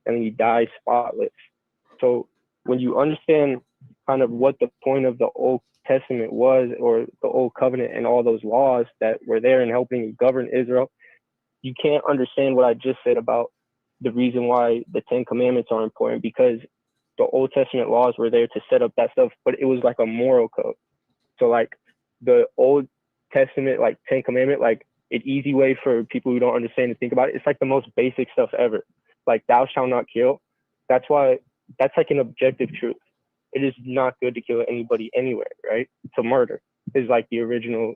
and he died spotless. So when you understand kind of what the point of the Old Testament was, or the Old Covenant and all those laws that were there and helping govern Israel, you can't understand what I just said about the reason why the 10 Commandments are important, because the Old Testament laws were there to set up that stuff, but it was like a moral code. So like the Old Testament, like 10 Commandment, like an easy way for people who don't understand to think about it, it's like the most basic stuff ever. Like thou shalt not kill. That's why that's like an objective truth. It is not good to kill anybody anywhere, right? To murder is like the original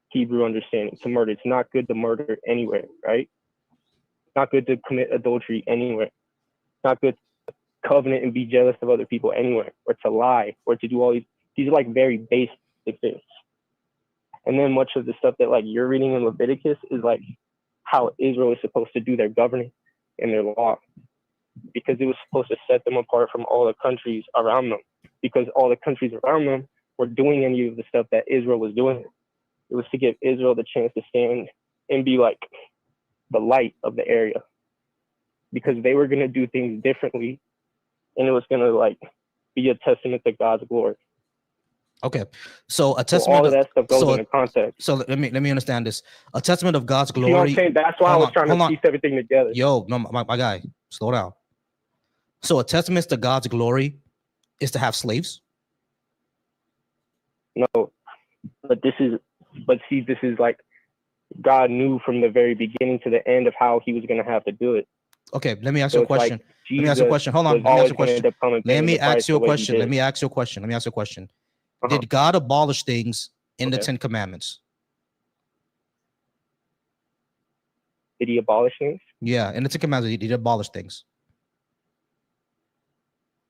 Hebrew understanding. To murder, it's not good to murder anywhere, right? Not good to commit adultery anywhere. Not good to covenant and be jealous of other people anywhere, or to lie, or to do all these are like very basic things. And then much of the stuff that like you're reading in Leviticus is like how Israel is supposed to do their governing and their law, because it was supposed to set them apart from all the countries around them, because all the countries around them were doing any of the stuff that Israel was doing. It was to give Israel the chance to stand and be like the light of the area, because they were going to do things differently, and it was going to like be a testament to God's glory. Okay, so a testament. All of that stuff goes into context. So let me understand this. A testament of God's glory. You know what I'm saying? That's why I was trying to piece everything together. Yo, no, my guy, slow down. So a testament to God's glory is to have slaves? No, but this is like God knew from the very beginning to the end of how he was going to have to do it. Okay, let me ask you a question. Like let me ask you a question. Hold on. Let me ask you a question. Let me ask you a question. Let me ask you a question. Did God abolish things in the 10 Commandments? Did he abolish things? Yeah, in the Ten Commandments, he abolished things.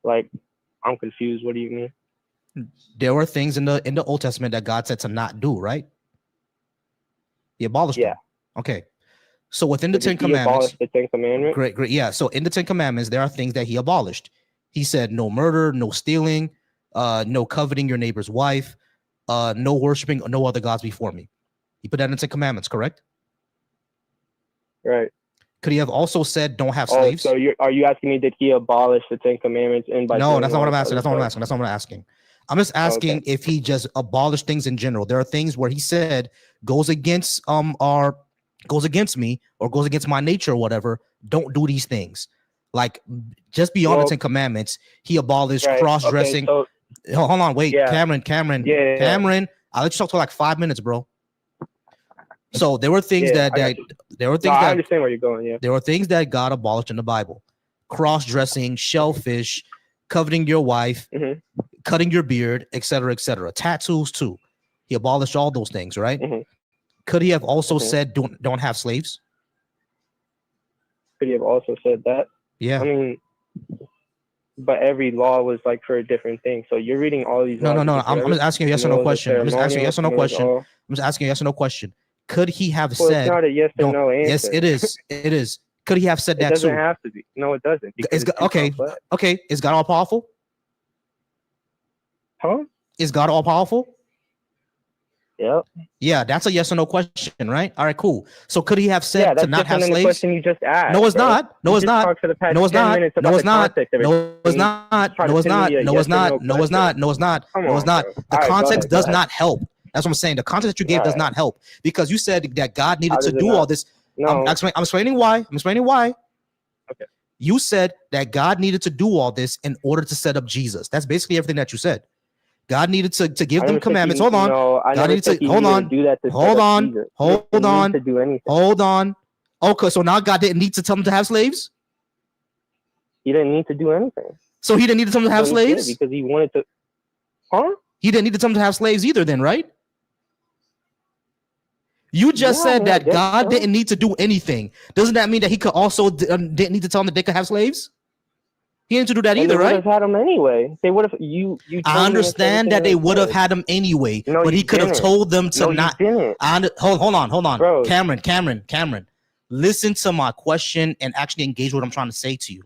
Like, I'm confused. What do you mean? There were things in the Old Testament that God said to not do, right? He abolished them. Okay. So within the So Ten did he Commandments, abolish the Ten Commandments? great. Yeah. So in the Ten Commandments, there are things that he abolished. He said no murder, no stealing, no coveting your neighbor's wife, no worshiping no other gods before me. He put that in the Ten Commandments, correct? Right. Could he have also said don't have slaves? So are you asking me, did he abolish the Ten Commandments? And by No, that's not what I'm all asking. That's not what I'm asking. That's not what I'm asking. I'm just asking if he just abolished things in general. There are things where he said goes against me or goes against my nature or whatever. Don't do these things. Like just beyond the Ten Commandments, he abolished cross-dressing. Okay, so, hold on, wait, yeah. Cameron. Yeah. I'll let you talk for like 5 minutes, bro. So there were things I understand where you're going. Yeah. There were things that God abolished in the Bible: cross-dressing, shellfish, coveting your wife, cutting your beard, etc., etc. Tattoos too. He abolished all those things, right? Could he have also said don't have slaves? Could he have also said that? Yeah. I mean, but every law was like for a different thing. So you're reading all these. No. I'm just asking you a yes or no question. I'm just asking you a yes or no question. I'm just asking you a yes or no question. Could he have said? It's not a yes or no answer. Yes, it is. It is. Could he have said that too? It doesn't have to be. No, it doesn't. Okay. Is God all powerful? Huh? Is God all powerful? Yep. Yeah, that's a yes or no question, right? All right, cool. So could he have said to not have slaves? The question you just asked. No, it's not. No, it's not. No, it's not. No, it's not. No, it's not. No, it's not. No, it's not. No, it's not. No, it's not. No, it's not. The context does not help. That's what I'm saying. The context that you gave does not help because you said that God needed to do all this. No. I'm explaining why. Okay. You said that God needed to do all this in order to set up Jesus. That's basically everything that you said. God needed to give them commandments. Hold on. God needed to hold on. Hold on. Okay, so now God didn't need to tell them to have slaves? He didn't need to do anything. So he didn't need to tell them to have slaves? Because he wanted to. Huh? He didn't need to tell them to have slaves either then, right? You just said that God didn't need to do anything. Doesn't that mean that he could also didn't need to tell them that they could have slaves? He didn't do that either, right? They would have had them anyway. They would have. You. I understand that they would have had them anyway, but he could have told them to not. Hold on, bro. Cameron. Listen to my question and actually engage with what I'm trying to say to you.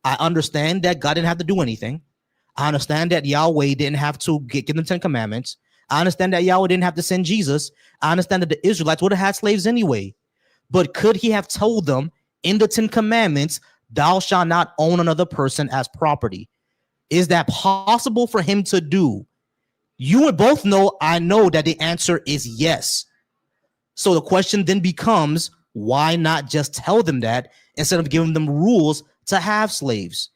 I understand that God didn't have to do anything. I understand that Yahweh didn't have to give them 10 commandments. I understand that Yahweh didn't have to send Jesus. I understand that the Israelites would have had slaves anyway. But could he have told them in the 10 commandments, thou shalt not own another person as property? Is that possible for him to do? You would both know, I know that the answer is yes. So the question then becomes, why not just tell them that instead of giving them rules to have slaves?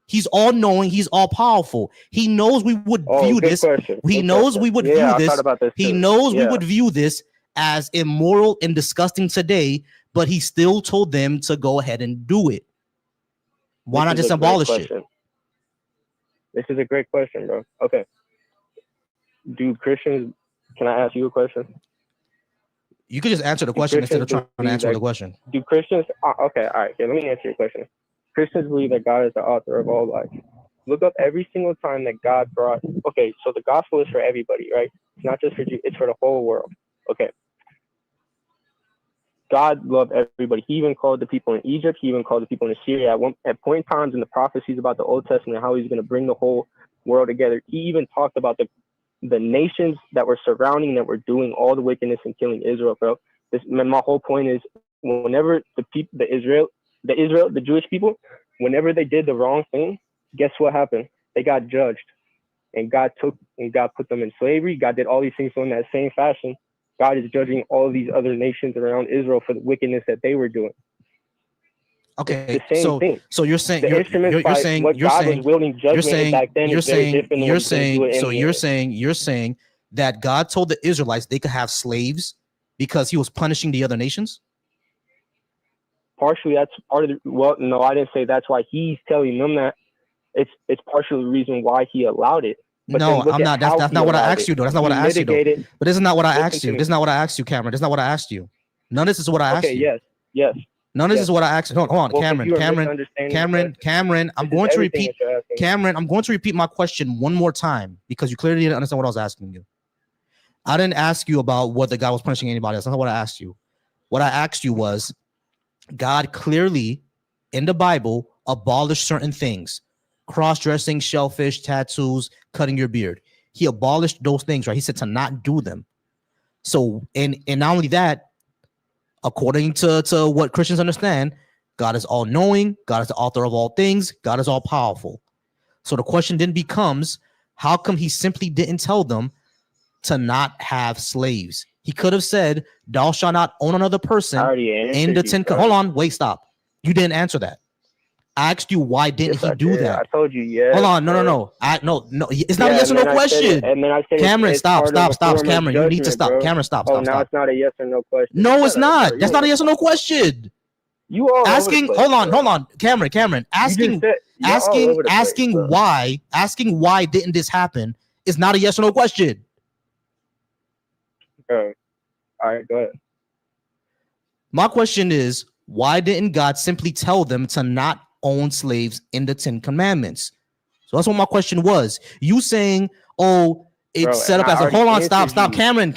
He's all knowing, he's all powerful. He knows we would view this. He knows we would view this. He knows we would view this as immoral and disgusting today, but he still told them to go ahead and do it. Why not just abolish it? This is a great question, bro. Okay. Do Christians, can I ask you a question? You could just answer the question instead of trying to answer the question. Do Christians, okay, all right, let me answer your question. Christians believe that God is the author of all life. Look up every single time that God brought, okay, so the gospel is for everybody, right? It's not just for you, it's for the whole world. Okay. God loved everybody. He even called the people in Egypt. He even called the people in Syria. At point in times in the prophecies about the Old Testament, how he's going to bring the whole world together. He even talked about the nations that were surrounding, that were doing all the wickedness and killing Israel, bro. My whole point is, whenever the Jewish people, whenever they did the wrong thing, guess what happened? They got judged, and God put them in slavery. God did all these things in that same fashion. God is judging all these other nations around Israel for the wickedness that they were doing. Okay, so you're saying you're saying that God told the Israelites they could have slaves because he was punishing the other nations? Partially, that's part of the, well, no, I didn't say that's why he's telling them that. It's partially the reason why he allowed it. But no, I'm not. That's not what I asked you, though. That's not what I asked you, though. But this is not what I asked you. This is not what I asked you, Cameron. This is not what I asked you. None of this is what I asked you. Yes. Yes. None of this is what I asked. Hold on, Well, Cameron. you are Cameron. misunderstanding the Cameron. question. Cameron. I'm This is going to everything repeat. that you're asking. Cameron, I'm going to repeat my question one more time because you clearly didn't understand what I was asking you. I didn't ask you about whether God was punishing anybody else. That's not what I asked you. What I asked you was, God clearly in the Bible abolished certain things: cross-dressing, shellfish, tattoos, cutting your beard. He abolished those things, right? He said to not do them. So, and not only that, according to what Christians understand, God is all-knowing, God is the author of all things, God is all-powerful. So the question then becomes, how come he simply didn't tell them to not have slaves? He could have said, thou shalt not own another person in the 10. Hold on, wait, stop. You didn't answer that. I asked you, why didn't he do that? I told you yes. Hold on, no. No. It's not a yes or no question. And then I said, Cameron, stop. Cameron, you need to stop. Bro. Cameron, stop. Now it's not a yes or no question. No, it's not. That's not a yes or no question. You all asking. Hold on, Cameron. Asking why didn't this happen is not a yes or no question. All right, go ahead. My question is, why didn't God simply tell them to not own slaves in the 10 Commandments? So that's what my question was. You saying, oh, it's set up as a hold on, stop, Cameron.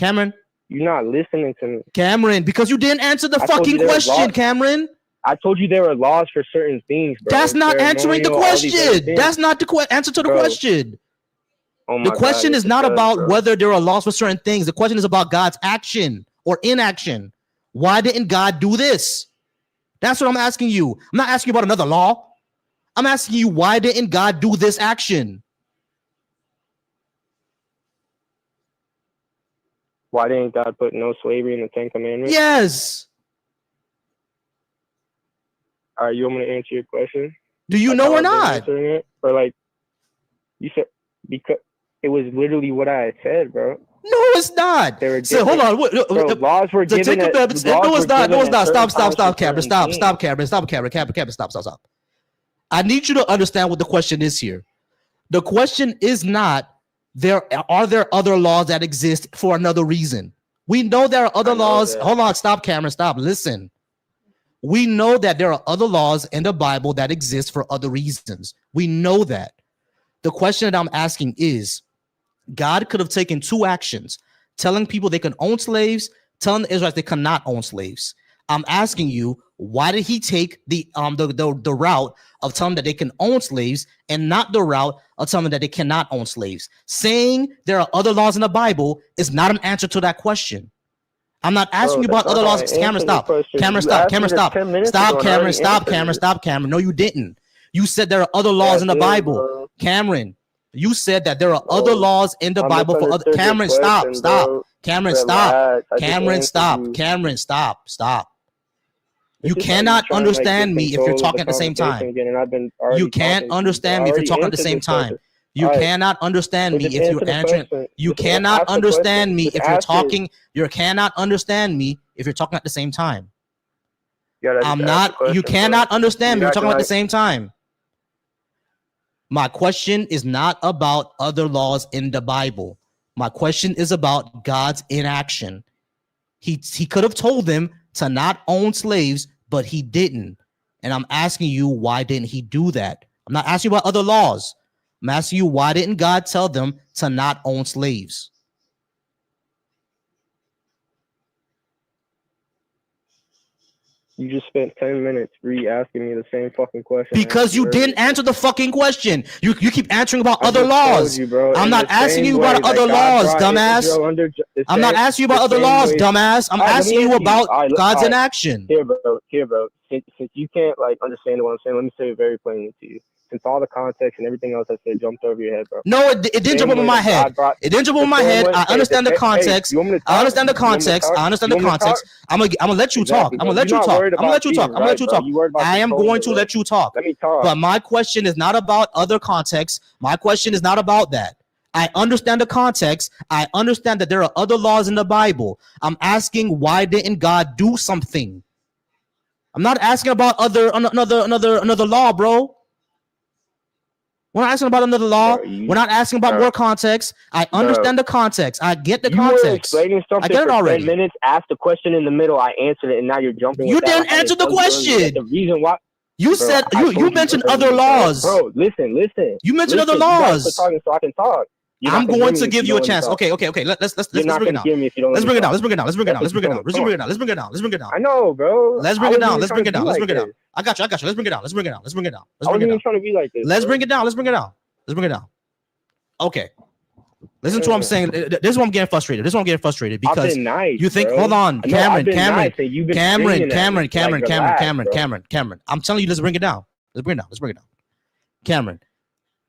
You're not listening to me. Cameron, because you didn't answer the fucking question, Cameron. I told you there were laws for certain things, bro. That's not answering the question. That's not the answer to the question. The question is not about whether there are laws for certain things. The question is about God's action or inaction. Why didn't God do this? That's what I'm asking you. I'm not asking you about another law. I'm asking you, why didn't God do this action? Why didn't God put no slavery in the 10 Commandments? Yes. All right, you want me to answer your question? Do you know or not? Or like you said, because it was literally what I had said, bro. No, it's not. So hold on. Bro, laws were given. No, it's not. No, it's not. Stop, Cameron. Stop, Cameron. Stop. I need you to understand what the question is here. The question is not, are there other laws that exist for another reason? We know there are other laws. Hold on, stop, Cameron. Stop. Listen. We know that there are other laws in the Bible that exist for other reasons. We know that. The question that I'm asking is, God could have taken two actions: telling people they can own slaves, telling the Israelites they cannot own slaves. I'm asking you, why did he take the route of telling them that they can own slaves and not the route of telling them that they cannot own slaves? Saying there are other laws in the Bible is not an answer to that question. I'm not asking you about other laws. Cameron, stop. Cameron, stop. Cameron. No, you didn't. You said there are other laws in the Bible. Bro. Cameron, you said that there are other laws in the Bible for other. Cameron, stop. Cameron, stop. You cannot understand me if you're talking at the same time. You can't understand me if you're talking at the same time. You cannot understand me if you're answering. You cannot understand me if you're talking. You cannot understand me if you're talking at the same time. I'm not. You cannot understand me if you're talking at the same time. My question is not about other laws in the Bible. My question is about God's inaction. He could have told them to not own slaves, but he didn't. And I'm asking you, why didn't he do that? I'm not asking you about other laws. I'm asking you, why didn't God tell them to not own slaves? You just spent 10 minutes re-asking me the same fucking question. Because you didn't answer the fucking question. You keep answering about other laws. I'm not asking you about other laws, dumbass. I'm not asking you about other laws, dumbass. I'm asking you about God's inaction. Here, bro. Since you can't like understand what I'm saying, let me say it very plainly to you. Since all the context and everything else I said jumped over your head, bro. No, it didn't jump over my head. It didn't jump over my head. I understand the context. I understand the context. I'm gonna let you talk. I'm gonna let you talk. I am going to let you talk. Let me talk. But my question is not about other context. My question is not about that. I understand the context. I understand that there are other laws in the Bible. I'm asking, why didn't God do something? I'm not asking about another law, bro. We're not asking about another law. We're not asking about more context. I understand the context. I get the context. You were explaining something I get it for already. 10 minutes, asked the question in the middle, I answered it, and now you're jumping You with didn't that. answer the question. The reason why you said you mentioned other laws. Bro, listen. You mentioned other You guys laws. are talking so I can talk. I'm going to give you a chance. Okay. Let's bring it down. Let's bring it down. Let's bring it down. Let's bring it down. Let's bring it down. Let's bring it down. Let's bring it down. Let's bring it down. I know, bro. Let's bring it down. Let's bring it down. Let's bring it down. I got you. Let's bring it down. Let's bring it down. Let's bring it down. Let's bring it down. Trying to be like this. Let's bring it down. Let's bring it down. Let's bring it down. Okay. Listen to what I'm saying. This is what I'm getting frustrated. Because you think, hold on, Cameron. I'm telling you, let's bring it down. Cameron,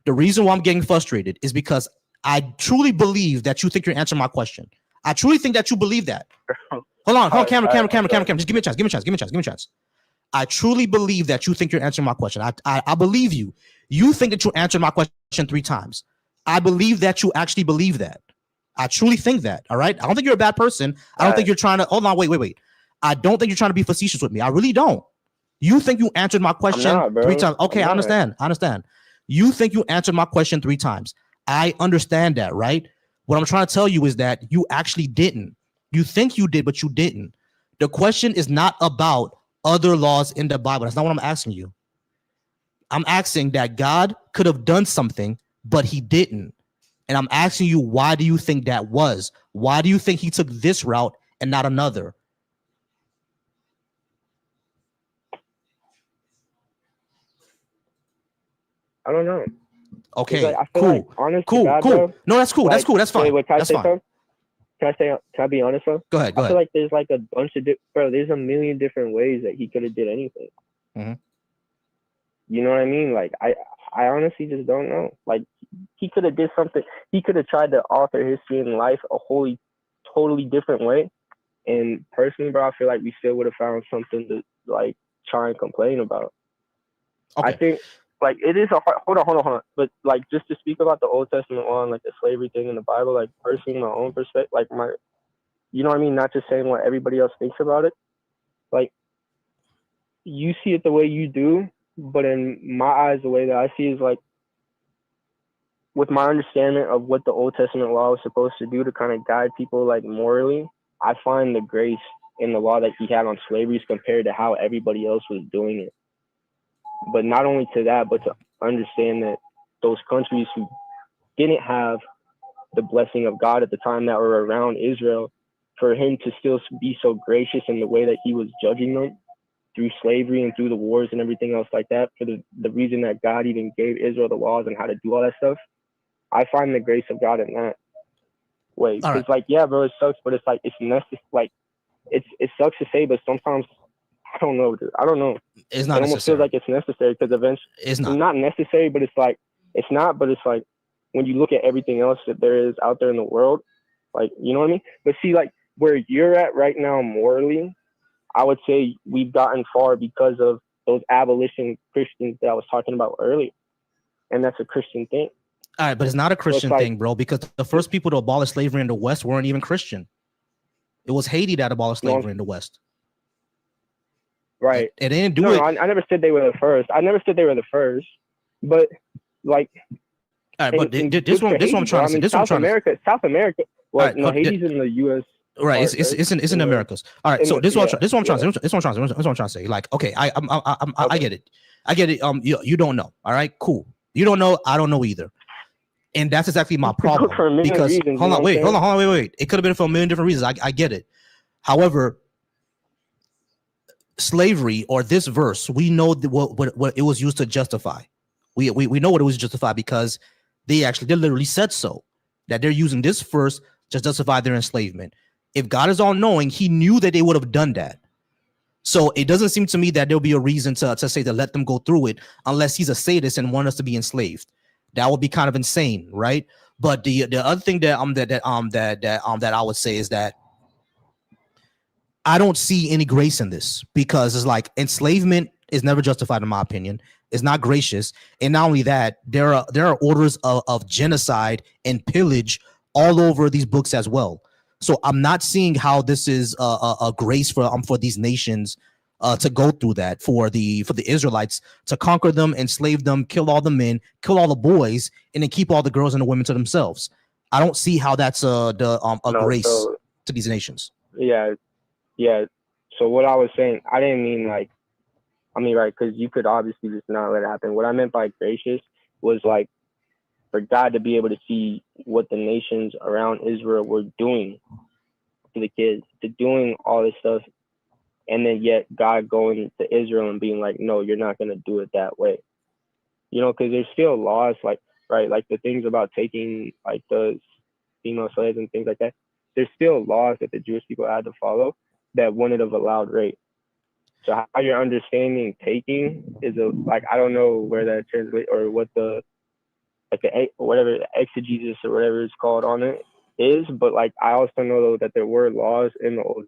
the reason why I'm getting frustrated is because I truly believe that you think you're answering my question. I truly think that you believe that. Hold on, Cameron. Just give me a chance. I truly believe that you think you're answering my question. I believe you. You think that you answered my question 3 times. I believe that you actually believe that. I truly think that. All right. I don't think you're a bad person. I don't think you're trying to hold on. Wait. I don't think you're trying to be facetious with me. I really don't. You think you answered my question 3 times. Okay, I understand. You think you answered my question 3 times. I understand that, right? What I'm trying to tell you is that you actually didn't. You think you did, but you didn't. The question is not about other laws in the Bible. That's not what I'm asking you. I'm asking that God could have done something, but he didn't. And I'm asking you, why do you think that was? Why do you think he took this route and not another? I don't know. Okay, like, cool. Like, cool. Bro, no, that's cool. Like, that's cool. That's fine. Wait, that's fine. Can I be honest though? Go ahead. I feel like there's like a bunch of there's a million different ways that he could have did anything. Mm-hmm. You know what I mean? Like I honestly just don't know. Like he could have did something. He could have tried to alter history and life a totally different way. And personally, bro, I feel like we still would have found something to like try and complain about. Okay. I think like it is a hard, hold on. But like just to speak about the Old Testament law and like the slavery thing in the Bible, like personally, my own perspective, like you know what I mean? Not just saying what everybody else thinks about it. Like you see it the way you do, but in my eyes, the way that I see is like with my understanding of what the Old Testament law was supposed to do to kind of guide people like morally, I find the grace in the law that he had on slavery compared to how everybody else was doing it. But not only to that, but to understand that those countries who didn't have the blessing of God at the time that were around Israel, for him to still be so gracious in the way that he was judging them through slavery and through the wars and everything else like that, for the reason that God even gave Israel the laws and how to do all that stuff, I find the grace of God in that way. Because like, yeah, bro, it sucks, but it's like, it's necessary. Like, it sucks to say, but sometimes, I don't know, dude. I don't know. It's not necessary. It almost feels like it's necessary because eventually it's not necessary, but it's like, it's not, but it's like, when you look at everything else that there is out there in the world, like, you know what I mean? But see, like, where you're at right now morally, I would say we've gotten far because of those abolition Christians that I was talking about earlier. And that's a Christian thing. All right, but it's not a Christian thing, bro, because the first people to abolish slavery in the West weren't even Christian. It was Haiti that abolished slavery in the West. Right. It didn't do it. No, I never said they were the first. But like, all right, but this one I'm trying to say. This one South America. Well, right, no, Haiti's in the U.S. Right, it's in the Americas. All right, so this one I'm trying to say. Like, okay, I get it. You don't know. All right, cool. You don't know. I don't know either. And that's exactly my problem. Because hold on, wait. It could have been for a million different reasons. I get it. However, slavery or this verse, we know what it was used to justify. We know what it was justified because they literally said so, that they're using this verse to justify their enslavement. If God is all knowing, he knew that they would have done that. So it doesn't seem to me that there'll be a reason to say to let them go through it unless he's a sadist and wants us to be enslaved. That would be kind of insane, right? But the other thing that I would say is that I don't see any grace in this, because it's like enslavement is never justified in my opinion. It's not gracious, and not only that, there are orders of genocide and pillage all over these books as well. So I'm not seeing how this is a grace for these nations to go through that for the Israelites to conquer them, enslave them, kill all the men, kill all the boys, and then keep all the girls and the women to themselves. I don't see how that's a grace So to these nations. yeah. So what I was saying, I didn't mean like, I mean, right, because you could obviously just not let it happen. What I meant by gracious was like for God to be able to see what the nations around Israel were doing to the kids, to doing all this stuff, and then yet God going to Israel and being like, no, you're not going to do it that way. You know, because there's still laws like, right, like the things about taking like the female slaves and things like that. There's still laws that the Jewish people had to follow that wouldn't have allowed rape. So how you're understanding taking is like, I don't know where that translates or what the, like the, whatever the exegesis or whatever it's called on it is. But like, I also know though that there were laws in the old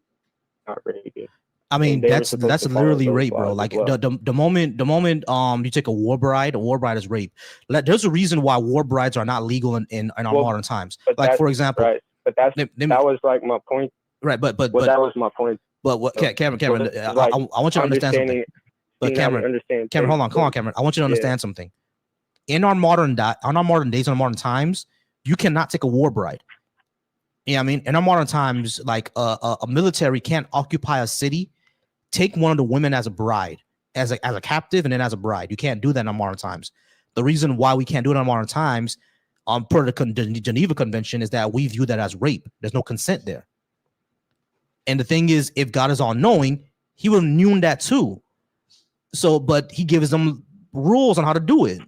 not raping. I mean, that's literally rape, bro. Like the moment you take a war bride is rape. There's a reason why war brides are not legal in our modern times. Like for example, right. But that was like my point. Right, but that was my point. But what, Cameron, I want you to understand something. But Cameron, hold on, Cameron. I want you to understand something. In our modern days, in our modern times, you cannot take a war bride. Yeah, I mean, in our modern times, like a military can't occupy a city, take one of the women as a bride, as a captive, and then as a bride. You can't do that in our modern times. The reason why we can't do it in our modern times, per the Geneva Convention, is that we view that as rape. There's no consent there. And the thing is, if God is all knowing, he will immune that too. So, but he gives them rules on how to do it.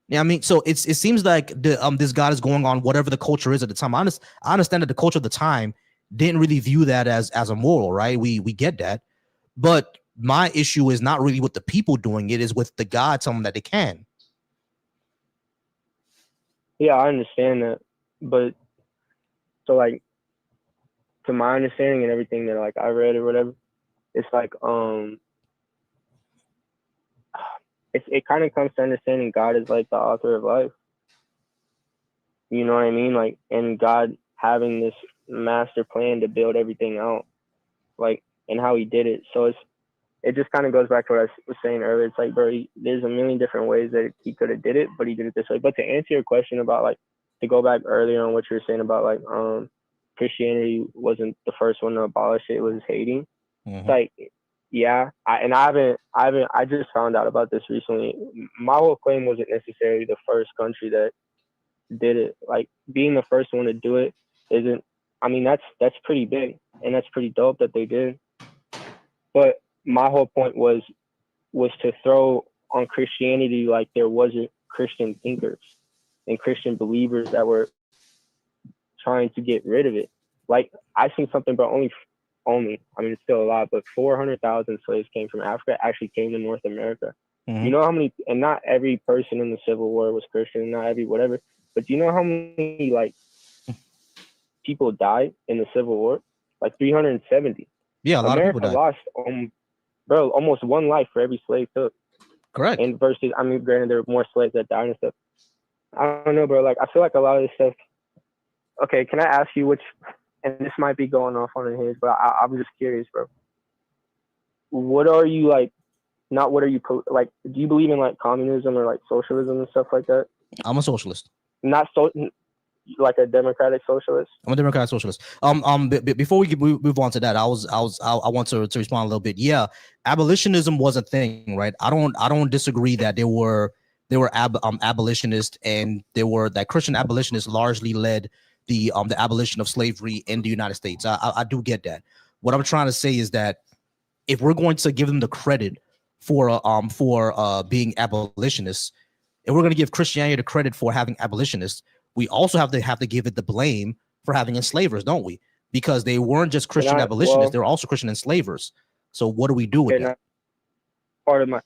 Yeah, I mean, so it seems like this God is going on whatever the culture is at the time. I understand that the culture of the time didn't really view that as immoral, right? We get that, but my issue is not really with the people doing it; is with the God telling them that they can. Yeah, I understand that, but so like, to my understanding and everything that like I read or whatever, it's like it kind of comes to understanding God is like the author of life. You know what I mean? Like, and God having this master plan to build everything out, like, and how he did it. So it just kind of goes back to what I was saying earlier. It's like, bro, there's a million different ways that he could have did it, but he did it this way. But to answer your question about like, to go back earlier on what you were saying about like Christianity wasn't the first one to abolish it, it was hating. It's like, yeah, I just found out about this recently. My whole claim wasn't necessarily the first country that did it. Like, being the first one to do it isn't, I mean, that's pretty big and that's pretty dope that they did. But my whole point was to throw on Christianity like there wasn't Christian thinkers and Christian believers that were trying to get rid of it. Like, I seen something, but only, I mean, it's still a lot, but 400,000 slaves came from Africa, actually came to North America. You know how many, and not every person in the Civil War was Christian, not every whatever, but do you know how many, like, people died in the Civil War? Like 370. Yeah, a lot America of people died. Lost, almost one life for every slave took. Correct. And versus, I mean, granted, there were more slaves that died and stuff. I don't know, bro. Like, I feel like a lot of this stuff. Okay, can I ask you which? And this might be going off on a hinge, but I'm just curious, bro. What are you like? Not what are you like? Do you believe in like communism or like socialism and stuff like that? I'm a socialist. Not like a democratic socialist. I'm a democratic socialist. Before we move on to that, I want to respond a little bit. Yeah, abolitionism was a thing, right? I don't disagree that there were abolitionists, and that Christian abolitionists largely led the abolition of slavery in the United States. I do get that. What I'm trying to say is that if we're going to give them the credit for being abolitionists, if we're going to give Christianity the credit for having abolitionists, we also have to give it the blame for having enslavers, don't we? Because they weren't just Christian abolitionists; they were also Christian enslavers. So what do we do with that? Part of my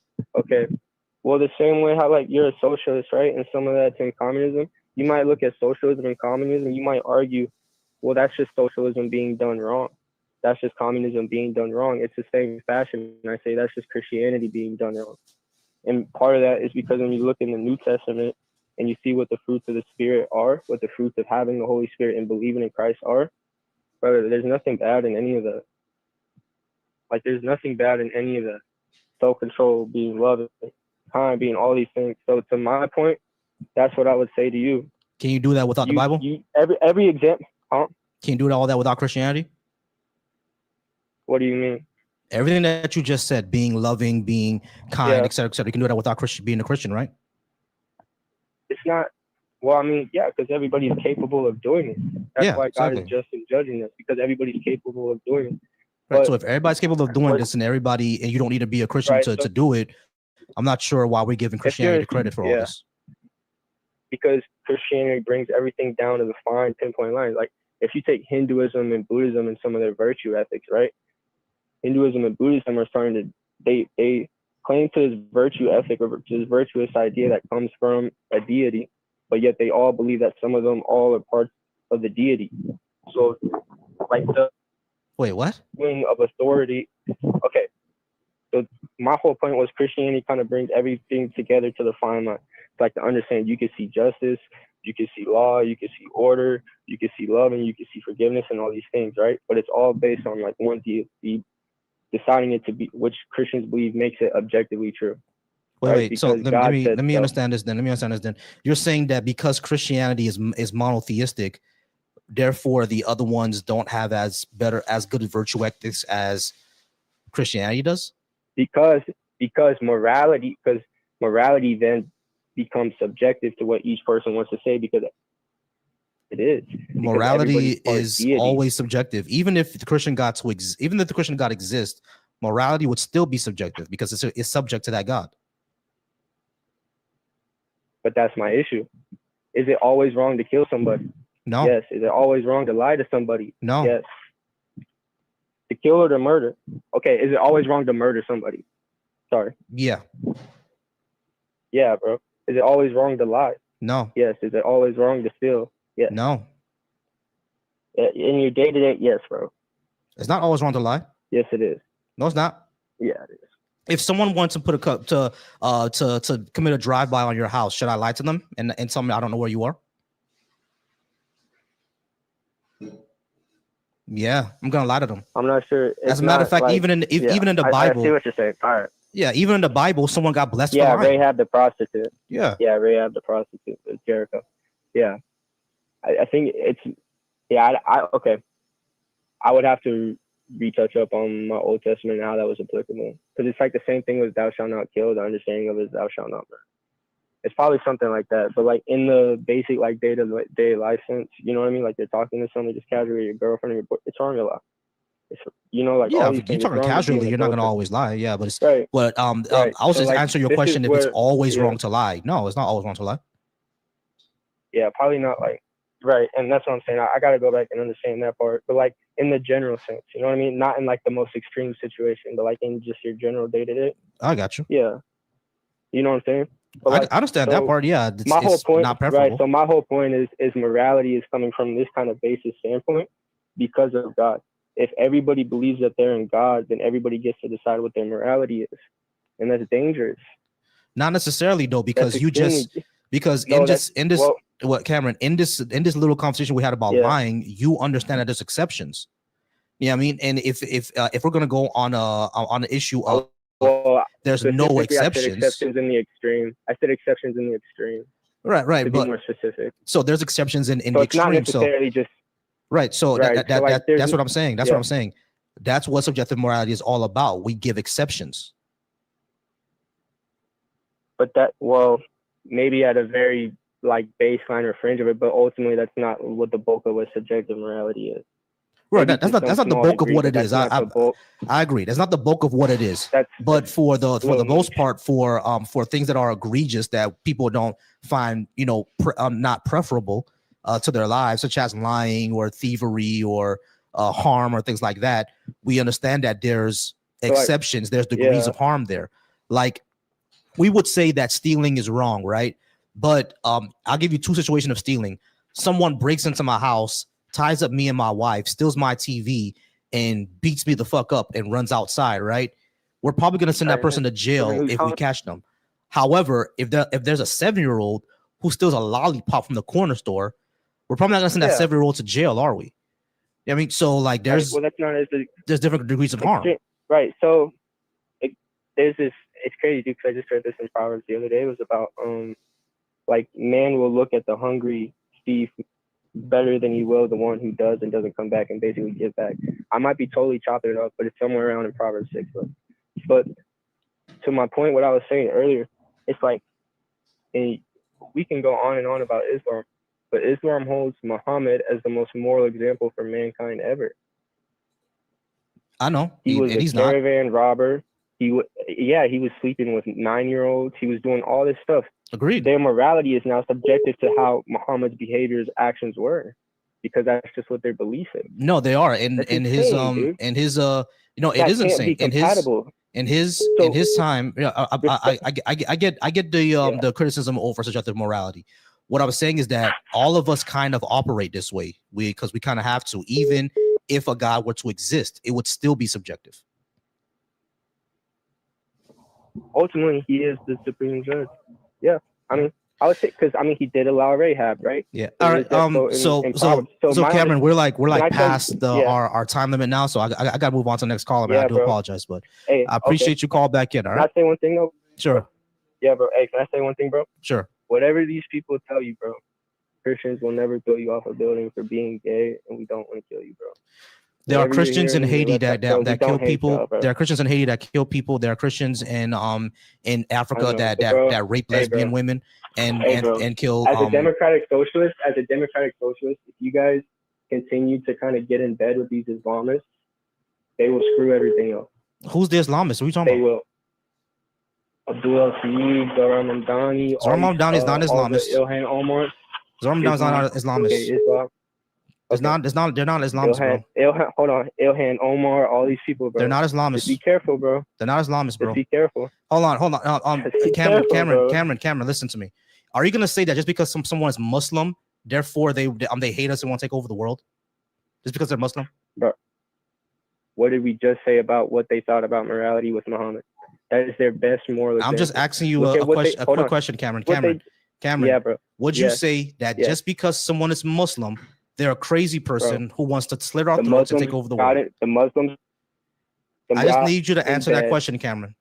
well, the same way how like you're a socialist, right? And some of that's in communism. You might look at socialism and communism. You might argue, well, that's just socialism being done wrong. That's just communism being done wrong. It's the same fashion. And I say that's just Christianity being done wrong. And part of that is because when you look in the New Testament and you see what the fruits of the Spirit are, what the fruits of having the Holy Spirit and believing in Christ are, brother, there's nothing bad in any of that. Like there's nothing bad in any of that. Self-control, being loving, kind, being all these things. So to my point, that's what I would say to you. Can you do that without the Bible? Every example, huh? Can you do all that without Christianity? What do you mean? Everything that you just said, being loving, being kind, etc., etc. You can do that without being a Christian, right? It's not. Well, I mean, yeah, because everybody's capable of doing it. That's why God is just in judging us, because everybody's capable of doing it. Right. But, so if everybody's capable of doing this, and you don't need to be a Christian to do it, I'm not sure why we're giving Christianity credit for all this. Because Christianity brings everything down to the fine pinpoint line. Like if you take Hinduism and Buddhism and some of their virtue ethics, right? Hinduism and Buddhism are starting to, they claim to this virtue ethic or this virtuous idea that comes from a deity, but yet they all believe that some of them all are parts of the deity. So like the wing of authority. Okay. So my whole point was Christianity kind of brings everything together to the fine line. It's like to understand you can see justice, you can see law, you can see order, you can see love, and you can see forgiveness and all these things, right? But it's all based on like one deity deciding it to be, which Christians believe makes it objectively true. Wait. So let me understand this then. You're saying that because Christianity is monotheistic, therefore the other ones don't have as good virtue ethics as Christianity does? Because morality then becomes subjective to what each person wants to say, because it is. Morality is always subjective. Even if the Christian God exists, morality would still be subjective because it's subject to that God. But that's my issue. Is it always wrong to kill somebody? No. Yes. Is it always wrong to lie to somebody? No. Yes. To kill or to murder? Okay. Is it always wrong to murder somebody? Sorry. Yeah. Yeah, bro. Is it always wrong to lie? No. Yes. Is it always wrong to steal? Yes. No. In your day-to-day, yes, bro. It's not always wrong to lie. Yes, it is. No, it's not. Yeah, it is. If someone wants to put a cup to commit a drive-by on your house, should I lie to them and tell me I don't know where you are? Yeah, I'm gonna lie to them. I'm not sure. As a matter of fact, even in the Bible, I see what you're saying. All right. Yeah, even in the Bible, someone got blessed. Yeah, for lying. Rahab the prostitute. Yeah. Yeah, Rahab the prostitute of Jericho. Yeah, I think it's. Yeah, okay. I would have to retouch up on my Old Testament and how that was applicable, because it's like the same thing with "Thou shalt not kill." The understanding of it is "Thou shalt not murder." It's probably something like that, but like in the basic like day-to-day life sense, you know what I mean? Like you're talking to somebody just casually, your girlfriend or your boy, it's wrong to lie. It's, you know, like yeah, all if you're talking casually, you're not gonna always lie. Yeah, but it's right. But I was just answer your question if it's always wrong to lie. No, it's not always wrong to lie. Yeah, probably not like right, and that's what I'm saying. I gotta go back and understand that part, but like in the general sense, you know what I mean? Not in like the most extreme situation, but like in just your general day-to-day. I got you. Yeah, you know what I'm saying? But like, I understand that part. Yeah, my whole point, not preferable. right? So my whole point is morality is coming from this kind of basis standpoint because of God. If everybody believes that they're in God, then everybody gets to decide what their morality is, and that's dangerous. Not necessarily though, because in this little conversation we had about lying, you understand that there's exceptions. Yeah, I mean, and if we're gonna go on an issue of there's no exceptions. I said exceptions in the extreme. I said exceptions in the extreme. Right. To be more specific. So there's exceptions in the extreme. It's not necessarily just. Right. So right. That's what I'm saying. That's what I'm saying. That's what subjective morality is all about. We give exceptions. But maybe at a very like baseline or fringe of it, but ultimately that's not what the bulk of what subjective morality is. Right, that's not the bulk of what it is. I agree. That's not the bulk of what it is. But for the most part, for things that are egregious that people don't find, not preferable to their lives, such as lying or thievery or harm or things like that, we understand that there's exceptions. There's degrees of harm there. Like we would say that stealing is wrong, right? But I'll give you two situations of stealing. Someone breaks into my house, ties up me and my wife, steals my TV, and beats me the fuck up and runs outside, right? We're probably going to send that person to jail if we catch them. However, if there's a 7-year-old who steals a lollipop from the corner store, we're probably not going to send that 7-year-old to jail, are we? I mean, so like there's different degrees of harm. Right. So there's this. It's crazy, dude. Because I just read this in Proverbs the other day. It was about like man will look at the hungry thief better than he will the one who does and doesn't come back and basically give back. I might be totally chopping it up, but it's somewhere around in Proverbs 6. But to my point, what I was saying earlier, it's like, and we can go on and on about Islam, but Islam holds Muhammad as the most moral example for mankind ever. I know. He was and a he's not. caravan robber. He was sleeping with 9-year-olds. He was doing all this stuff. Agreed. Their morality is now subjective to how Muhammad's behaviors, actions were, because that's just what their belief is. No, they are. And That's his insane, dude. and his it That is can't insane. be compatible. In his time, I get the criticism over subjective morality. What I was saying is that all of us kind of operate this way, because we kind of have to. Even if a God were to exist, it would still be subjective. Ultimately, he is the supreme judge. Yeah, I mean, I would say, because I mean, he did allow Rahab, right? Yeah. All right. So Cameron, we're like past our time limit now, so I gotta move on to the next caller. Man. I do apologize, but I appreciate you call back in. All right. Can I say one thing though? Sure. Yeah, bro. Hey, can I say one thing, bro? Sure. Whatever these people tell you, bro, Christians will never throw you off a building for being gay, and we don't want to kill you, bro. There are Christians in Haiti that kill people. There are Christians in Haiti that kill people. There are Christians in Africa that rape lesbian women and kill. As a democratic socialist, if you guys continue to kind of get in bed with these Islamists, they will screw everything up. Who's the Islamists? What are you talking about? They will. Abdul Saeed, Zohran Mamdani. Zohran Mamdani is not Islamist. Ilhan Omar. Zohran Mamdani is not Islamist. Okay, Islam. It's not. They're not Islamists, bro. Hold on. Ilhan Omar, all these people, bro. They're not Islamists. Just be careful, bro. They're not Islamists, bro. Just be careful. Hold on. Cameron, listen to me. Are you gonna say that just because someone is Muslim, therefore they hate us and want to take over the world? Just because they're Muslim? Bro, what did we just say about what they thought about morality with Muhammad? That is their best moral example. I'm just asking you a quick question, Cameron. Cameron, yeah, bro. Would you say that just because someone is Muslim, they're a crazy person who wants to slit our throats and take over the world? The Muslims. I just need you to answer that question, Cameron.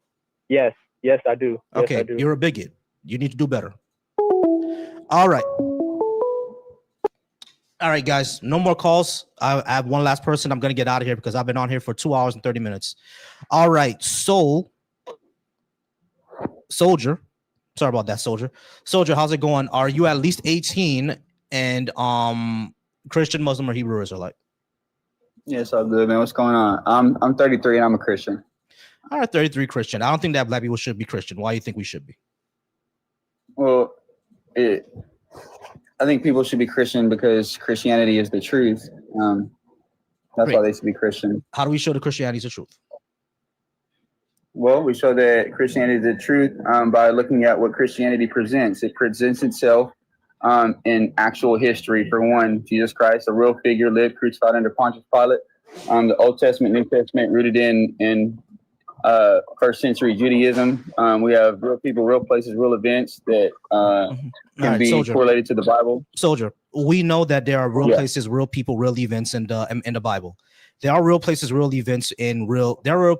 Yes, I do. Yes, okay, I do. You're a bigot. You need to do better. All right, guys. No more calls. I have one last person. I'm gonna get out of here because I've been on here for 2 hours and 30 minutes. All right, Soldier. Sorry about that, Soldier. Soldier, how's it going? Are you at least 18 and Christian, Muslim, or Hebrew Israelite? Yeah, it's all good, man. What's going on? I'm 33 and I'm a Christian. All right, 33 Christian. I don't think that black people should be Christian. Why do you think we should be? Well, I think people should be Christian because Christianity is the truth. That's why they should be Christian. How do we show that Christianity is the truth? Well, we show that Christianity is the truth by looking at what Christianity presents. It presents itself in actual history. For one, Jesus Christ, a real figure, lived crucified under Pontius Pilate. The Old Testament, New Testament, rooted in first century Judaism. We have real people, real places, real events that can be correlated to the Bible. Soldier, we know that there are real places, real people, real events in the Bible. There are real places, real events there are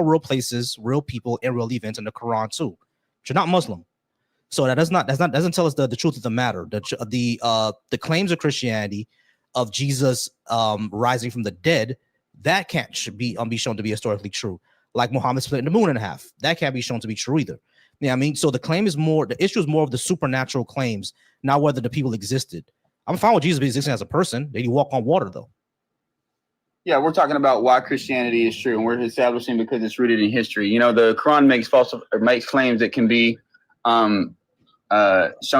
real places, real people, and real events in the Quran too. But you're not Muslim. So that doesn't tell us the truth of the matter. The claims of Christianity of Jesus rising from the dead, that can't be shown to be historically true. Like Muhammad splitting the moon in half, that can't be shown to be true either. Yeah, I mean, so the issue is more of the supernatural claims, not whether the people existed. I'm fine with Jesus existing as a person. Did he walk on water though? Yeah, we're talking about why Christianity is true, and we're establishing because it's rooted in history. You know, the Quran makes claims that can be shown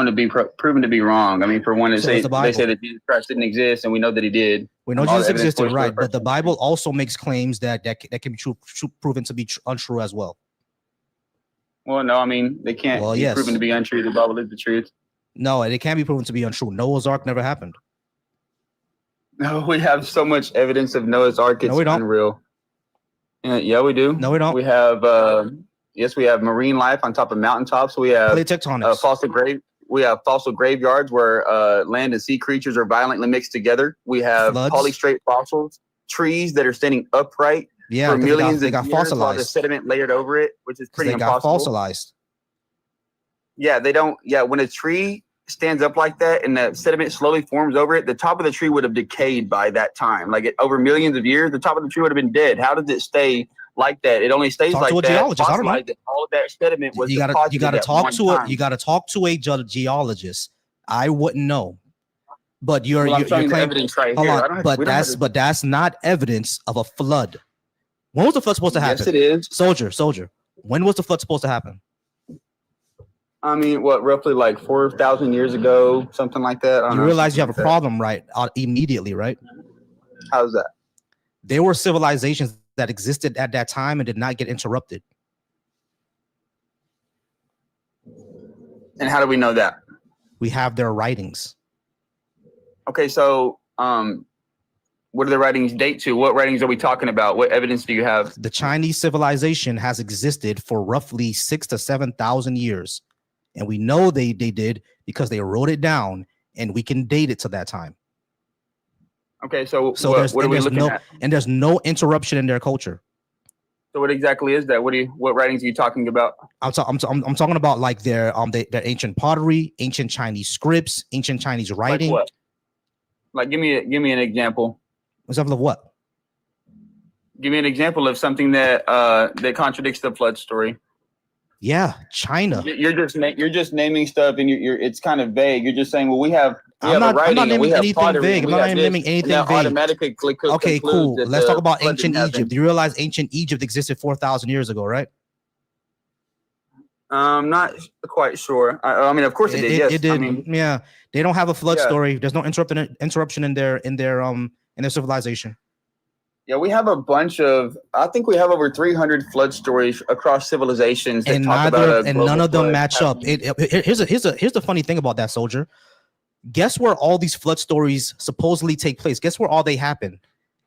to be proven to be wrong. I mean, for one, they say that Jesus Christ didn't exist, and we know that he did. We know Jesus existed, right? But the Bible also makes claims that can be proven to be untrue as well. Well, no, I mean, they can't be proven to be untrue. The Bible is the truth. No, it can be proven to be untrue. Noah's Ark never happened. No, we have so much evidence of Noah's Ark. It's unreal. Yeah, we do. No, we don't. We have we have marine life on top of mountaintops. We have plate tectonics. Fossil graveyards where land and sea creatures are violently mixed together. We have polystrate fossils, trees that are standing upright. Yeah, for because millions they of got years while the fossilized. sediment layered over it, which is pretty They got impossible. fossilized. Yeah, they don't. Yeah, when a tree stands up like that and the sediment slowly forms over it, the top of the tree would have decayed by that time. Like over millions of years, the top of the tree would have been dead. How does it stay like that? It only stays Talk like to a that. geologist. I don't know. All of that sediment was You gotta deposited at talk one to time. you gotta talk to a geologist. I wouldn't know. But you're Well, I'm showing the claiming evidence right hold here. on, but that's not evidence of a flood. When was the flood supposed to happen? Yes, it is. Soldier. When was the flood supposed to happen? I mean, what, roughly like 4,000 years ago, something like that. I don't You know, realize you something have a like problem, right? Immediately, right? that. How's that? There were civilizations that existed at that time and did not get interrupted. And how do we know that? We have their writings. Okay, so what do the writings date to? What writings are we talking about? What evidence do you have? The Chinese civilization has existed for roughly 6,000 to 7,000 years. And we know they did because they wrote it down and we can date it to that time. Okay, so what are we looking at? And there's no interruption in their culture. So what exactly is that? What writings are you talking about? I'm talking about like their ancient pottery, ancient Chinese scripts, ancient Chinese writing. Like what? Like give me an example. Example of what? Give me an example of something that that contradicts the flood story. Yeah, China. You're just naming stuff, and you're it's kind of vague. You're just saying, well, we have I'm not naming anything pottery, vague. I'm not naming anything vague. Automatically okay, cool. Let's talk about flood ancient didn't Egypt. happen. Do you realize ancient Egypt existed 4,000 years ago, right? I'm not quite sure. I mean, of course it did. Yes, It did. I mean, Yeah, they don't have a flood Yeah. story. There's no interruption in their civilization. yeah, we have a bunch of. I think we have over 300 flood stories across civilizations that And talk about none of them flood match up. Here's the funny thing about that, soldier. Guess where all these flood stories supposedly take place? Guess where all they happen?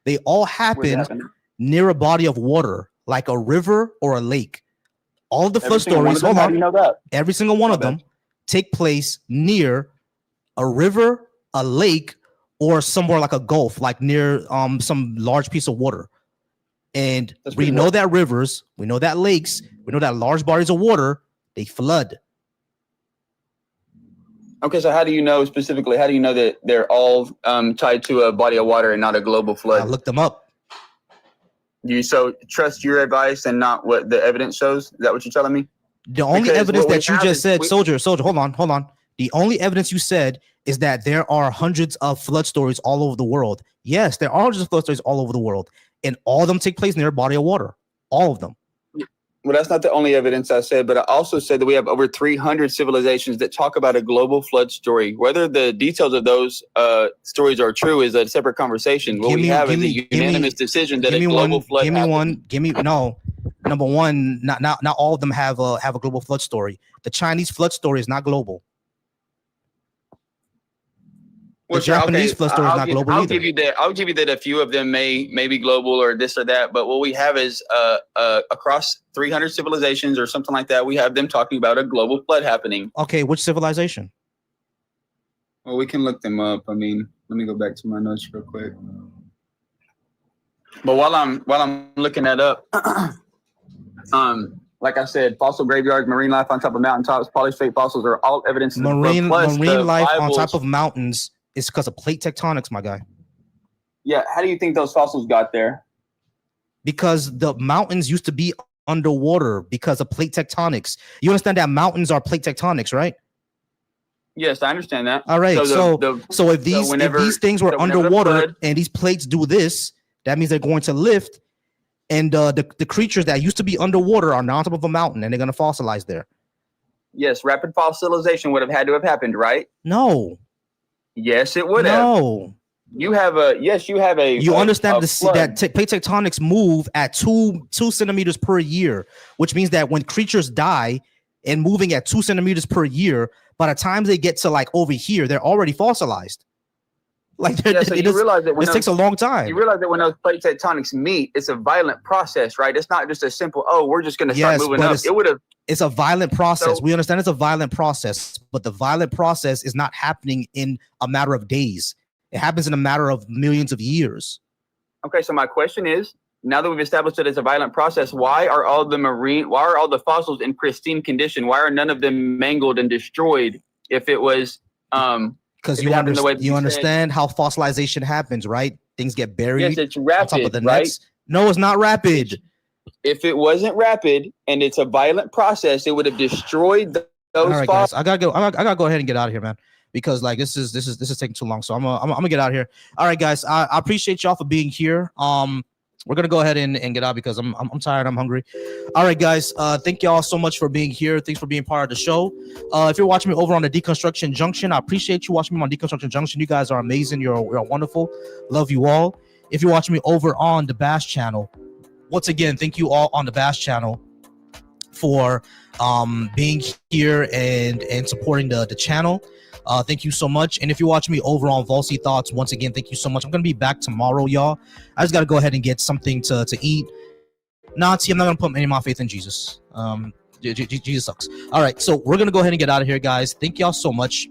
They all happen near a body of water, like a river or a lake. All of the flood stories, hold on, every single one of them take place near a river, a lake, or somewhere like a gulf, like near some large piece of water. And we know that rivers, we know that lakes, we know that large bodies of water, they flood. Okay, so how do you know specifically? How do you know that they're all tied to a body of water and not a global flood? I looked them up. You so trust your advice and not what the evidence shows? Is that what you're telling me? The only evidence that you just said, soldier, hold on. The only evidence you said is that there are hundreds of flood stories all over the world. Yes, there are hundreds of flood stories all over the world, and all of them take place near a body of water. All of them. Well, that's not the only evidence I said, but I also said that we have over 300 civilizations that talk about a global flood story. Whether the details of those stories are true is a separate conversation. What we have is a unanimous decision that a global flood happened. Number one, not all of them have a global flood story. The Chinese flood story is not global. The Japanese flood story is not global either. I'll give you that a few of them may be global or this or that, but what we have is across 300 civilizations or something like that, we have them talking about a global flood happening. Okay, which civilization? Well, we can look them up. I mean, let me go back to my notes real quick. But while I'm looking that up, like I said, fossil graveyards, marine life on top of mountaintops, polystrate fossils are all evidence of the flood. Plus marine life on top of mountains is because of plate tectonics, my guy. Yeah, how do you think those fossils got there? Because the mountains used to be underwater because of plate tectonics. You understand that mountains are plate tectonics, right? Yes, I understand that. All right. So if these things were underwater and these plates do this, that means they're going to lift, and the creatures that used to be underwater are now on top of a mountain, and they're going to fossilize there. Yes, rapid fossilization would have had to have happened, right? No. Yes, it would have. No. You have a. You understand that plate tectonics move at 2 centimeters per year, which means that when creatures die and moving at 2 centimeters per year, by the time they get to like over here, they're already fossilized. Like this takes a long time. You realize that when those plate tectonics meet, it's a violent process, right? It's not just a simple, we're just going to start moving up. It would have. It's a violent process. We understand it's a violent process, but the violent process is not happening in a matter of days. It happens in a matter of millions of years. Okay, so my question is, now that we've established it as a violent process, why are all the fossils in pristine condition? Why are none of them mangled and destroyed if it was because you understand how fossilization happens, right? Things get buried. Yes, it's on rapid, top of the right? nets. No, it's not rapid. If it wasn't rapid and it's a violent process, it would have destroyed those All right, fossils. guys, I gotta go ahead and get out of here, man, because like this is taking too long. So I'm gonna get out of here. All right, guys, I appreciate y'all for being here. We're gonna go ahead and get out because I'm tired. I'm hungry. All right, guys. Thank y'all so much for being here. Thanks for being part of the show. If you're watching me over on the Deconstruction Junction, I appreciate you watching me on Deconstruction Junction. You guys are amazing. You're wonderful. Love you all. If you're watching me over on the B.A.A.S.H channel, once again, thank you all on the B.A.A.S.H channel for being here and supporting the channel. Thank you so much. And if you're watching me over on Volcy Thoughts, once again, thank you so much. I'm gonna be back tomorrow, y'all. I just gotta go ahead and get something to eat. See, I'm not gonna put any of my faith in Jesus. Jesus sucks. All right, so we're gonna go ahead and get out of here, guys. Thank y'all so much.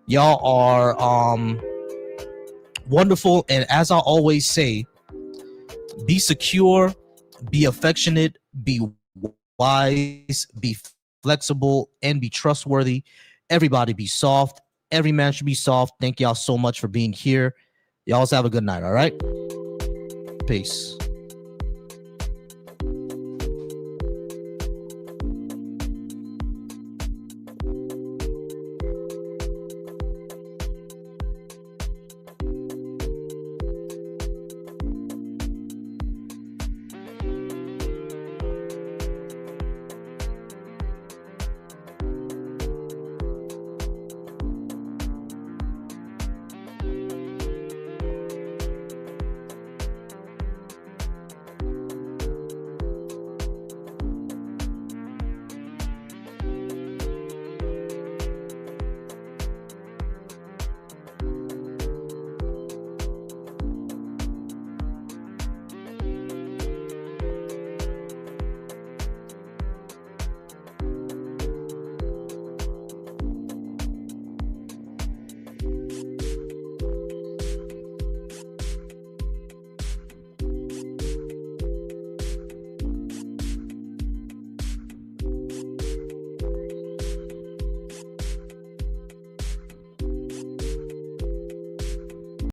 Y'all are wonderful, and as I always say, be secure, be affectionate, be wise, be flexible, and be trustworthy. Everybody be soft. Every man should be soft. Thank y'all so much for being here. Y'all have a good night. All right. Peace.